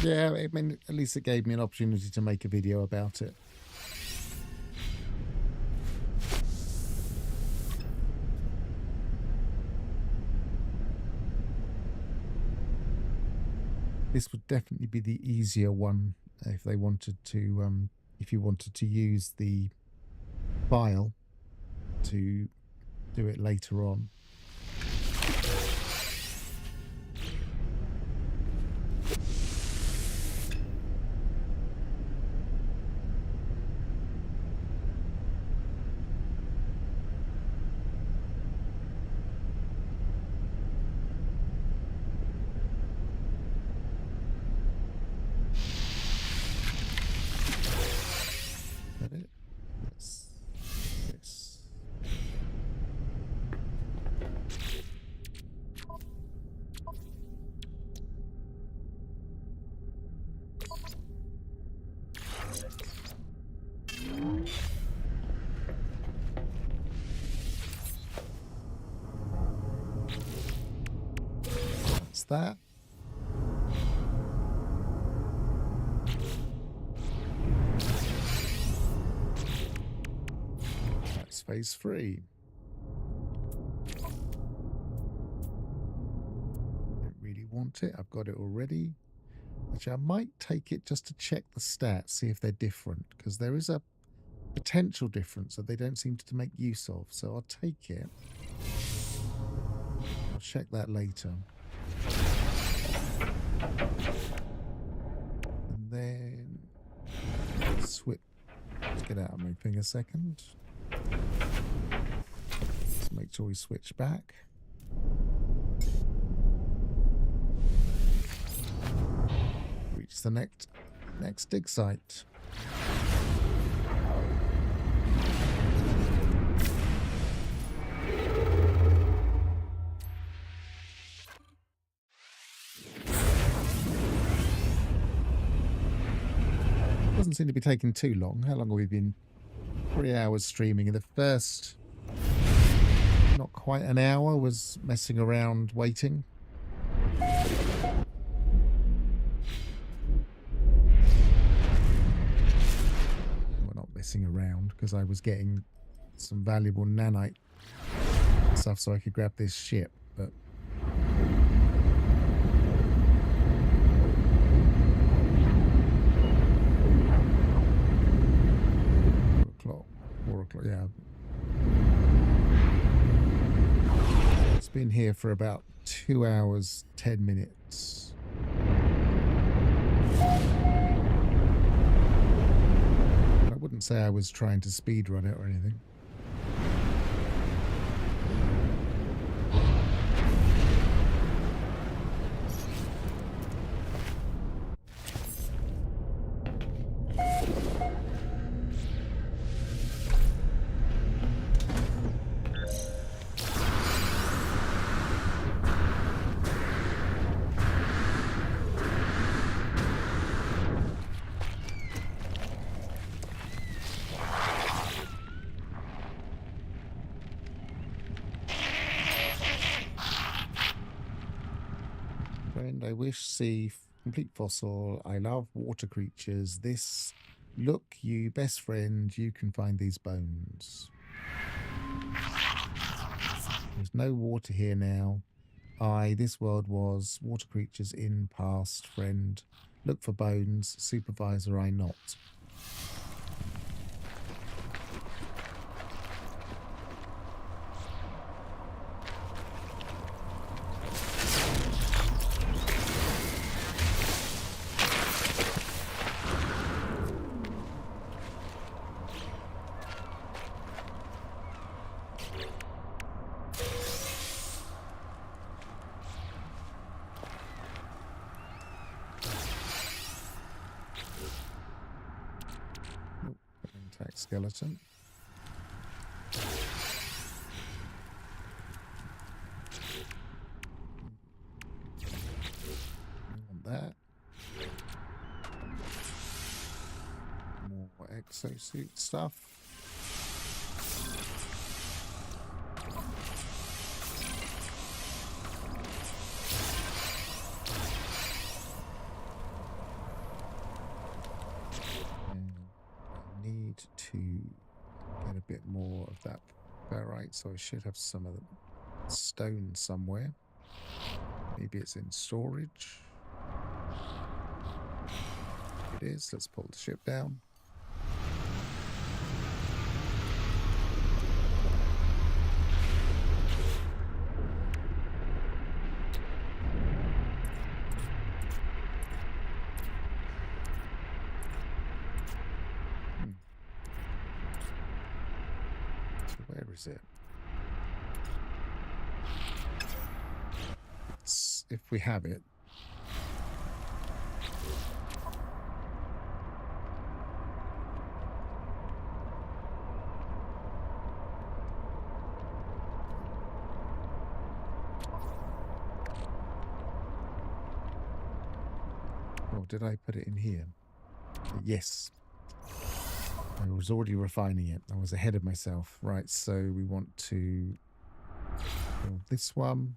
Yeah, I mean, at least it gave me an opportunity to make a video about it. This would definitely be the easier one if they wanted to if you wanted to use the file to do it later on. That's that. That's phase 3. Don't really want it. I've got it already. Actually, I might take it just to check the stats, see if they're different, because there is a potential difference that they don't seem to make use of. So I'll take it. I'll check that later. And then switch. Let's get out of my thing a second. Let's make sure we switch back. Reach the next dig site. Doesn't seem to be taking too long. How long have we been? 3 hours streaming. In the first, not quite an hour, was messing around waiting. We're not messing around because I was getting some valuable nanite stuff so I could grab this ship, but yeah. It's been here for about 2 hours, 10 minutes. I wouldn't say I was trying to speed run it or anything. Friend, I wish see complete fossil. I love water creatures. This look, you best friend, you can find these bones. There's no water here now. This world was water creatures in past, friend. Look for bones. Supervisor, I not. Skeleton. I want that. More exosuit stuff. To get a bit more of that ferrite, so I should have some of the stone somewhere. Maybe it's in storage. It is. Let's pull the ship down. Where is it? It's, if we have it. Oh, did I put it in here? Yes. I was already refining it. I was ahead of myself. Right, so we want to build this one.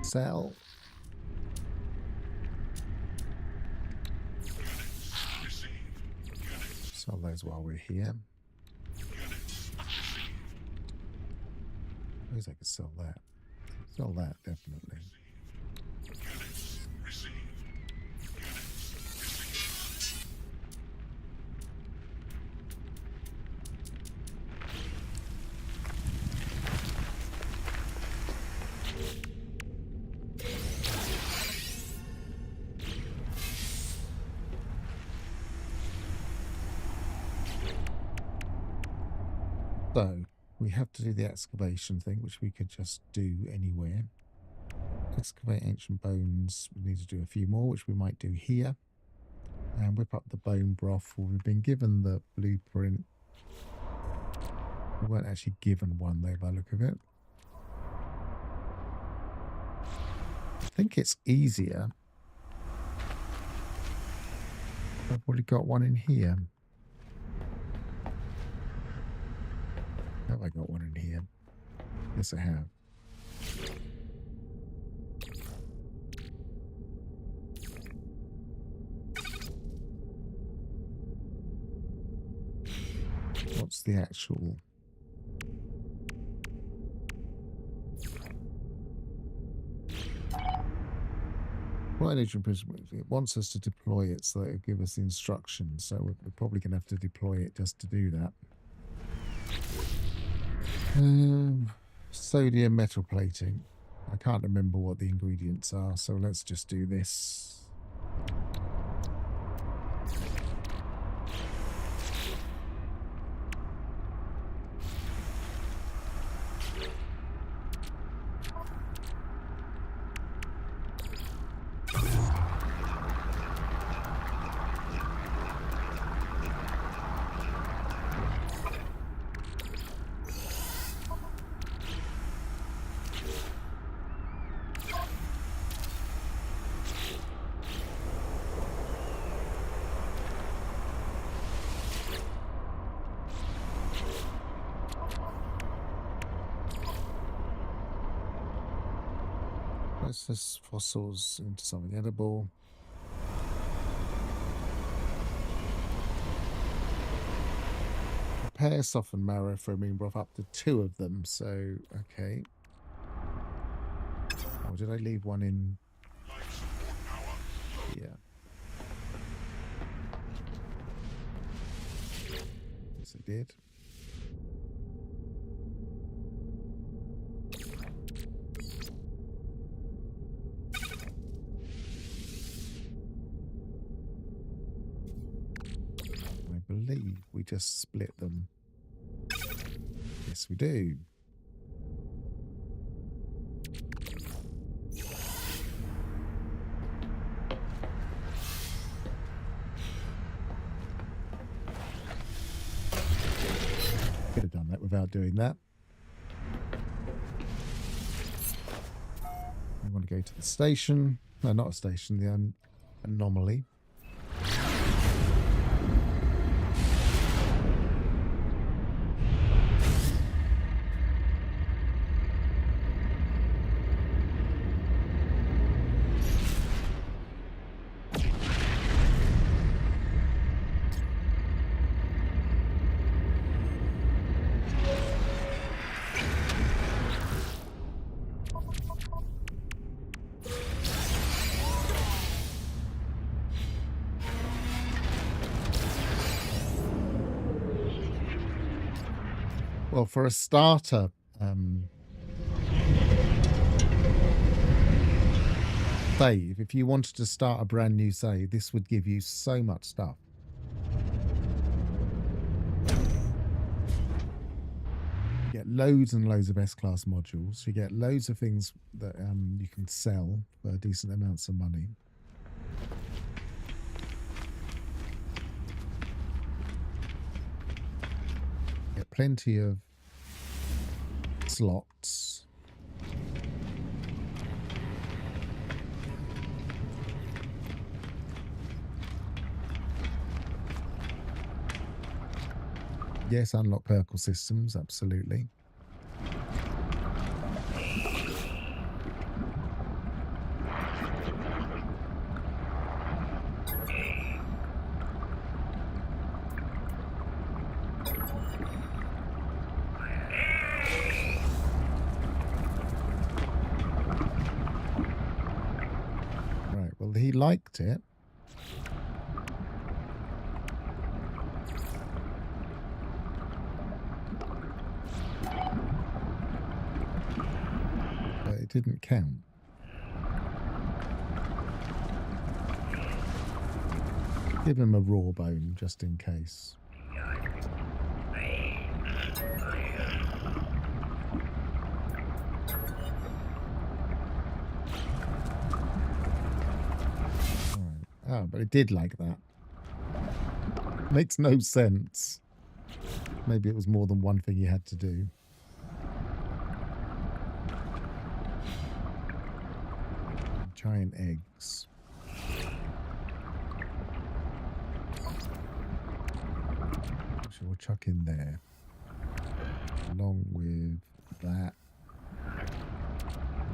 Sell. Sell those while we're here. I suppose I could sell that. Sell that, definitely. So we have to do the excavation thing, which we could just do anywhere. Excavate ancient bones. We need to do a few more, which we might do here. And whip up the bone broth. Well, we've been given the blueprint. We weren't actually given one though, by the look of it. I think it's easier. I've already got one in here. Have I got one in here? Yes, I have. What's the actual... Well, it wants us to deploy it, so it'll give us the instructions. So we're probably going to have to deploy it just to do that. Sodium metal plating. I can't remember what the ingredients are, so let's just do this. Process fossils into something edible. Prepare softened marrow for amine broth, up to 2 of them. So, okay. Oh, did I leave one in? Yeah. Yes, I did. I believe we just split them. Yes, we do. Could have done that without doing that. We want to go to the station. No, not a station, the anomaly. Well, for a starter, save, if you wanted to start a brand new save, this would give you so much stuff. You get loads and loads of S-class modules. You get loads of things that you can sell for decent amounts of money. You get plenty of slots. Yes, unlock Perkle systems, absolutely. Right, well, he liked it. It didn't count. Give him a raw bone just in case. Right. Oh, but it did like that. Makes no sense. Maybe it was more than one thing you had to do. Giant eggs. So we'll chuck in there. Along with that.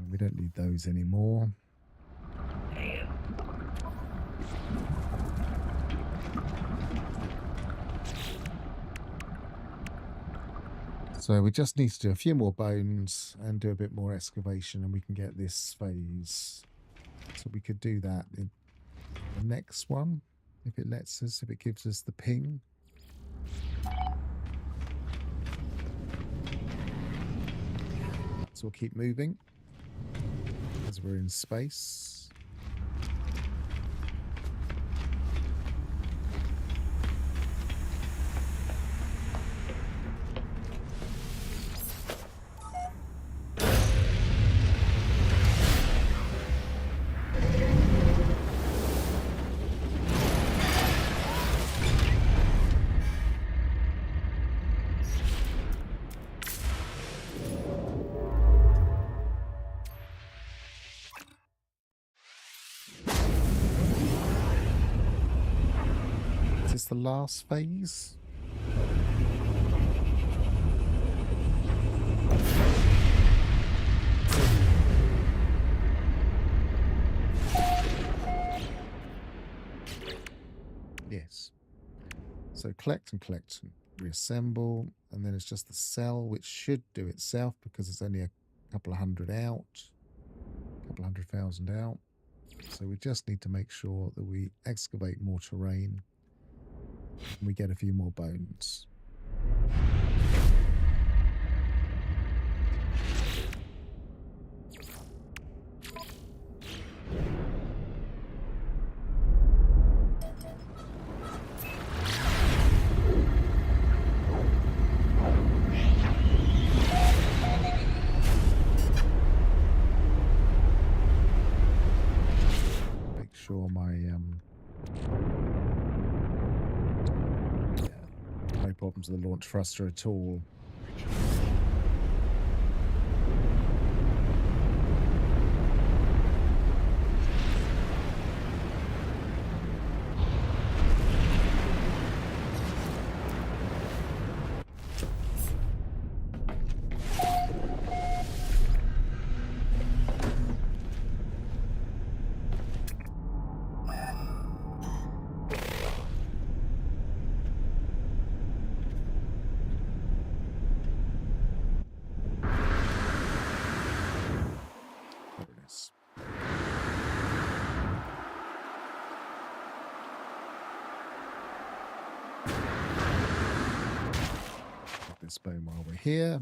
We don't need those anymore. So we just need to do a few more bones and do a bit more excavation and we can get this phase. So we could do that in the next one, if it lets us, if it gives us the ping. So we'll keep moving as we're in space. Is this the last phase? Yes. So collect and collect and reassemble, and then it's just the cell which should do itself because it's only a couple of hundred out, a couple 100,000 out. So we just need to make sure that we excavate more terrain and we get a few more bones. Sure my no problems with the launch thruster at all. this bone while we're here.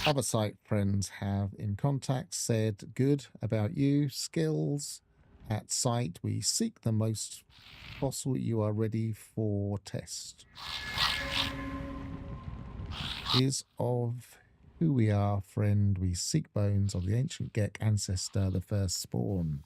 Other site friends have in contact said good about you. Skills at site. We seek the most fossil. You are ready for test. Is of who we are, friend. We seek bones of the ancient Gek ancestor, the first spawn.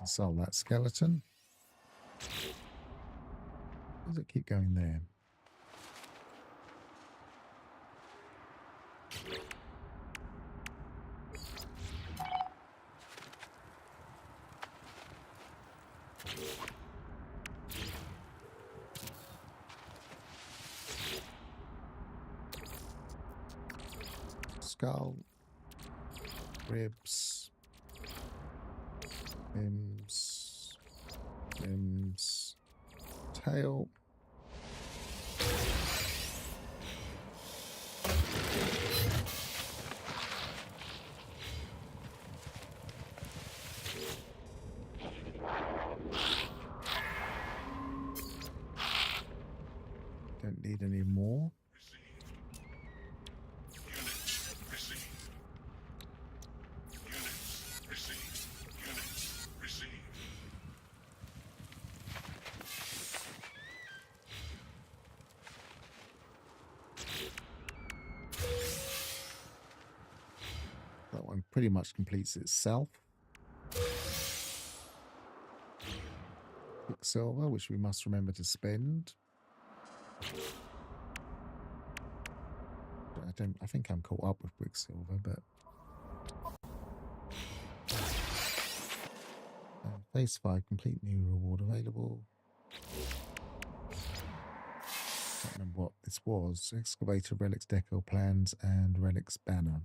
Sell that skeleton. Does it keep going there? Skull, ribs, limbs, tail. Don't need any more. That one pretty much completes itself. Quicksilver, which we must remember to spend. I think I'm caught up with Quicksilver, but phase 5, complete new reward available. Can't remember what this was. Excavator, Relics Deco plans, and Relics banner.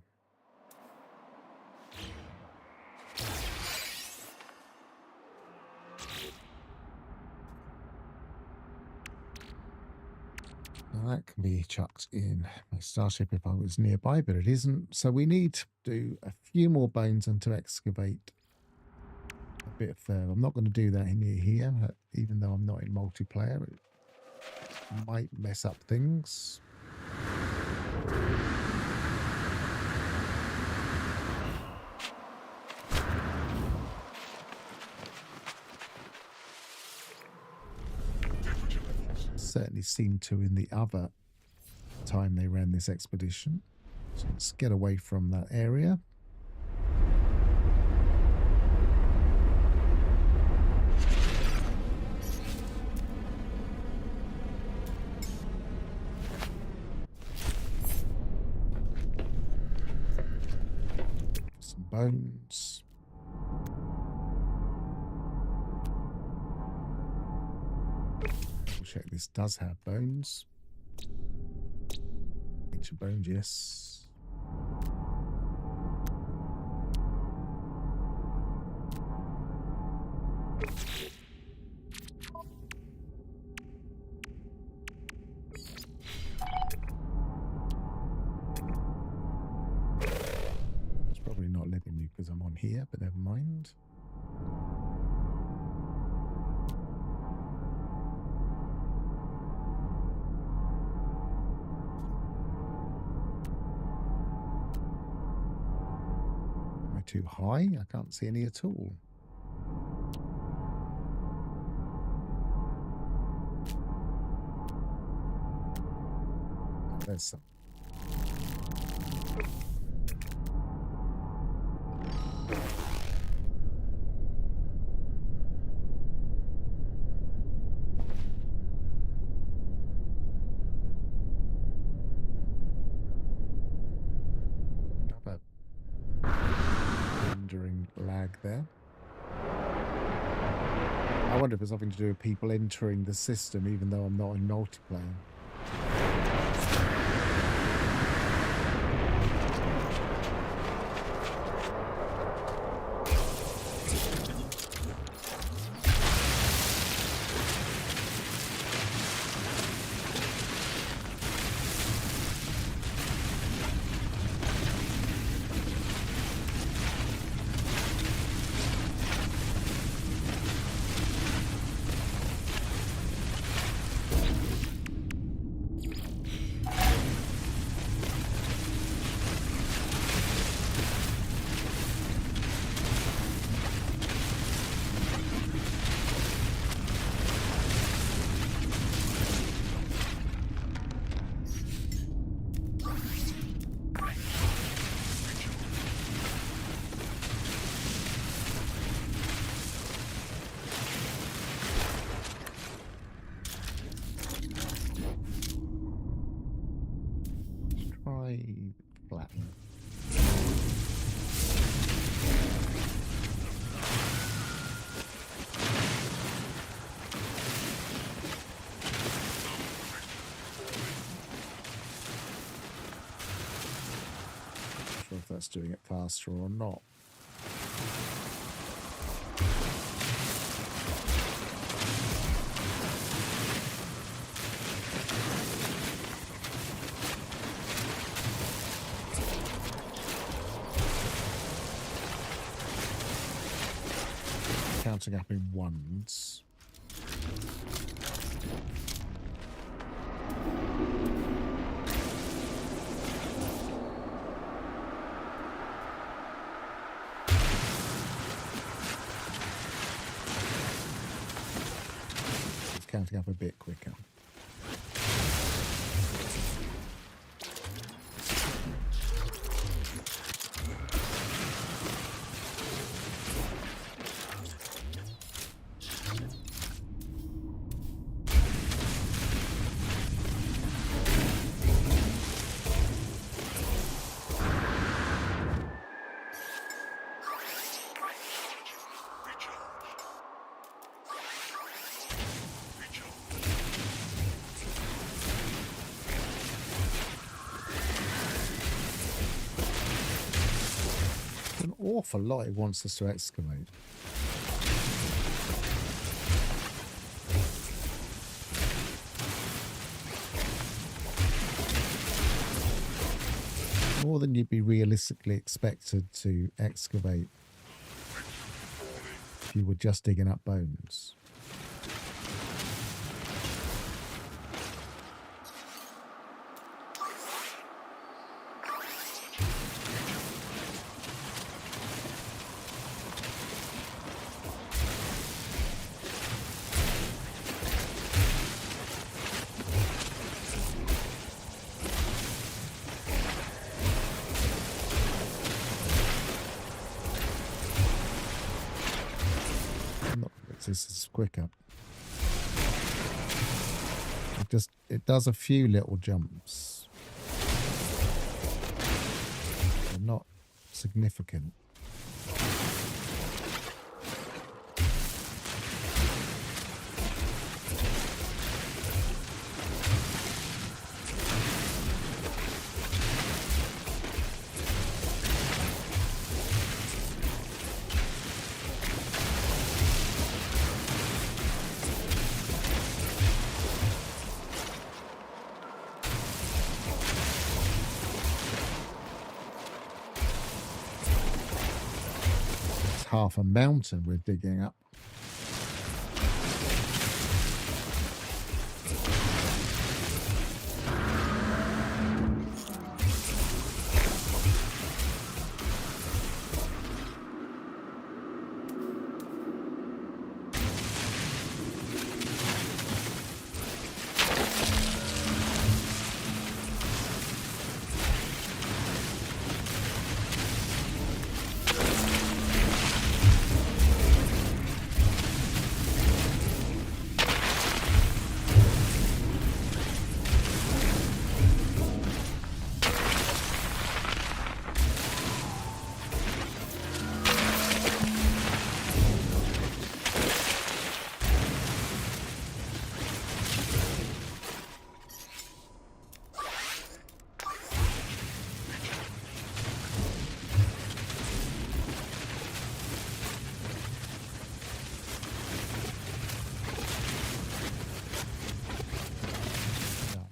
Now that can be chucked in my starship if I was nearby, but it isn't. So we need to do a few more bones and to excavate a bit further. I'm not going to do that in here, even though I'm not in multiplayer. It might mess up things. Certainly seemed to in the other time they ran this expedition. So let's get away from that area. Some bones. Check this does have bones. Ancient bones, yes. It's probably not letting me because I'm on here, but never mind. Too high? I can't see any at all. There's some. lag there. I wonder if it's something to do with people entering the system, even though I'm not in multiplayer. Flatten. Not sure if that's doing it faster or not. Counting up in ones. It's counting up a bit quicker. An awful lot it wants us to excavate. More than you'd be realistically expected to excavate if you were just digging up bones. This is quicker. It does a few little jumps. They're not significant. Half a mountain we're digging up.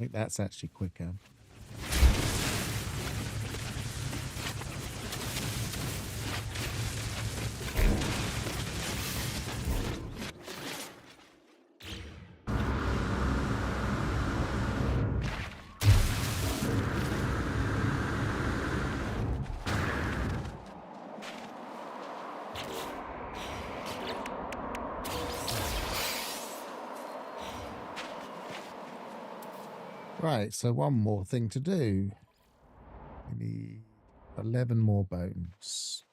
think that's actually quicker. Right, so one more thing to do. We need 11 more bones.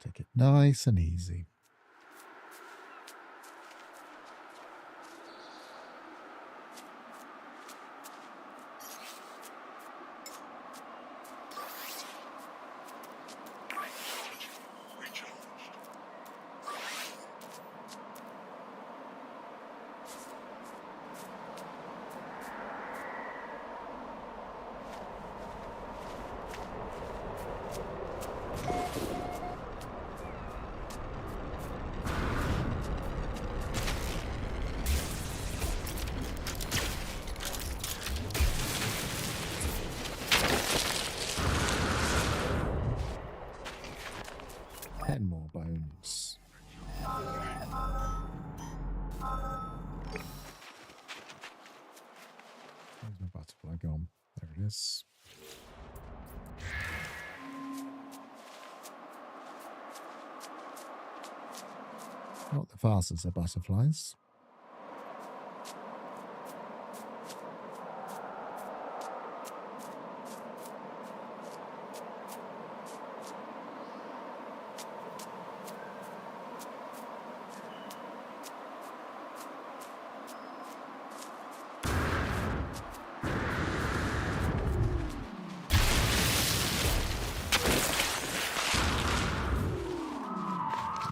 Take it nice and easy. Recharged. 10 more bones. Where's my butterfly gone? There it is. Not the fastest of butterflies.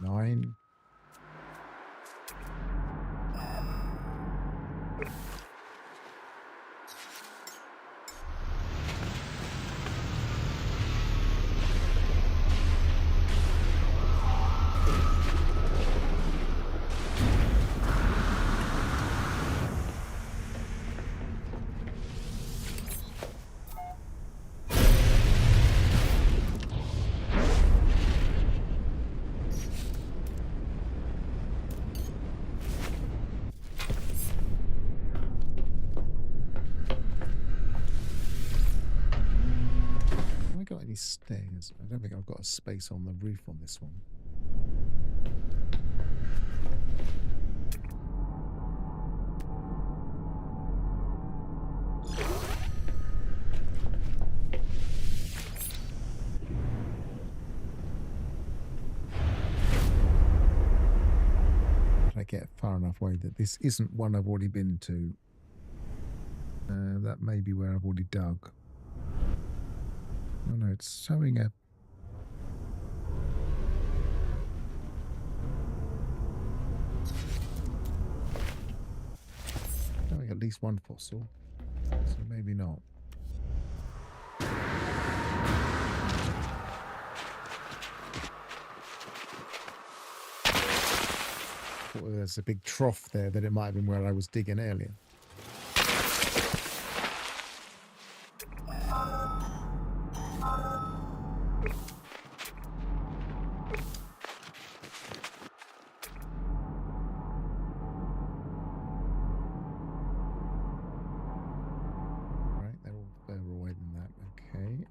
Nine. Have I got any stairs? I don't think I've got a space on the roof on this one. I get far enough away that this isn't one I've already been to. That may be where I've already dug. Oh no, it's showing a... showing at least one fossil, so maybe not. Thought there's a big trough there, that it might have been where I was digging earlier. Right, they're all further away than that. Okay.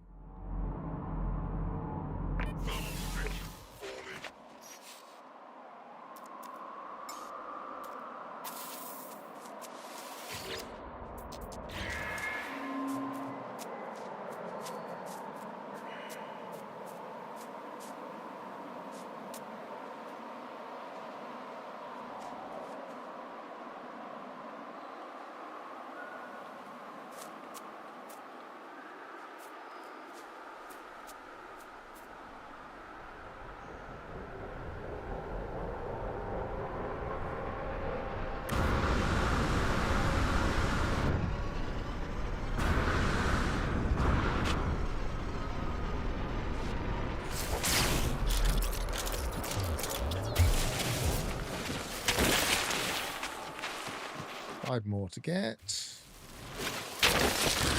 5 more to get.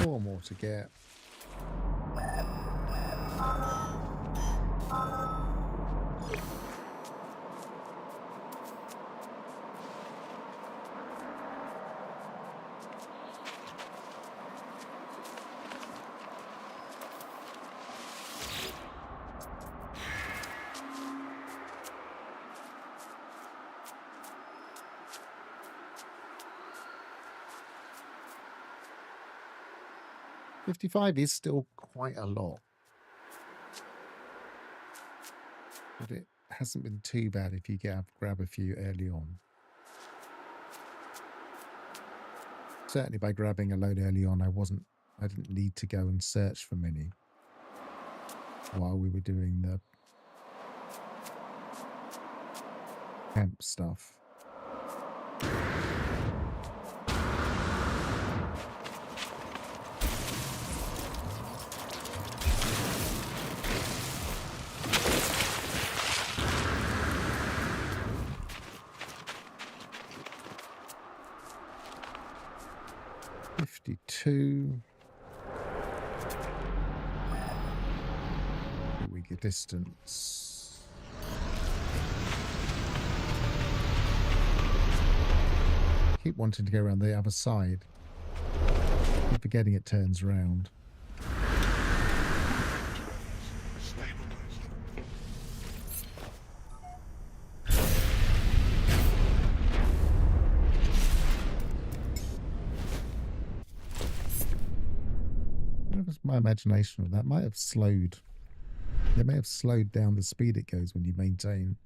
4 more to get. $55 is still quite a lot. But it hasn't been too bad if you grab a few early on. Certainly by grabbing a load early on, I didn't need to go and search for many while we were doing the camp stuff. We get distance. Keep wanting to go around the other side. Keep forgetting it turns around. Stabilized. It was my imagination of that. Might have slowed. They may have slowed down the speed it goes when you maintain.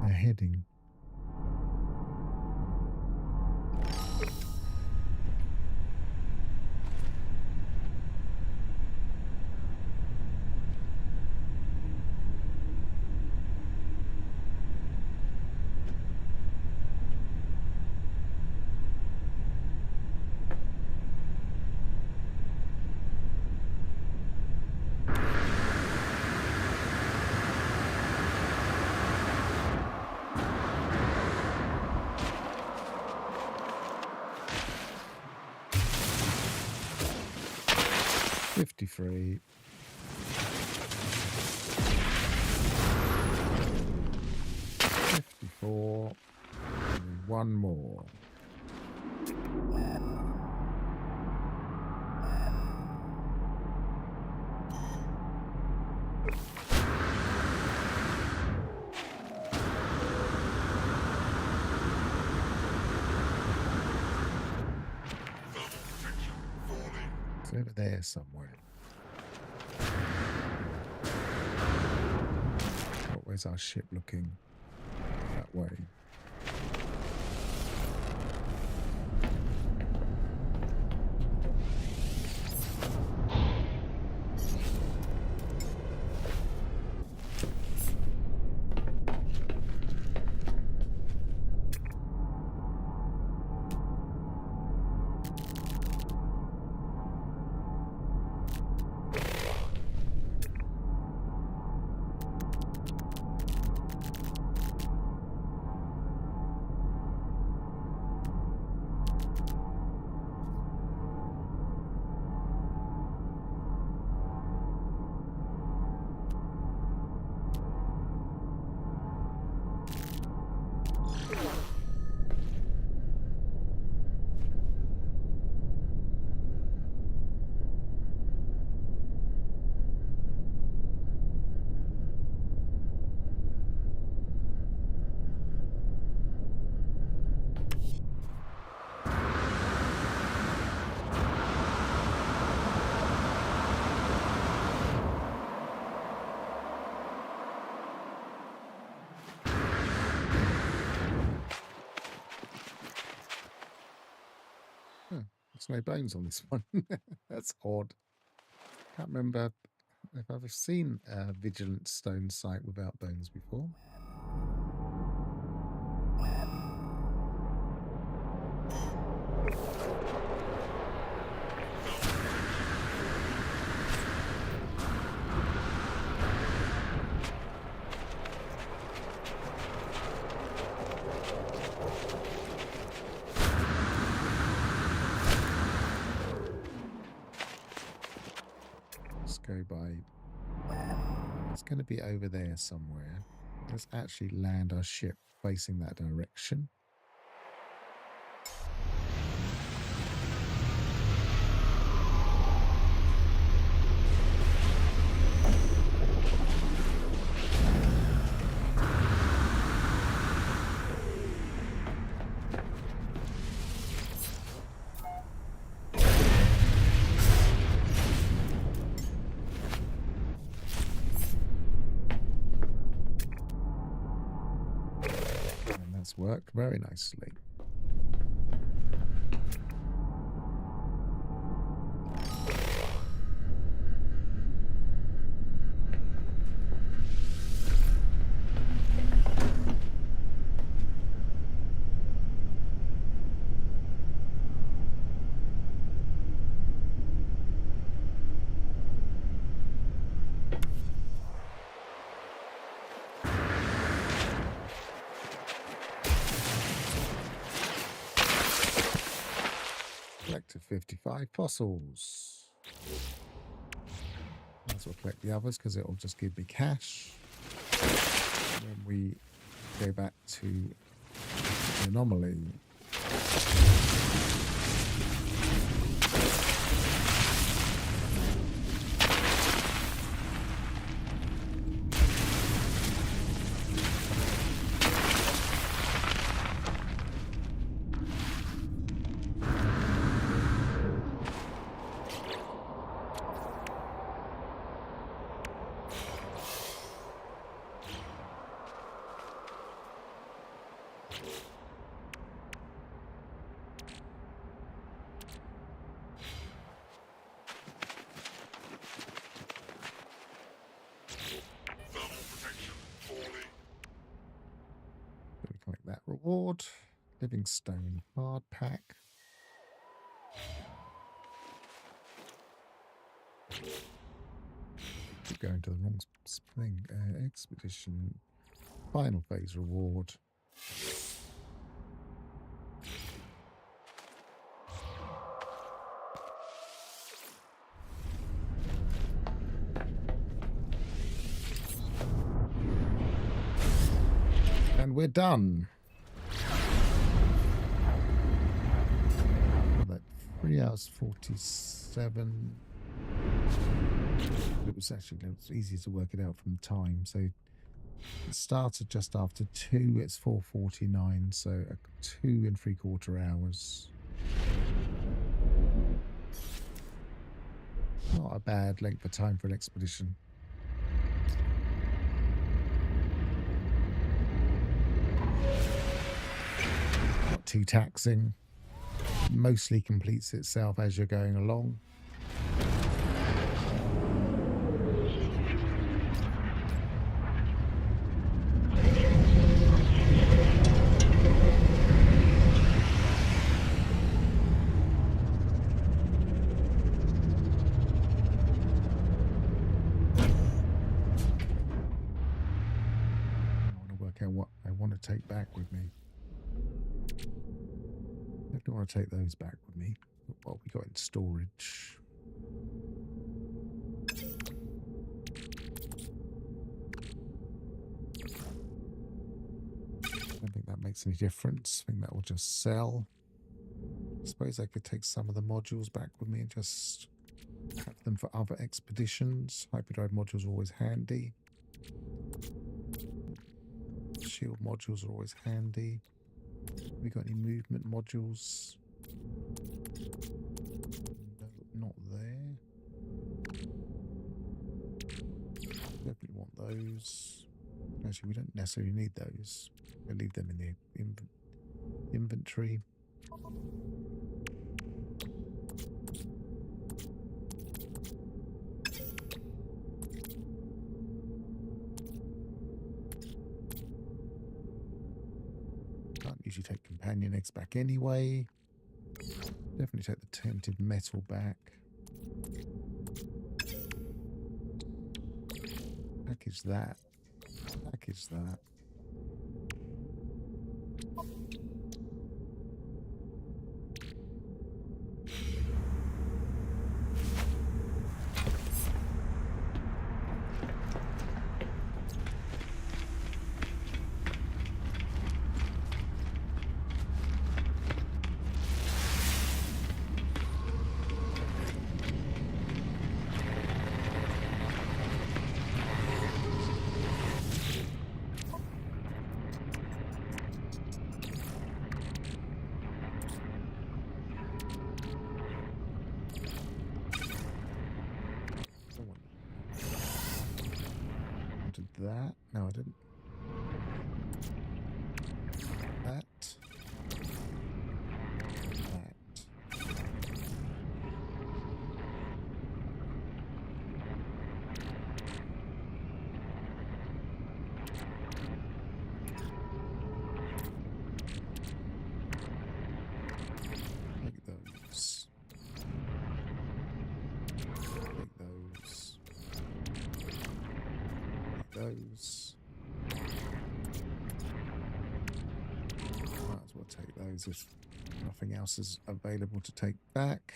A heading. $53. $54. And one more. It's over there somewhere. Oh, where's our ship looking? That way. There's no bones on this one. That's odd. Can't remember if I've ever seen a Vigilant Stone site without bones before. go by. It's going to be over there somewhere. Let's actually land our ship facing that direction. Worked very nicely. Collected 55 fossils. Might as well collect the others because it'll just give me cash. When we go back to the anomaly. Collect that reward. Living stone hard pack. Keep going to the wrong thing. Expedition. Final phase reward. And we're done. That 3 hours 47. It was easy to work it out from the time. So it started just after 2. It's 4:49. So 2 3/4 hours. Not a bad length of time for an expedition. Not too taxing. Mostly completes itself as you're going along. What I want to take back with me. I don't want to take those back with me. What we got in storage? I don't think that makes any difference. I think that will just sell. I suppose I could take some of the modules back with me and just have them for other expeditions. Hyperdrive modules are always handy. Shield modules are always handy. We got any movement modules? No, not there. Definitely want those. Actually, we don't necessarily need those. We'll leave them in the inventory. Usually take companion eggs back anyway. Definitely take the tainted metal back. Package that. Package that. that. No, I didn't. That. That. Take those. Take those. Take those. Might as well take those if nothing else is available to take back.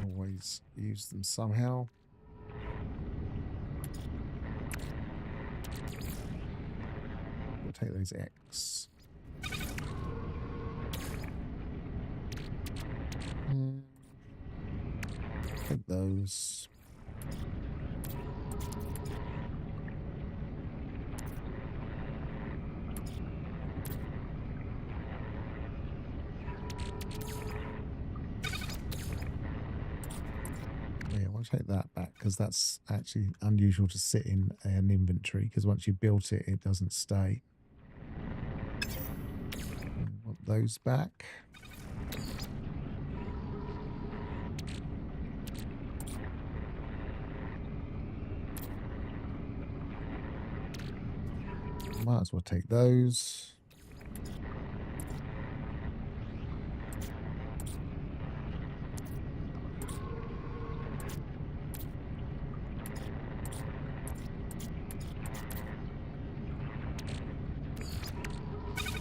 Always use them somehow. We'll take those X. Take those. Yeah, I'll take that back because that's actually unusual to sit in an inventory because once you built it, it doesn't stay. I want those back. Might as well take those.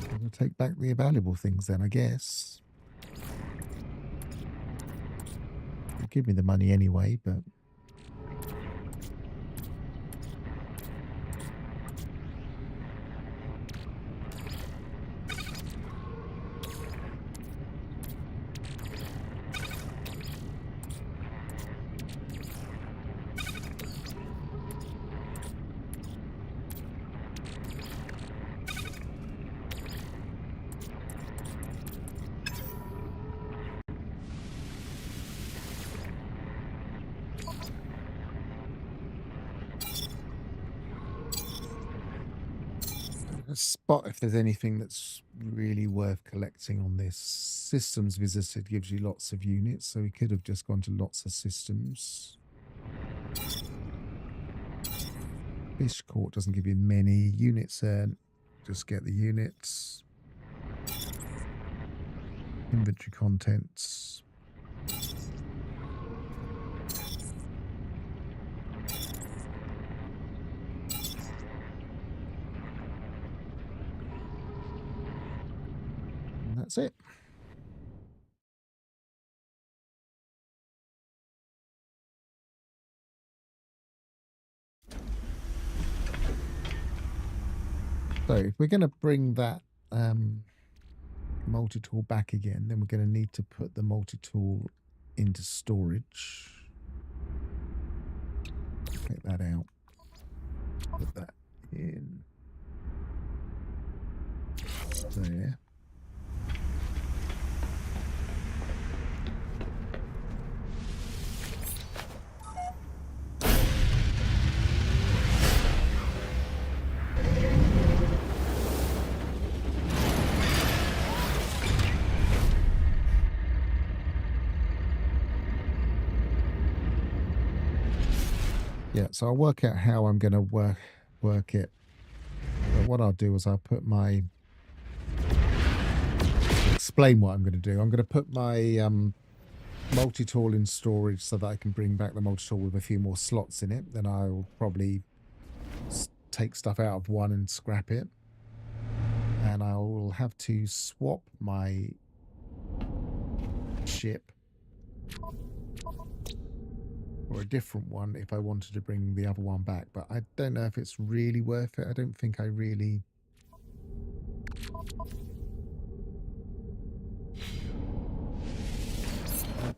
I'm going to take back the valuable things then, I guess. They'll give me the money anyway, but... spot if there's anything that's really worth collecting on this. Systems visited gives you lots of units, so we could have just gone to lots of systems. Fish court doesn't give you many units there. Just get the units. Inventory contents. That's it. So if we're going to bring that multi-tool back again, then we're going to need to put the multi-tool into storage. Take that out. Put that in there. Yeah, so I'll work out how I'm going to work it. But what I'll do is I'll put my... explain what I'm going to do. I'm going to put my multi-tool in storage so that I can bring back the multi-tool with a few more slots in it. Then I'll probably take stuff out of one and scrap it. And I will have to swap my ship or a different one if I wanted to bring the other one back, but I don't know if it's really worth it. I don't think I really... I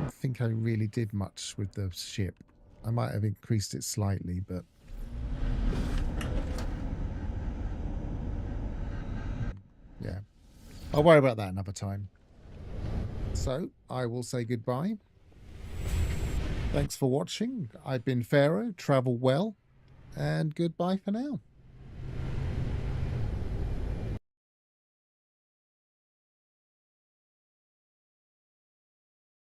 don't think I really did much with the ship. I might have increased it slightly, but... yeah. I'll worry about that another time. So, I will say goodbye. Thanks for watching. I've been Pharaoh. Travel well, and goodbye for now.